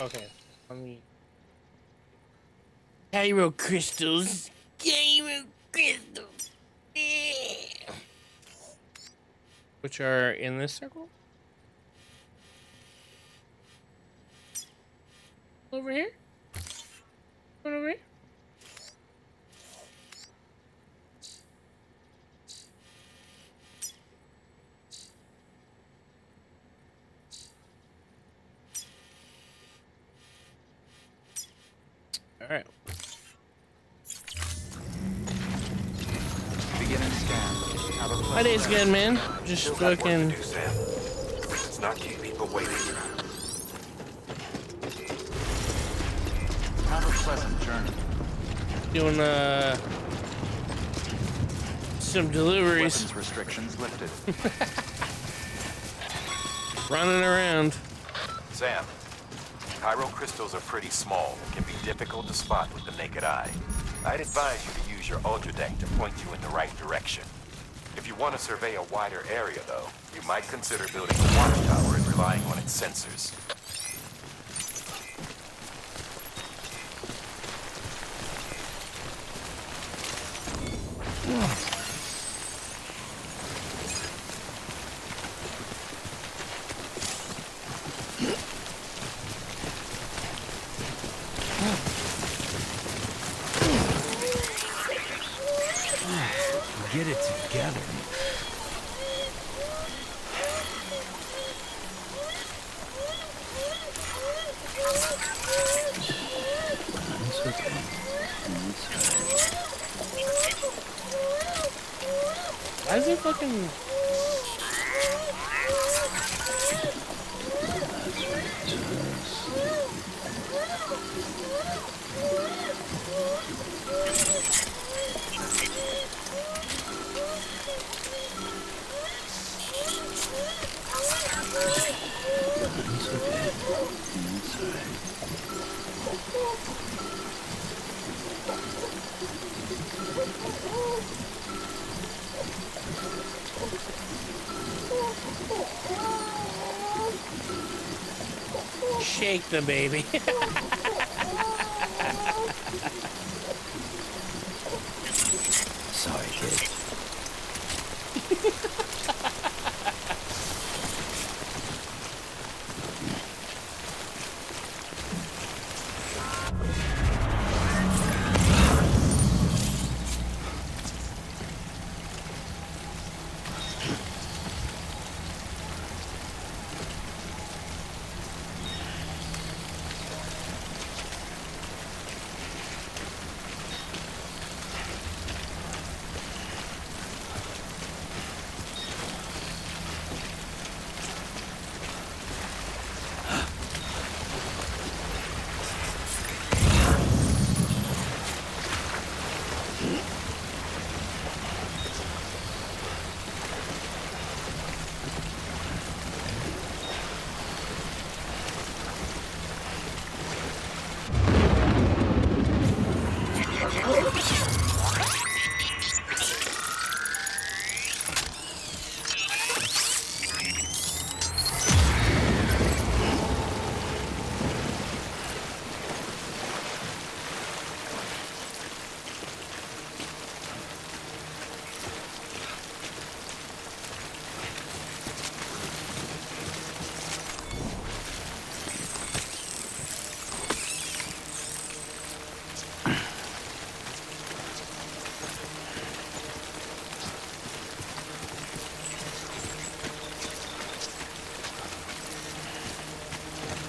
Okay. Let me. Gyro crystals. Gyro crystals. Yeah. Which are in this circle? Over here? One over here? Alright. Beginning scan. Have a My day's good, man. Just Still got work to fucking. do, Sam. Let's not keep people waiting. Have a pleasant journey. Doing, some deliveries. Weapons restrictions lifted. Running around. Sam, Cairo crystals are pretty small and can be difficult to spot with the naked eye. I'd advise you to use your ultradeck to point you in the right direction. If you want to survey a wider area, though, you might consider building a watchtower and relying on its sensors. Get it together. That's okay. Why is it fucking. Shake the baby. Sorry, kid.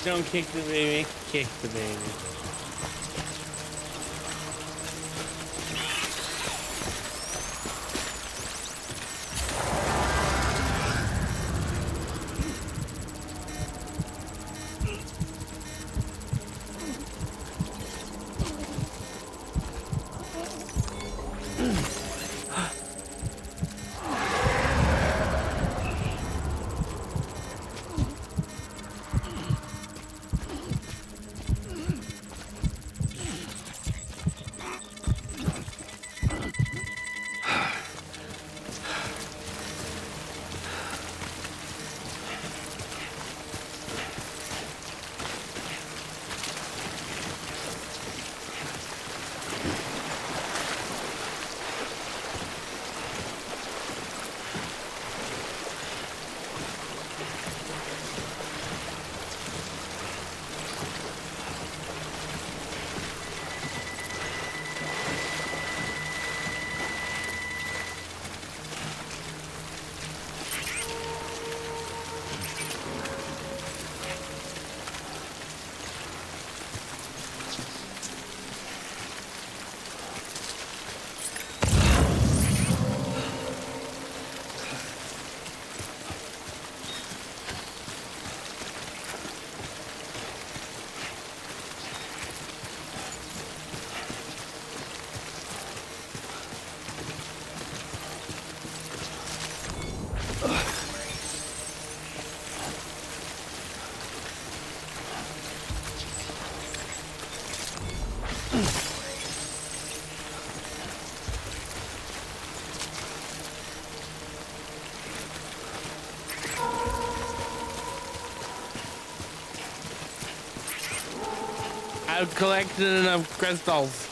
Don't kick the baby. Kick the baby. I've collected enough crystals.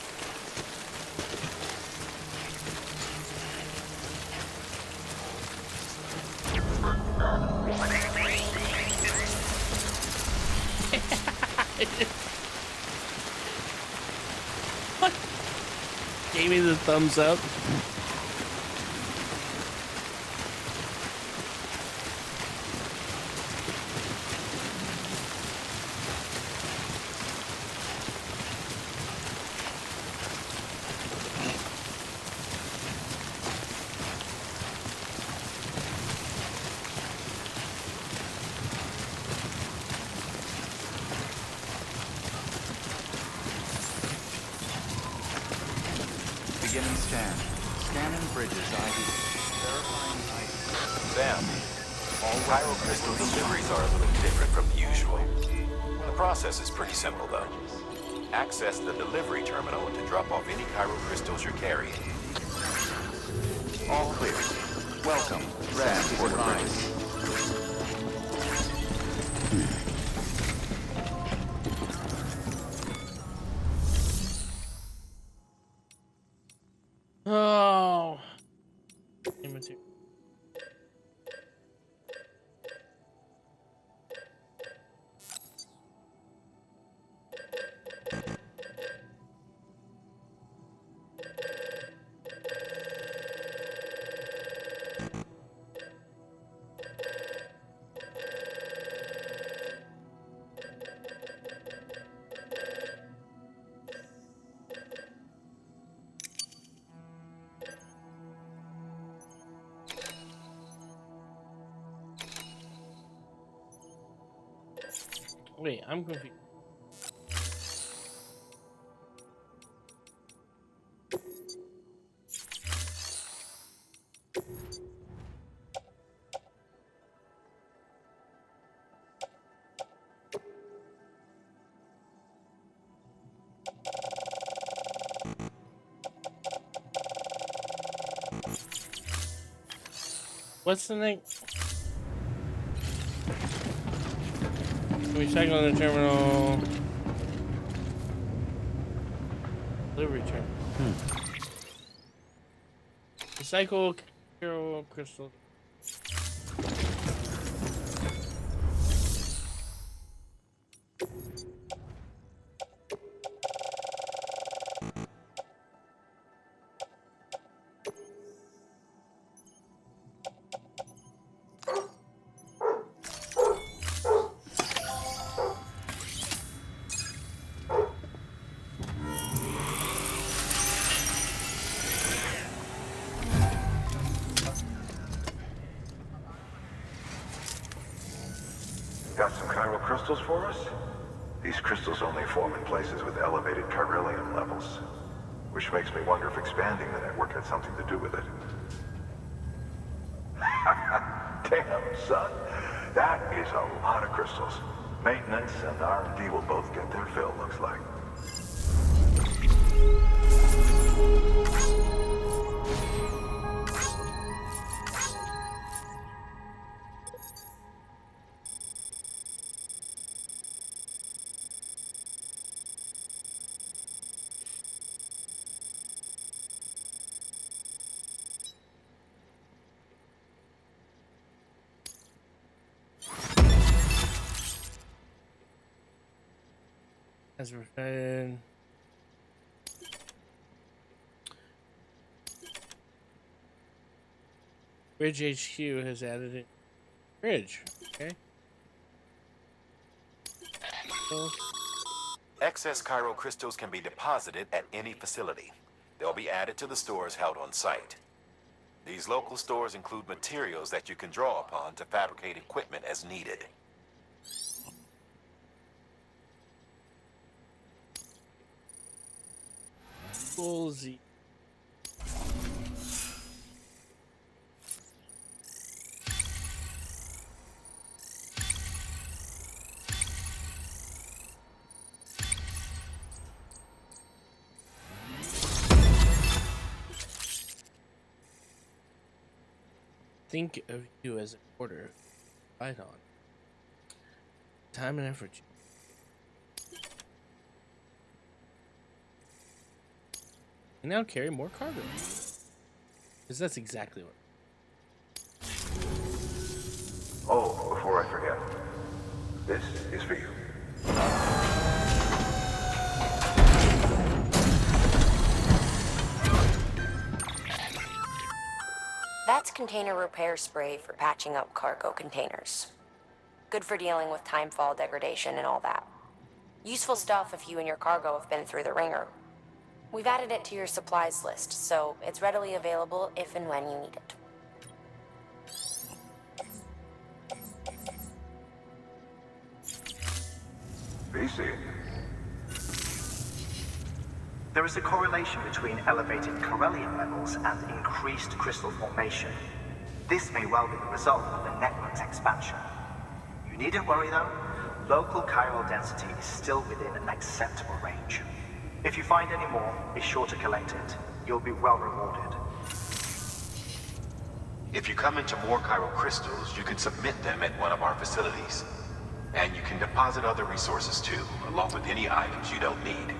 What? Gave me the thumbs up. Beginning scan. Scanning bridges ID. Verifying ID. Sam, all Cairo crystal deliveries are a little different from the usual. The process is pretty simple, though. Access the delivery terminal to drop off any Cairo crystals you're carrying. All clear. Welcome. Sam is advised. Oh. Wait, I'm confused. What's the name? Recycle the terminal. Delivery terminal. Recycle Cairo crystal. Got some chiral crystals for us? These crystals only form in places with elevated chiralium levels, which makes me wonder if expanding the network had something to do with it. Damn, son. That is a lot of crystals. Maintenance and R&D will both get their fill, looks like. As required. Bridge HQ has added it. Bridge. Okay. Excess Cairo crystals can be deposited at any facility. They'll be added to the stores held on site. These local stores include materials that you can draw upon to fabricate equipment as needed. Full Z. Think of you as a quarter. Right on. Time and effort. And now carry more cargo. Because that's exactly what. Oh, before I forget, this is for you. That's container repair spray for patching up cargo containers. Good for dealing with timefall degradation and all that. Useful stuff if you and your cargo have been through the ringer. We've added it to your supplies list, so it's readily available if and when you need it. VC. There is a correlation between elevated Corellium levels and increased crystal formation. This may well be the result of the network's expansion. You needn't worry though. Local chiral density is still within an acceptable range. If you find any more, be sure to collect it. You'll be well rewarded. If you come into more chiral crystals, you can submit them at one of our facilities. And you can deposit other resources too, along with any items you don't need.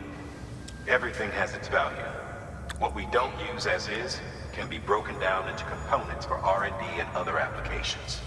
Everything has its value. What we don't use as is can be broken down into components for R&D and other applications.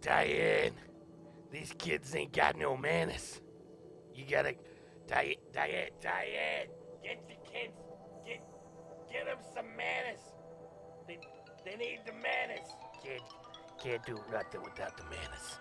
Diane, these kids ain't got no manners. You gotta, Diane, get the kids, get them some manners. They need the manners. Can't do nothing without the manners.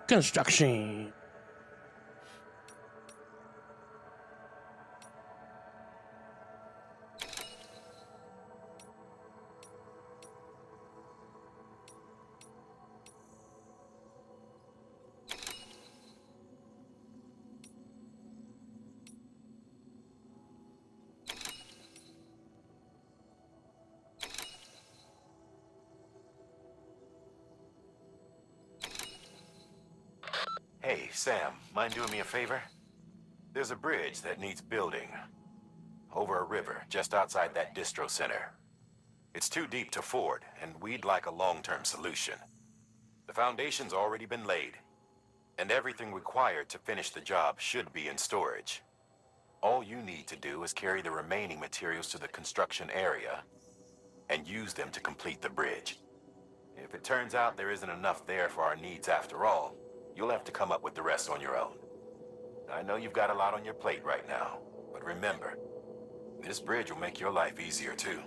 Construction. Hey, Sam, mind doing me a favor? There's a bridge that needs building. Over a river, just outside that distro center. It's too deep to ford, and we'd like a long-term solution. The foundation's already been laid, and everything required to finish the job should be in storage. All you need to do is carry the remaining materials to the construction area and use them to complete the bridge. If it turns out there isn't enough there for our needs after all, you'll have to come up with the rest on your own. I know you've got a lot on your plate right now, but remember, this bridge will make your life easier too.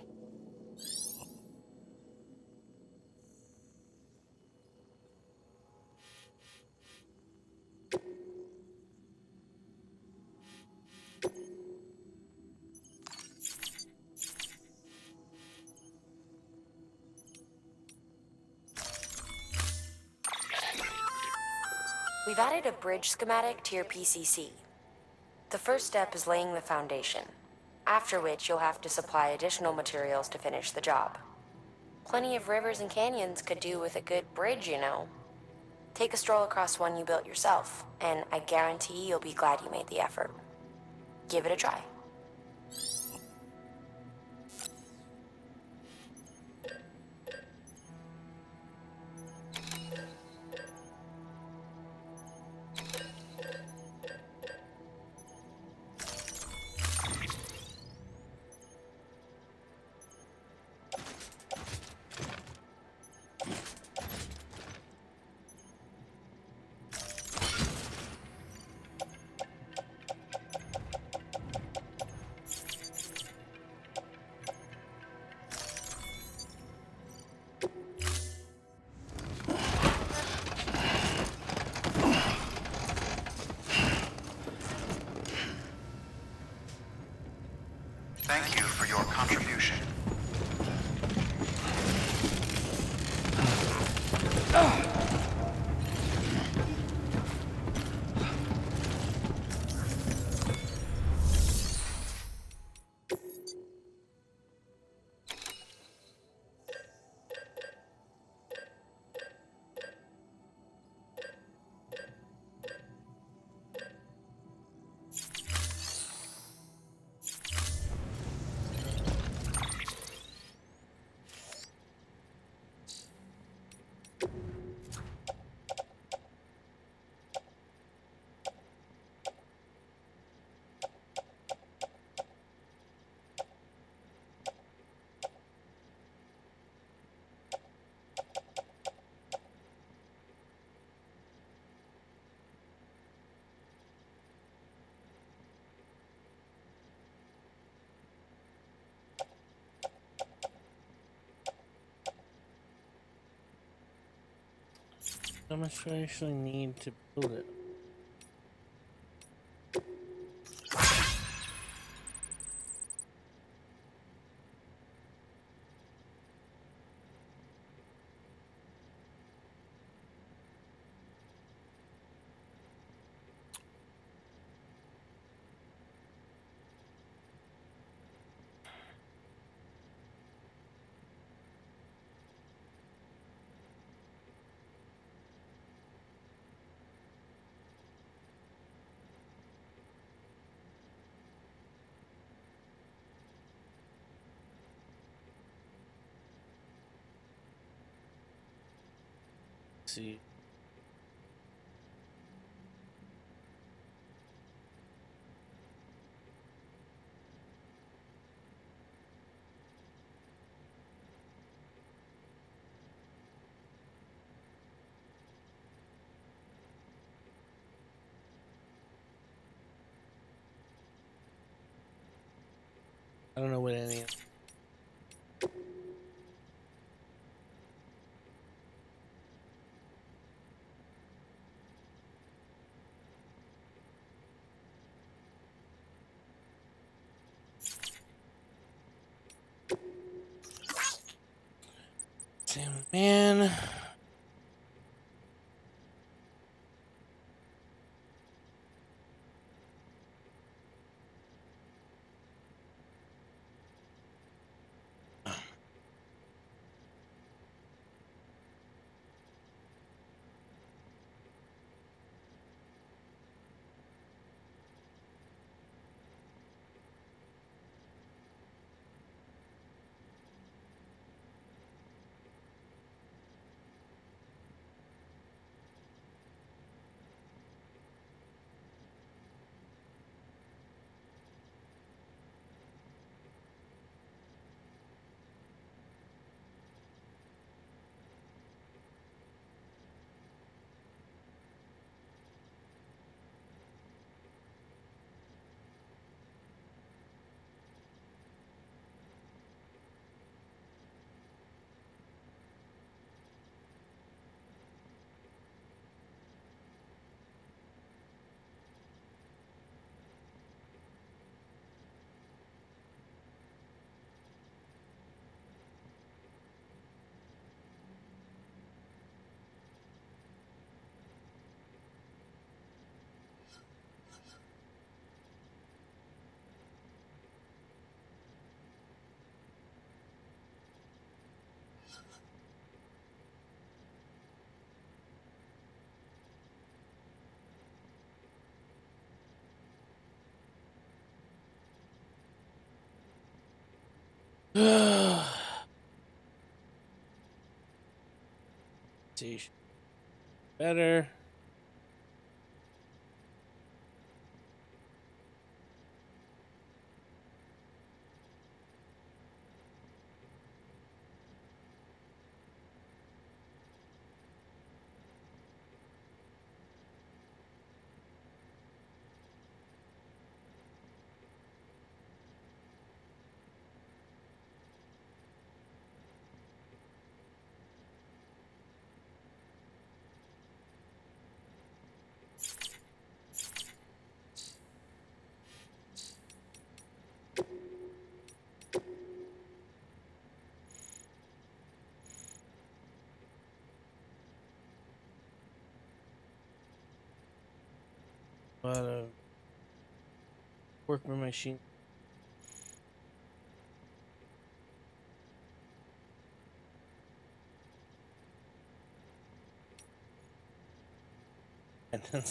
We've added a bridge schematic to your PCC. The first step is laying the foundation, after which you'll have to supply additional materials to finish the job. Plenty of rivers and canyons could do with a good bridge, you know. Take a stroll across one you built yourself, and I guarantee you'll be glad you made the effort. Give it a try. Thank you for your contribution. How much do I actually need to build it? See. I don't know what any. Damn, man. See, better. But workman machine. And then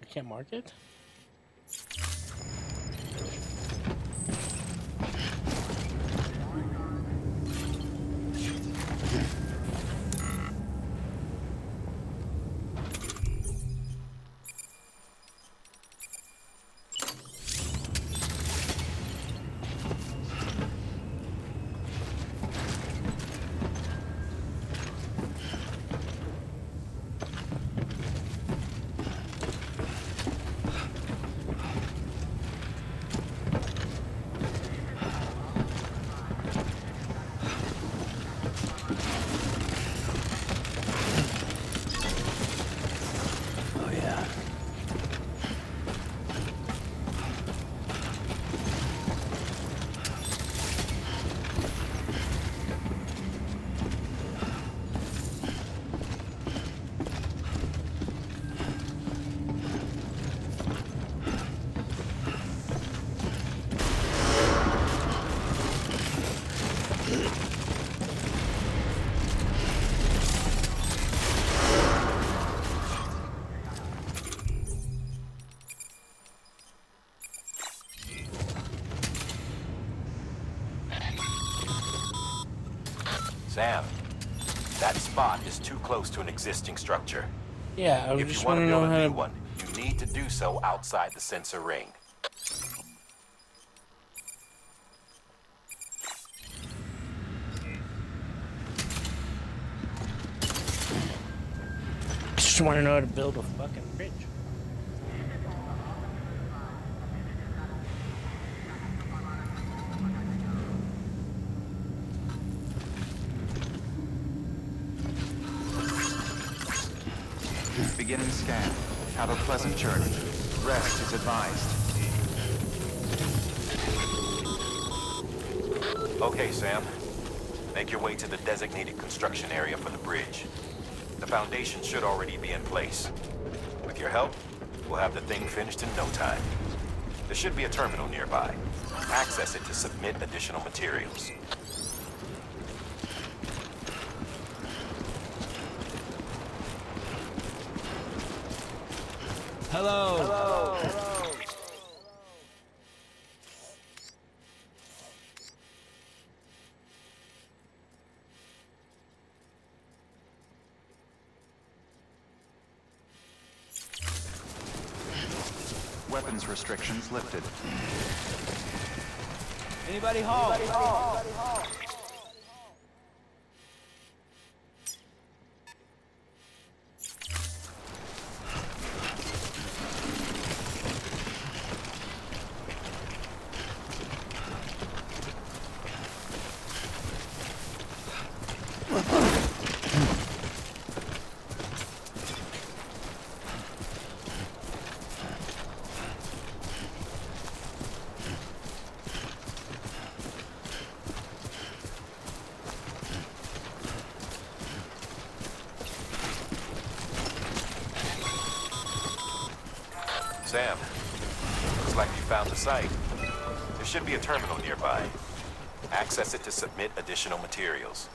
I can't mark it. Sam, that spot is too close to an existing structure. Yeah, I if just you want want to to know build a how new to one, you need to do so outside the sensor ring. Just want to know how to build a fucking bridge. Beginning scan. Have a pleasant journey. Rest is advised. Okay, Sam. Make your way to the designated construction area for the bridge. The foundation should already be in place. With your help, we'll have the thing finished in no time. There should be a terminal nearby. Access it to submit additional materials. Hello. Hello. Weapons restrictions lifted. Anybody home? Anybody home? Sam, looks like you found the site. There should be a terminal nearby. Access it to submit additional materials.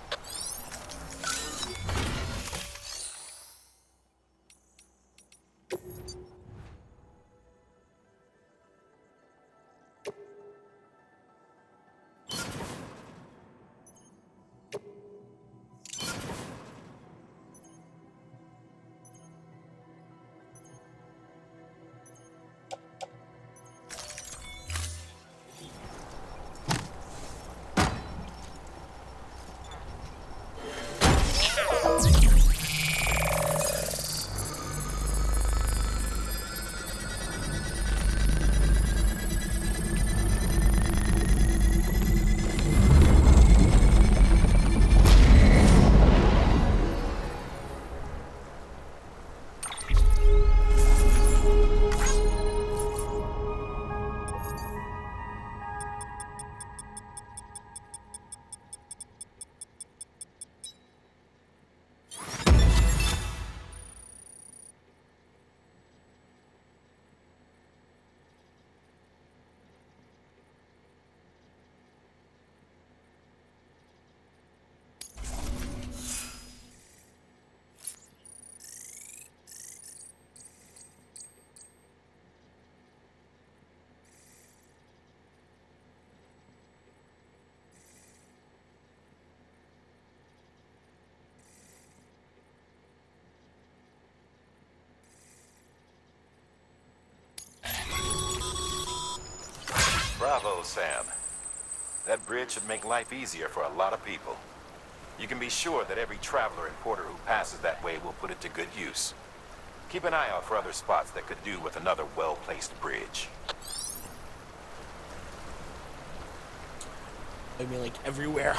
Bravo, Sam. That bridge should make life easier for a lot of people. You can be sure that every traveler and porter who passes that way will put it to good use. Keep an eye out for other spots that could do with another well-placed bridge. I mean, like, everywhere.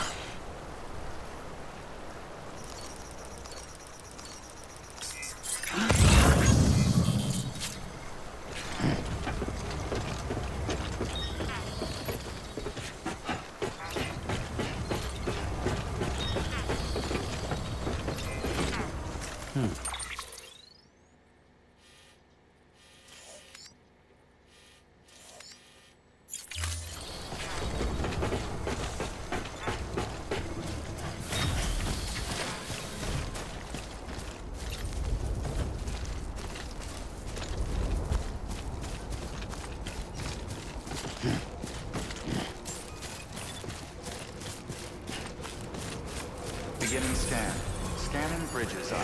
Beginning scan. Scanning bridges ID.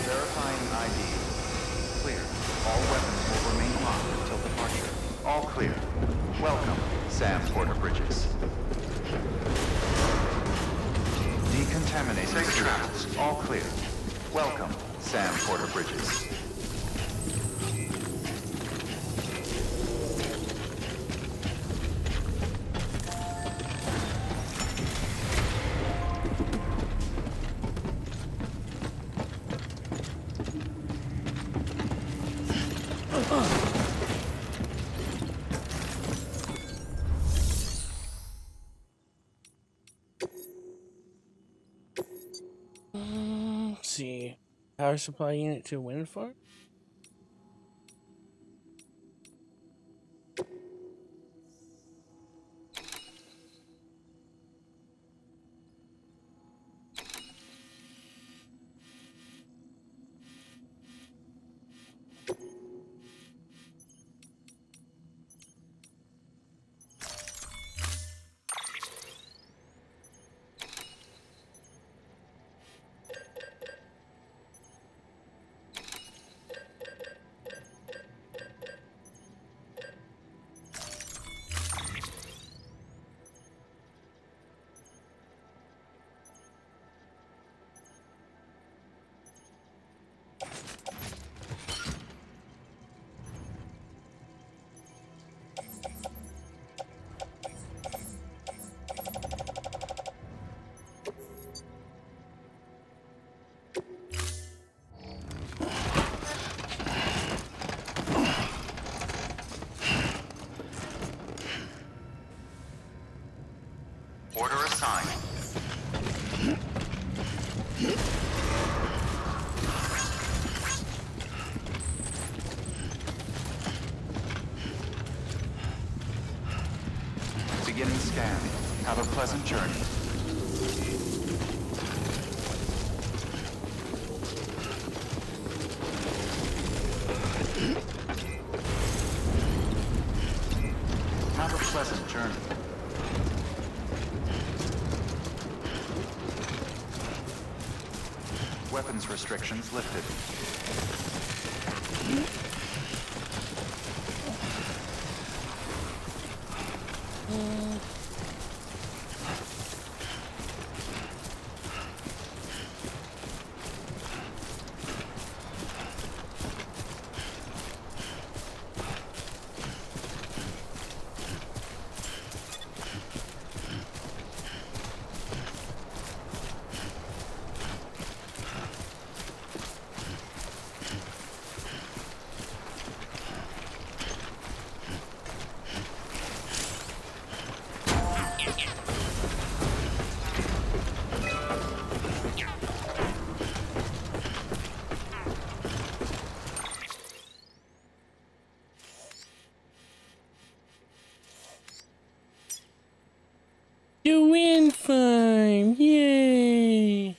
Verifying ID. Clear. All weapons will remain locked until departure. All clear. Welcome, Sam Porter Bridges. Decontaminating the traps. All clear. Welcome, Sam Porter Bridges. Let's see. Power supply unit to wind farm? Order assigned. Beginning scan. Have a pleasant journey. Have a pleasant journey. Weapons restrictions lifted. The wind farm! Yay!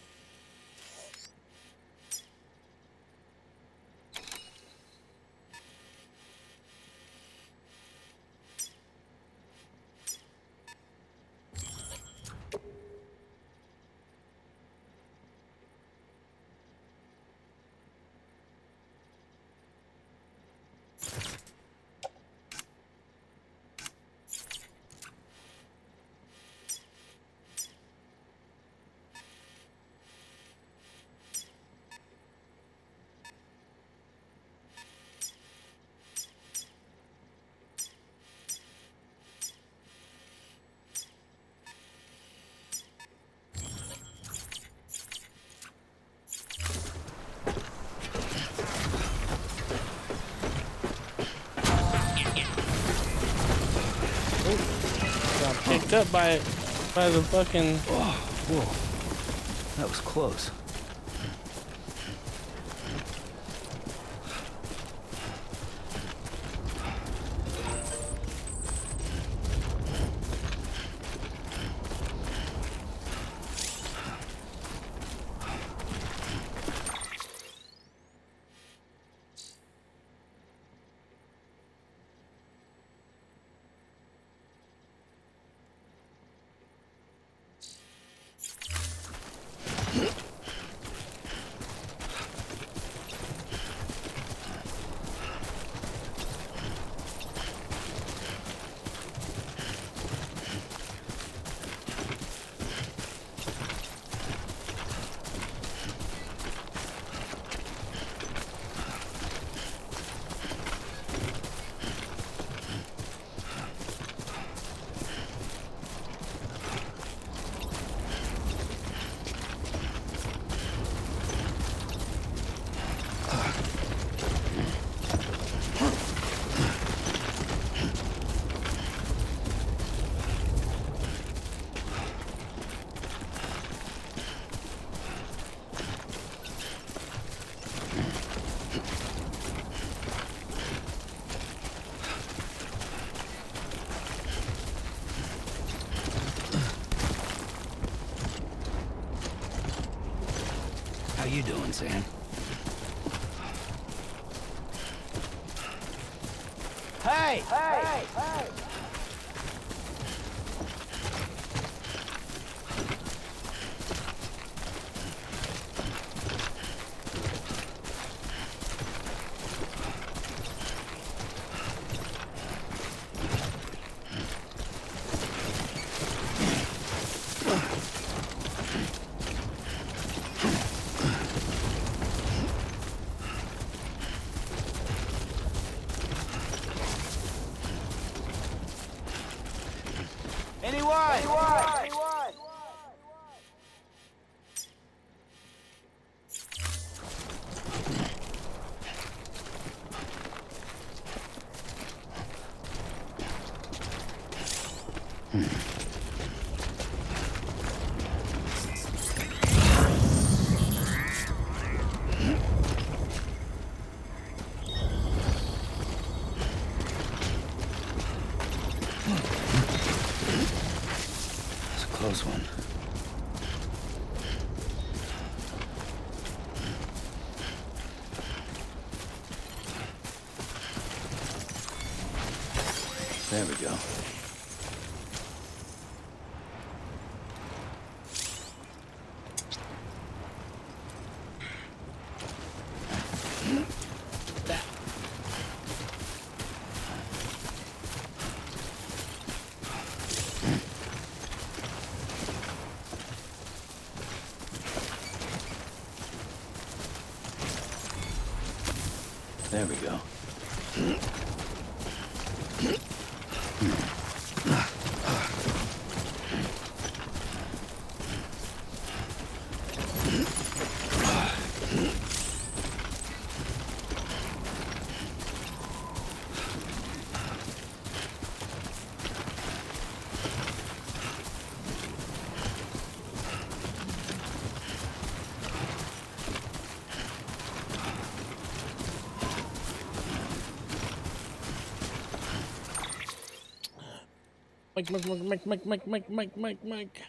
Got picked up by the fucking. Oh, whoa. That was close. you doing, Sam? Hey! Hey! Hey! Anyone? It's a close one. There we go. There we go. Mike.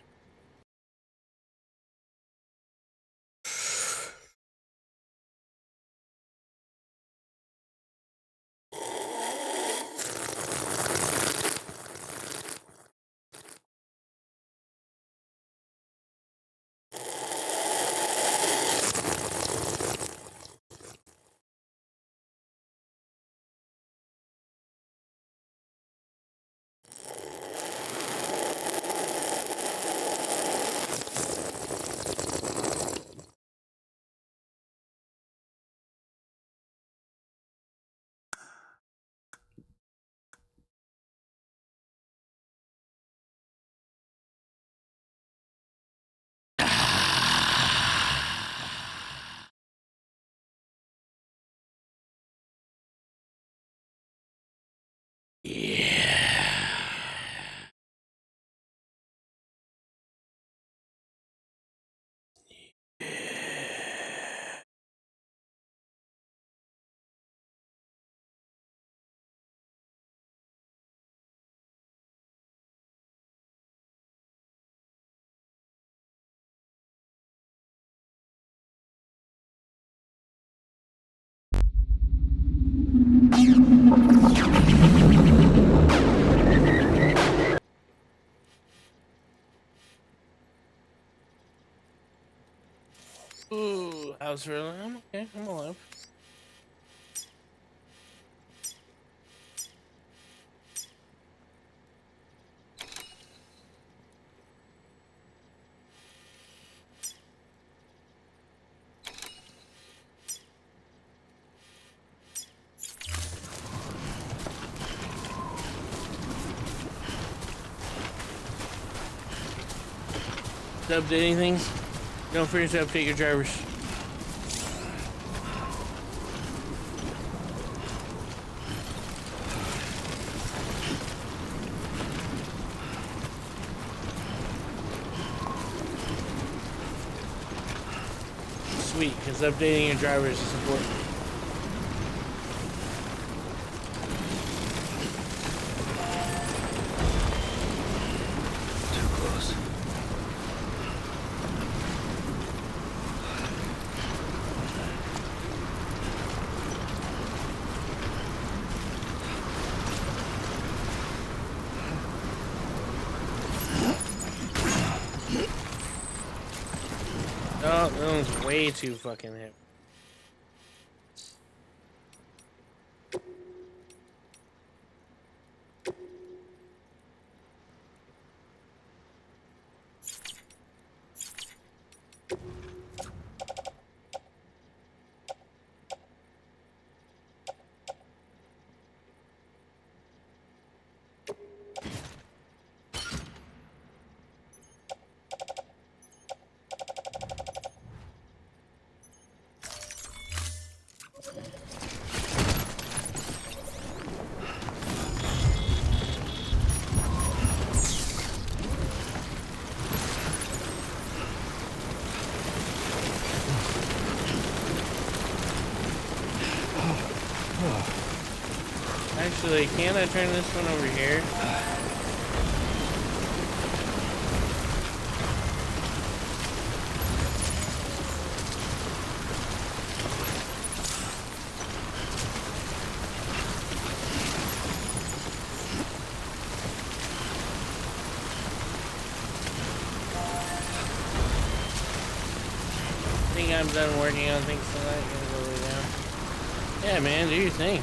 Ooh, how's her? I'm okay. I'm alive. To update anything? Don't forget to update your drivers. Sweet, because updating your drivers is important. Too close. Oh, that one's way too fucking hip. Actually, can I turn this one over here? I think I'm done working on things tonight. Gonna go lay down. Yeah, man, do your thing.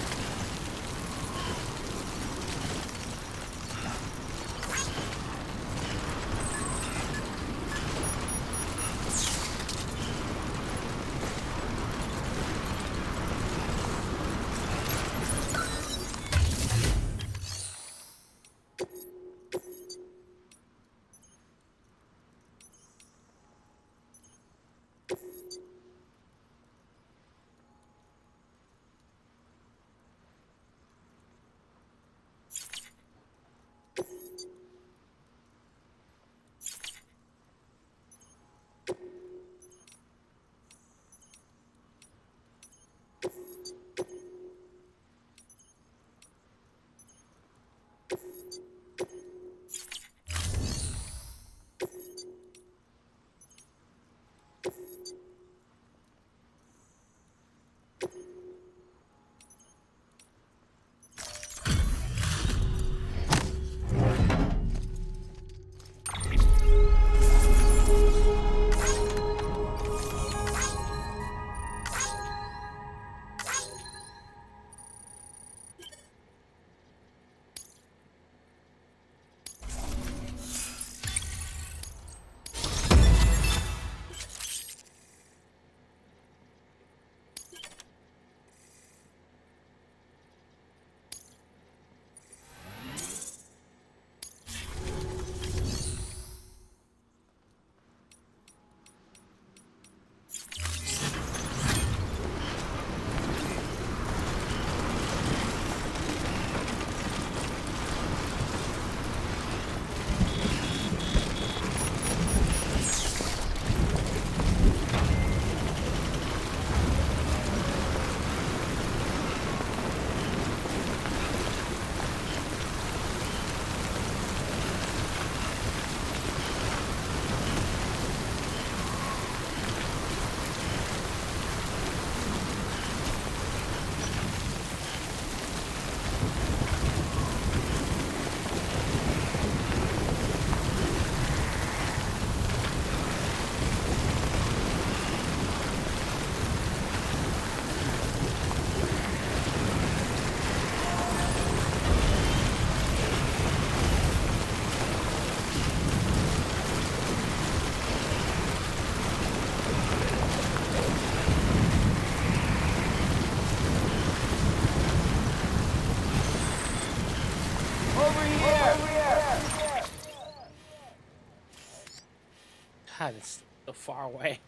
God, it's so far away.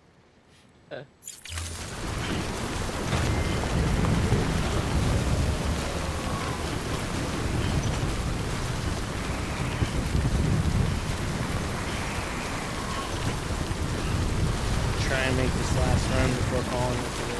Try and make this last run before calling it today.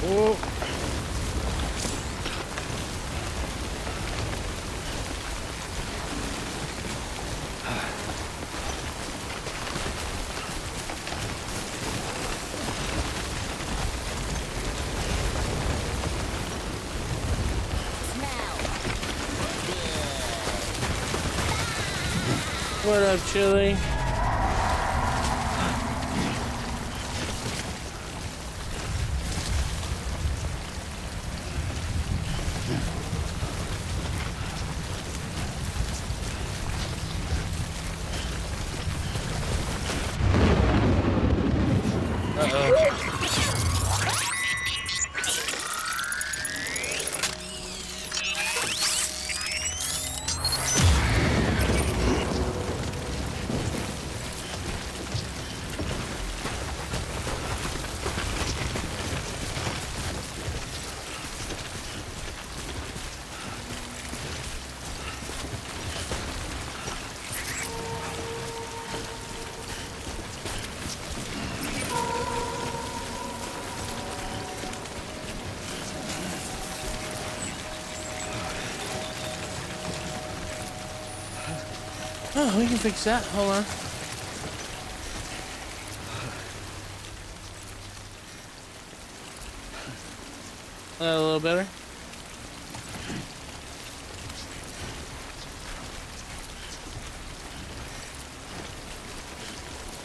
Oh. What up, Chili? Oh, we can fix that. Hold on. A little better.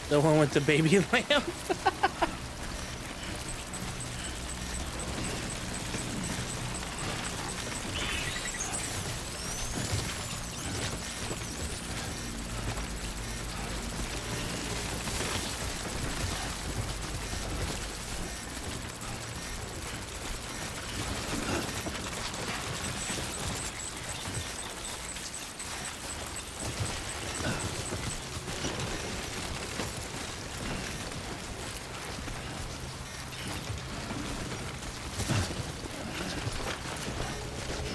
The one with the baby lamb.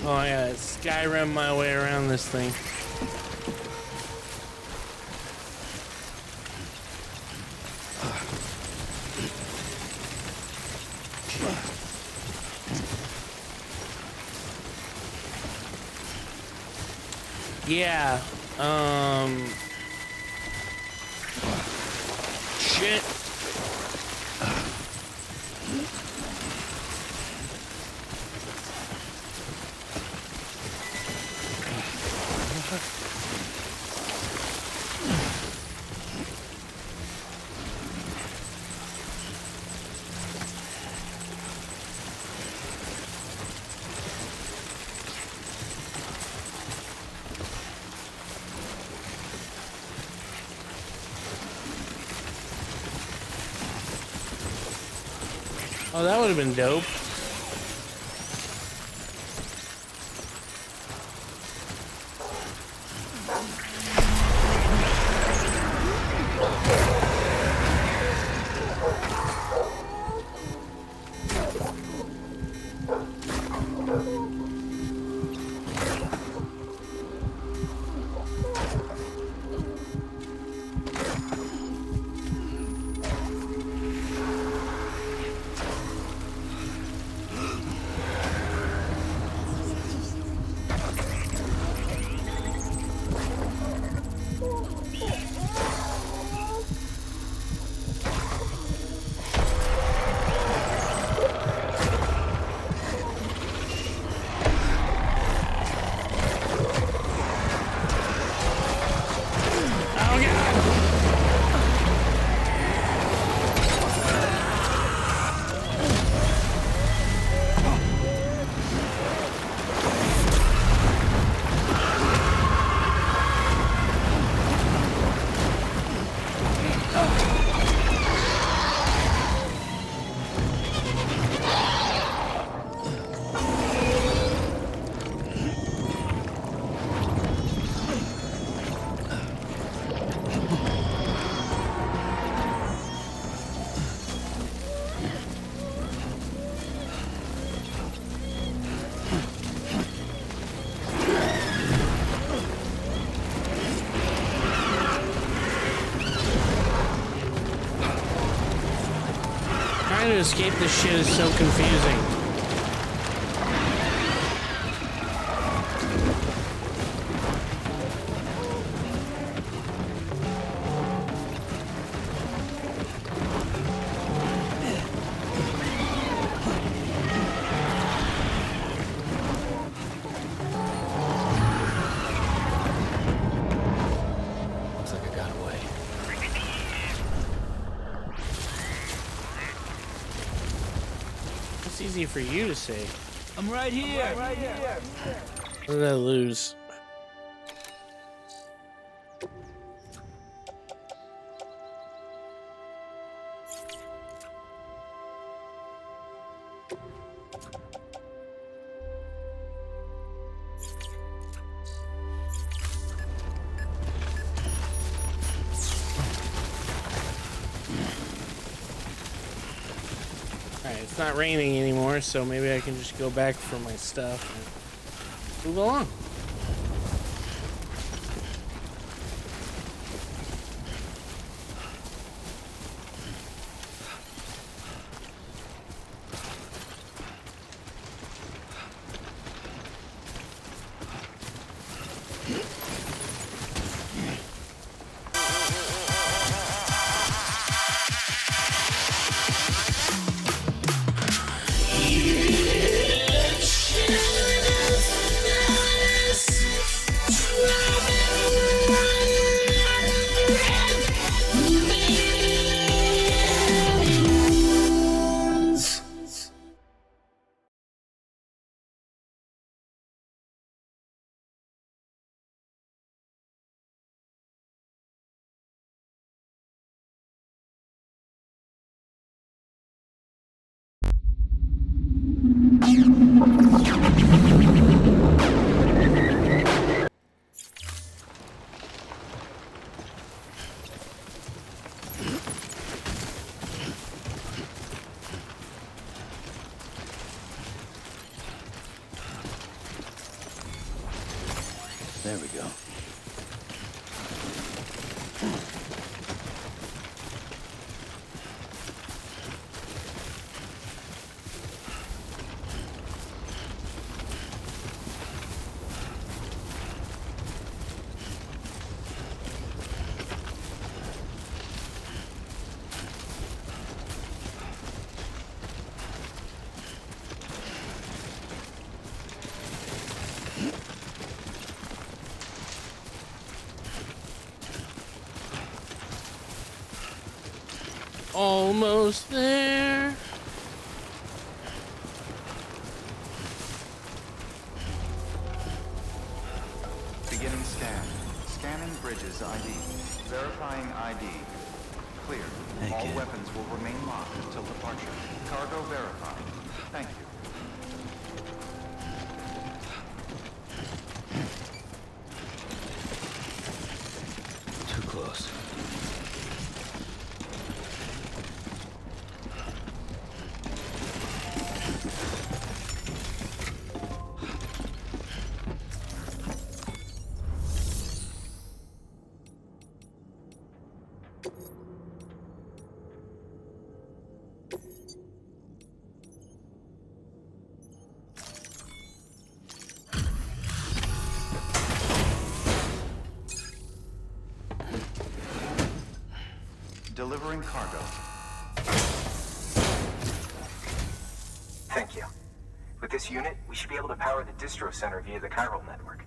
Oh, I gotta Skyrim my way around this thing. Yeah, shit. Oh, that would have been dope. escape this shit is so confusing. Looks like I got away. It's easy for you to say. I'm right here. What did I lose? Alright, it's not raining anymore, so maybe I can just go back for my stuff and move along. There we go. Almost there. Beginning scan. Scanning bridges ID. Verifying ID. Clear. Hey, All kid. weapons will remain locked until departure. Cargo verified. Thank you. Too close. Delivering cargo. Thank you. With this unit, we should be able to power the distro center via the chiral network.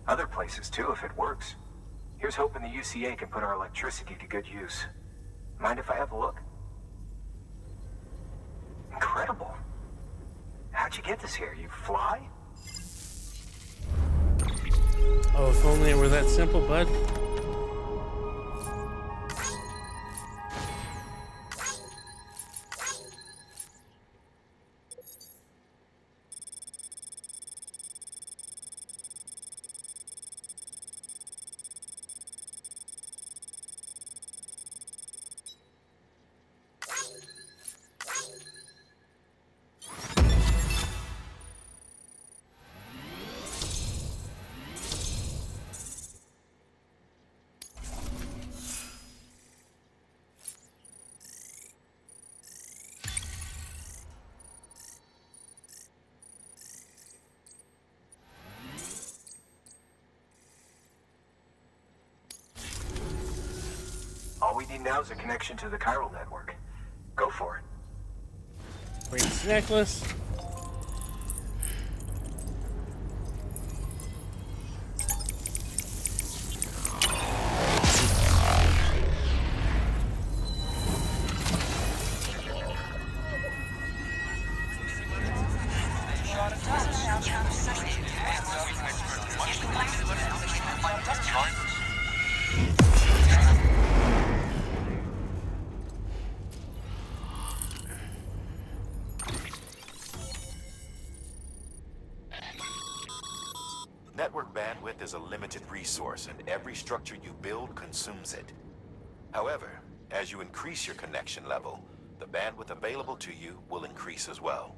Other places too, if it works. Here's hoping the UCA can put our electricity to good use. Mind if I have a look? Incredible. How'd you get this here? You fly? Oh, if only it were that simple, bud. need now is a connection to the chiral network. Go for it. Prince necklace. Network bandwidth is a limited resource, and every structure you build consumes it. However, as you increase your connection level, the bandwidth available to you will increase as well.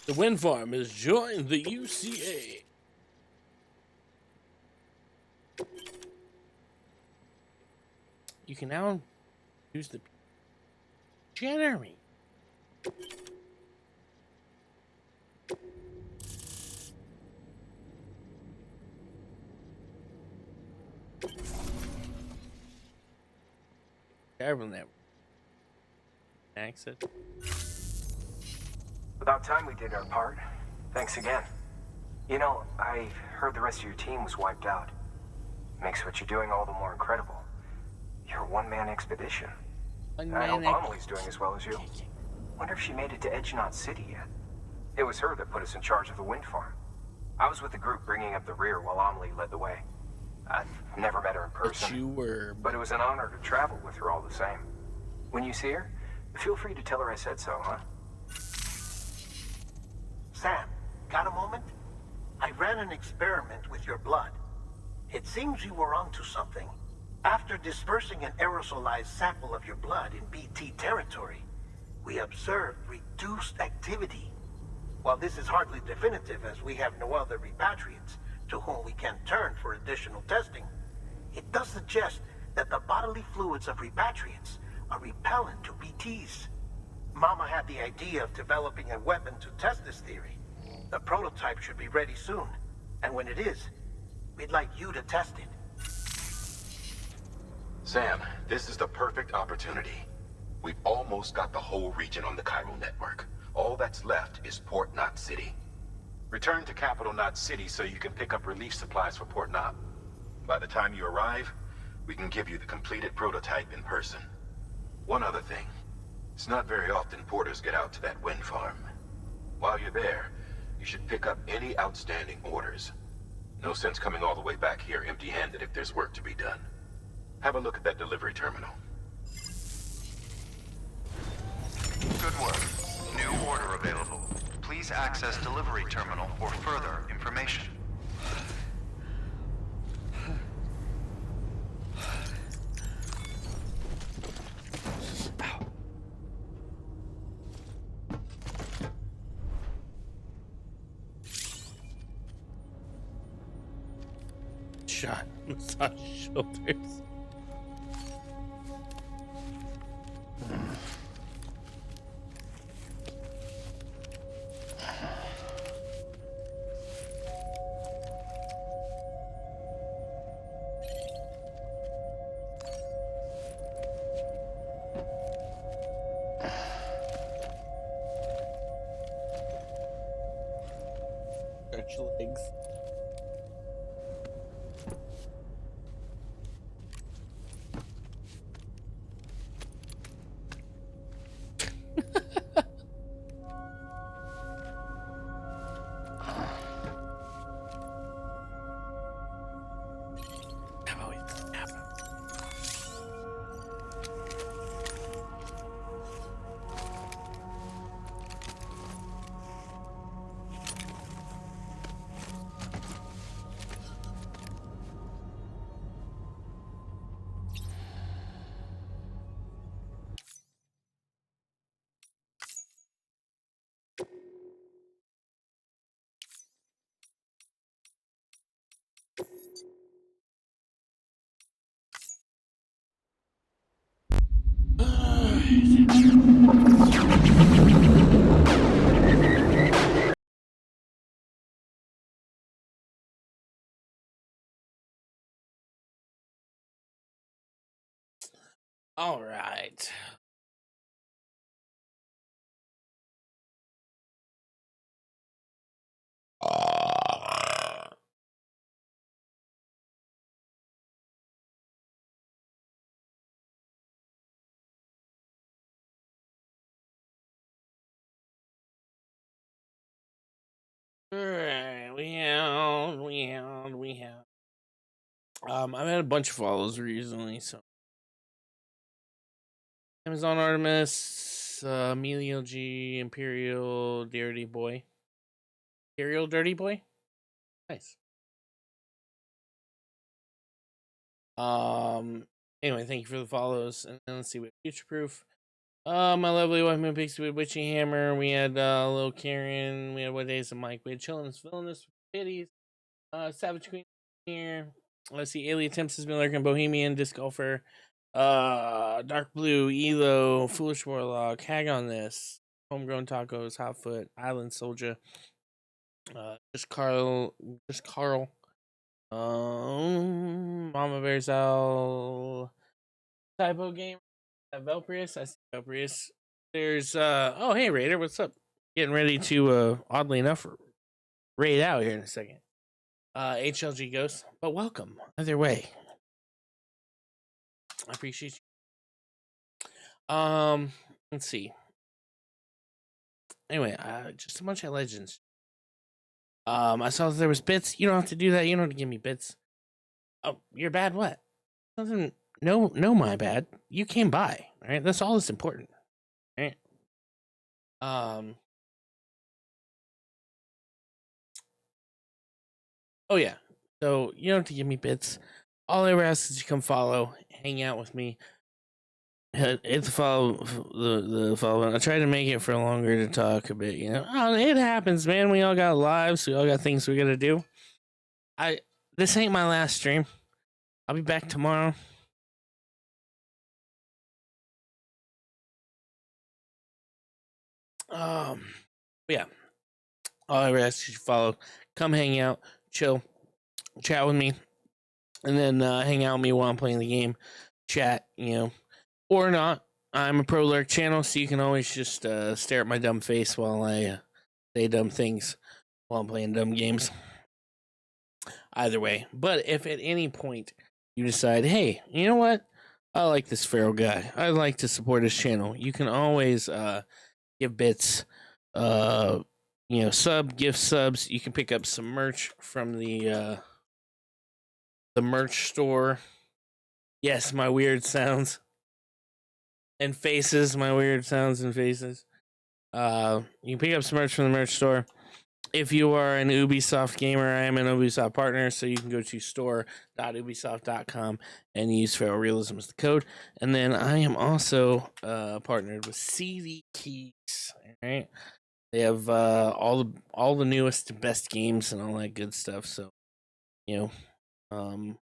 The wind farm has joined the UCA. You can now use the Jeremy. Carbon network. Exit. About time we did our part. Thanks again. You know, I heard the rest of your team was wiped out. Makes what you're doing all the more incredible. You're a one-man expedition. I hope Amelie's doing as well as you. Wonder if she made it to Edgenot City yet. It was her that put us in charge of the wind farm. I was with the group bringing up the rear while Amelie led the way. I've never met her in person, but it was an honor to travel with her all the same. When you see her, feel free to tell her I said so, huh? Sam, got a moment? I ran an experiment with your blood. It seems you were onto something. After dispersing an aerosolized sample of your blood in BT territory, we observed reduced activity. While this is hardly definitive, as we have no other repatriates to whom we can turn for additional testing, it does suggest that the bodily fluids of repatriates are repellent to BTs. Mama had the idea of developing a weapon to test this theory. The prototype should be ready soon, and when it is, we'd like you to test it. Sam, this is the perfect opportunity. We've almost got the whole region on the chiral network. All that's left is Port Knot City. Return to Capital Knot City so you can pick up relief supplies for Port Knot. By the time you arrive, we can give you the completed prototype in person. One other thing. It's not very often porters get out to that wind farm. While you're there, you should pick up any outstanding orders. No sense coming all the way back here empty-handed if there's work to be done. Have a look at that delivery terminal. Good work. New order available. Please access delivery terminal for further information. Shot. Massage shoulders. Stretch legs. All right. Alright, we have. I've had a bunch of follows recently, so Amazon Artemis, Emilio G, Imperial Dirty Boy. Imperial Dirty Boy? Nice. Anyway, thank you for the follows. And then let's see what future proof. My lovely wife Moon Pixie with Witchy Hammer. We had little Karen. We had What Days of Mike. We had Chillin' Villainous Pitties. Savage Queen here. Let's see. Alien Attempts has been lurking. Bohemian Disc Golfer. Dark Blue, Elo, Foolish Warlock, Hag on This, Homegrown Tacos, Hotfoot, Island Soldier. Just Carl. Mama Bear's Owl. Typo Game. Velprius. I see Velprius. There's oh hey Raider, what's up? Getting ready to oddly enough raid out here in a second. HLG Ghost, but welcome either way. I appreciate you. Let's see. Anyway, just a bunch of legends. I saw that there was bits. You don't have to do that. You don't have to give me bits. Oh, you're bad. What? Nothing. No, my bad. You came by. All right, that's all that's important. All right. Oh yeah. So you don't have to give me bits. All I ever ask is you come follow, hang out with me. Hit the follow the follow. I try to make it for longer to talk a bit. You know, oh, it happens, man. We all got lives. We all got things we gotta do. This ain't my last stream. I'll be back tomorrow. Yeah. All I ever ask is you follow, come hang out, chill, chat with me, and then hang out with me while I'm playing the game, chat, you know, or not. I'm a pro lurk channel, so you can always just stare at my dumb face while I say dumb things while I'm playing dumb games. Either way, but if at any point you decide, hey, you know what? I like this feral guy. I'd like to support his channel. You can always give bits, you know, gift subs. You can pick up some merch from the merch store. Yes, my weird sounds and faces. My weird sounds and faces. You can pick up some merch from the merch store. If you are an Ubisoft gamer, I am an Ubisoft partner, so you can go to store.ubisoft.com and use FeralRealism as the code. And then I am also partnered with CD Keys. All right, they have all the newest, best games and all that good stuff. So, you know,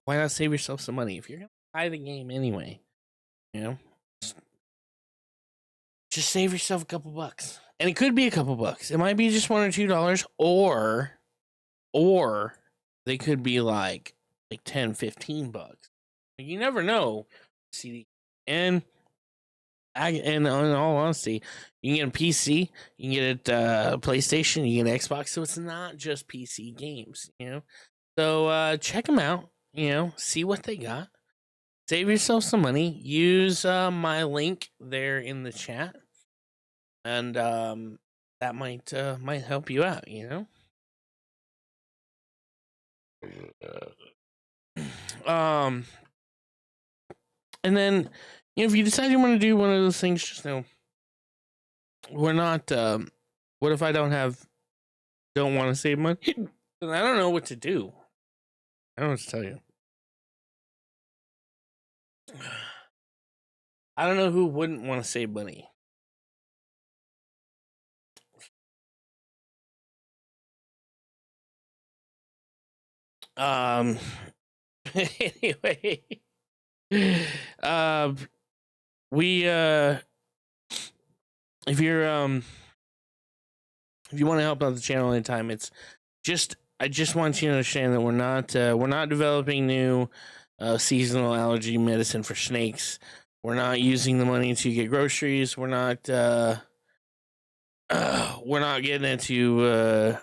why not save yourself some money if you're gonna buy the game anyway? You know, just save yourself a couple bucks. And it could be a couple bucks. It might be just $1 or $2, or they could be like 10, 15 bucks. You never know. CD and in all honesty, you can get a PC, you can get it PlayStation, you can get Xbox. So it's not just PC games, you know. So check them out. You know, see what they got. Save yourself some money. Use my link there in the chat. And that might help you out, you know. And then, you know, if you decide you want to do one of those things, just know we're not. What if I don't want to save money? Then I don't know what to do. I don't know what to tell you. I don't know who wouldn't want to save money. Anyway, we if you want to help out the channel anytime, it's just I just want you to understand that we're not developing new seasonal allergy medicine for snakes. We're not using the money to get groceries. We're not getting it to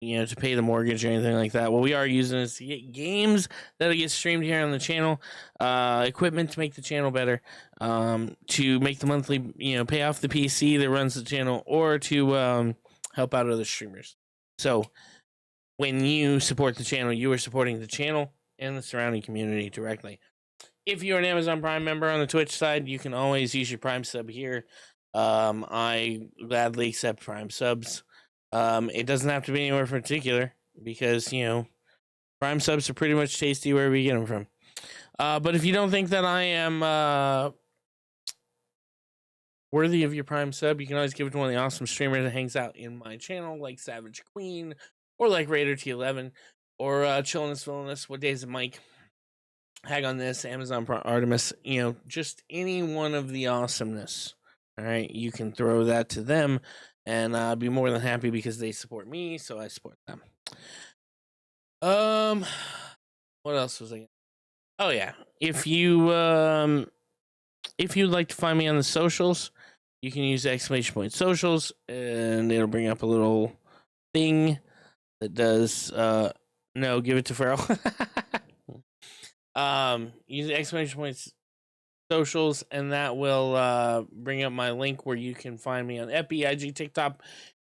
to pay the mortgage or anything like that. What we are using is to get games that'll get streamed here on the channel, equipment to make the channel better, to make the monthly, pay off the PC that runs the channel, or to help out other streamers. So when you support the channel, you are supporting the channel and the surrounding community directly. If you're an Amazon Prime member on the Twitch side, you can always use your Prime sub here. I gladly accept Prime subs. It doesn't have to be anywhere particular because, Prime subs are pretty much tasty wherever you get them from. But if you don't think that I am worthy of your Prime sub, you can always give it to one of the awesome streamers that hangs out in my channel, like Savage Queen, or like Raider T11, or Chillness Villainous, What Days of Mike, Hag on This, Amazon Artemis, just any one of the awesomeness. All right, you can throw that to them, and I'll be more than happy because they support me, so I support them. What else was I? Oh yeah, if you'd like to find me on the socials, you can use !socials, and it'll bring up a little thing that does no, give it to Feral. Use ! socials, and that will bring up my link where you can find me on Epi, IG, TikTok,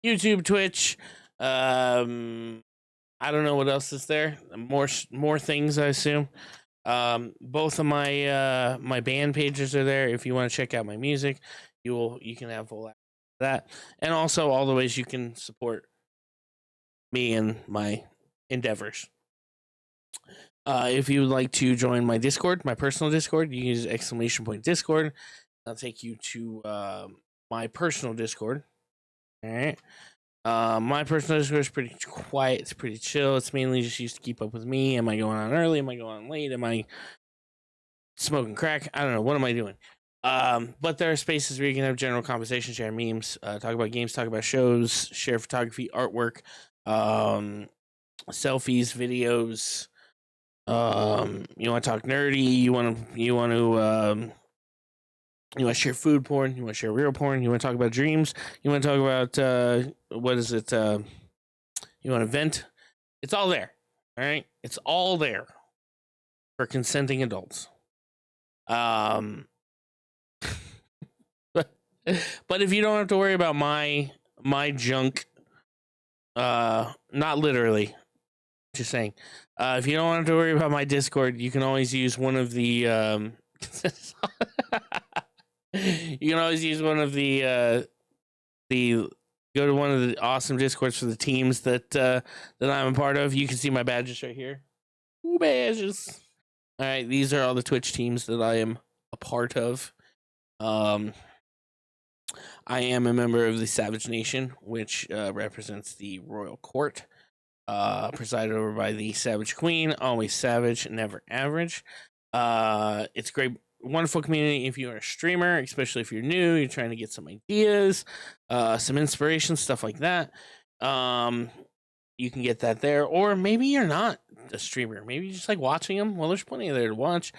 YouTube, Twitch. I don't know what else is there. More things, I assume. Both of my my band pages are there. If you want to check out my music, you can have full access to that, and also all the ways you can support me and my endeavors. If you would like to join my Discord, my personal Discord, you can use !Discord. I'll take you to my personal Discord. All right. My personal Discord is pretty quiet. It's pretty chill. It's mainly just used to keep up with me. Am I going on early? Am I going on late? Am I smoking crack? I don't know. What am I doing? But there are spaces where you can have general conversation, share memes, talk about games, talk about shows, share photography, artwork, selfies, videos. You want to talk nerdy? You want to share food porn? You want to share real porn? You want to talk about dreams? You want to talk about what is it? You want to vent? It's all there. All right, it's all there for consenting adults. But if you don't have to worry about my junk, not literally, just saying. If you don't have to worry about my Discord, you can always use one of the you can always use one of the go to one of the awesome Discords for the teams that I'm a part of. You can see my badges right here. Ooh, badges. All right, these are all the Twitch teams that I am a part of. I am a member of the Savage Nation, which represents the royal court. Presided over by the Savage Queen, always savage, never average. It's great, wonderful community if you're a streamer, especially if you're new, you're trying to get some ideas, some inspiration, stuff like that. You can get that there, or maybe you're not a streamer. Maybe you just like watching them. Well, there's plenty of there to watch,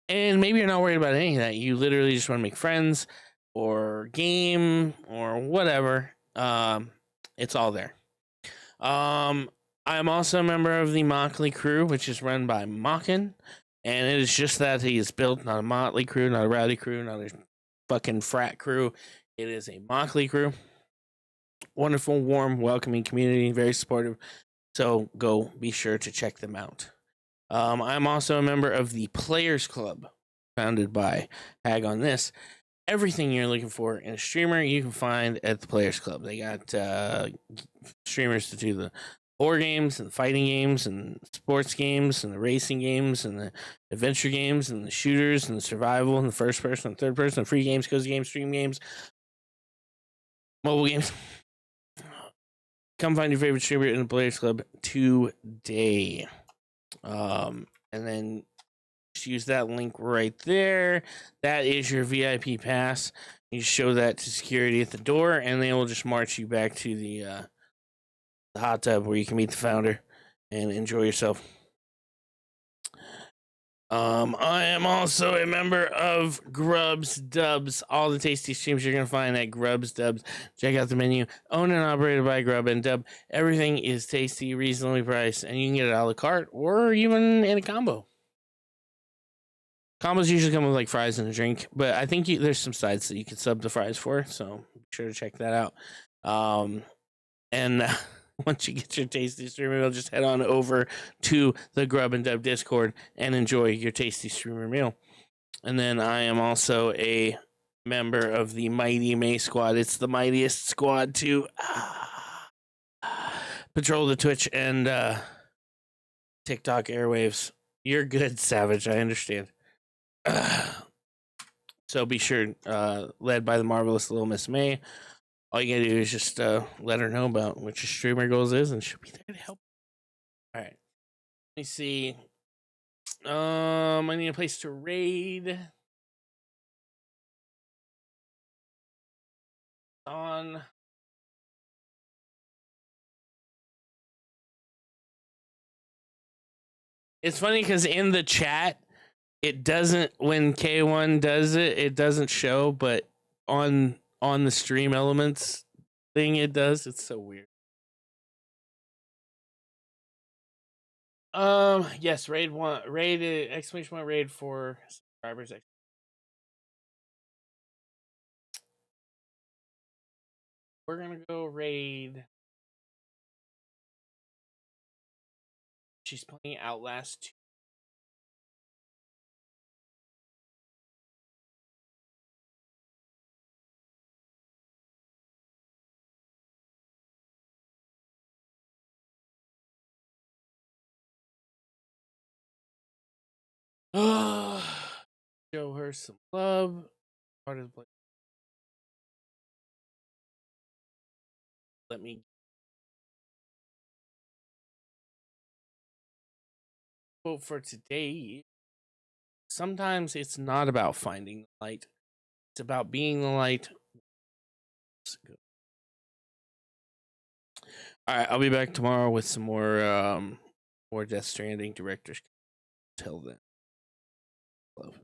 and maybe you're not worried about any of that. You literally just want to make friends or game or whatever. It's all there. I'm also a member of the Mockley crew, which is run by Mockin, and it is just that he is built, not a motley crew, not a rowdy crew, not a fucking frat crew. It is a Mockley crew. Wonderful, warm, welcoming community, very supportive. So go be sure to check them out. I'm also a member of the Players Club, founded by Hag on This. Everything you're looking for in a streamer, you can find at the Players Club. They got streamers to do the horror games and fighting games and sports games and the racing games and the adventure games and the shooters and the survival and the first person and third person, free games, cozy games, stream games, mobile games. Come find your favorite streamer in the Players Club today. And then just use that link right there. That is your VIP pass. You show that to security at the door, and they will just march you back to the hot tub where you can meet the founder and enjoy yourself. I am also a member of Grubs Dubs. All the tasty streams you're gonna find at Grubs Dubs. Check out the menu. Owned and operated by Grub and Dub. Everything is tasty, reasonably priced, and you can get it a la carte or even in a combo. Combos usually come with like fries and a drink, but I think there's some sides that you can sub the fries for, so be sure to check that out. And once you get your tasty streamer meal, just head on over to the Grub and Dub Discord and enjoy your tasty streamer meal. And then I am also a member of the Mighty May Squad. It's the mightiest squad to patrol the Twitch and TikTok airwaves. You're good, Savage. I understand. So be sure, led by the marvelous Little Miss May. All you gotta do is just let her know about what your streamer goals is, and she'll be there to help. All right. Let me see. I need a place to raid. On. It's funny because in the chat, it doesn't, when K1 does it, it doesn't show, but on the stream elements thing, it does. It's so weird. Yes, raid exclamation point raid for subscribers. We're gonna go raid. She's playing Outlast 2. Show her some love. Let me quote for today. Sometimes it's not about finding the light. It's about being the light. All right, I'll be back tomorrow with some more Death Stranding directors. Till then. Love.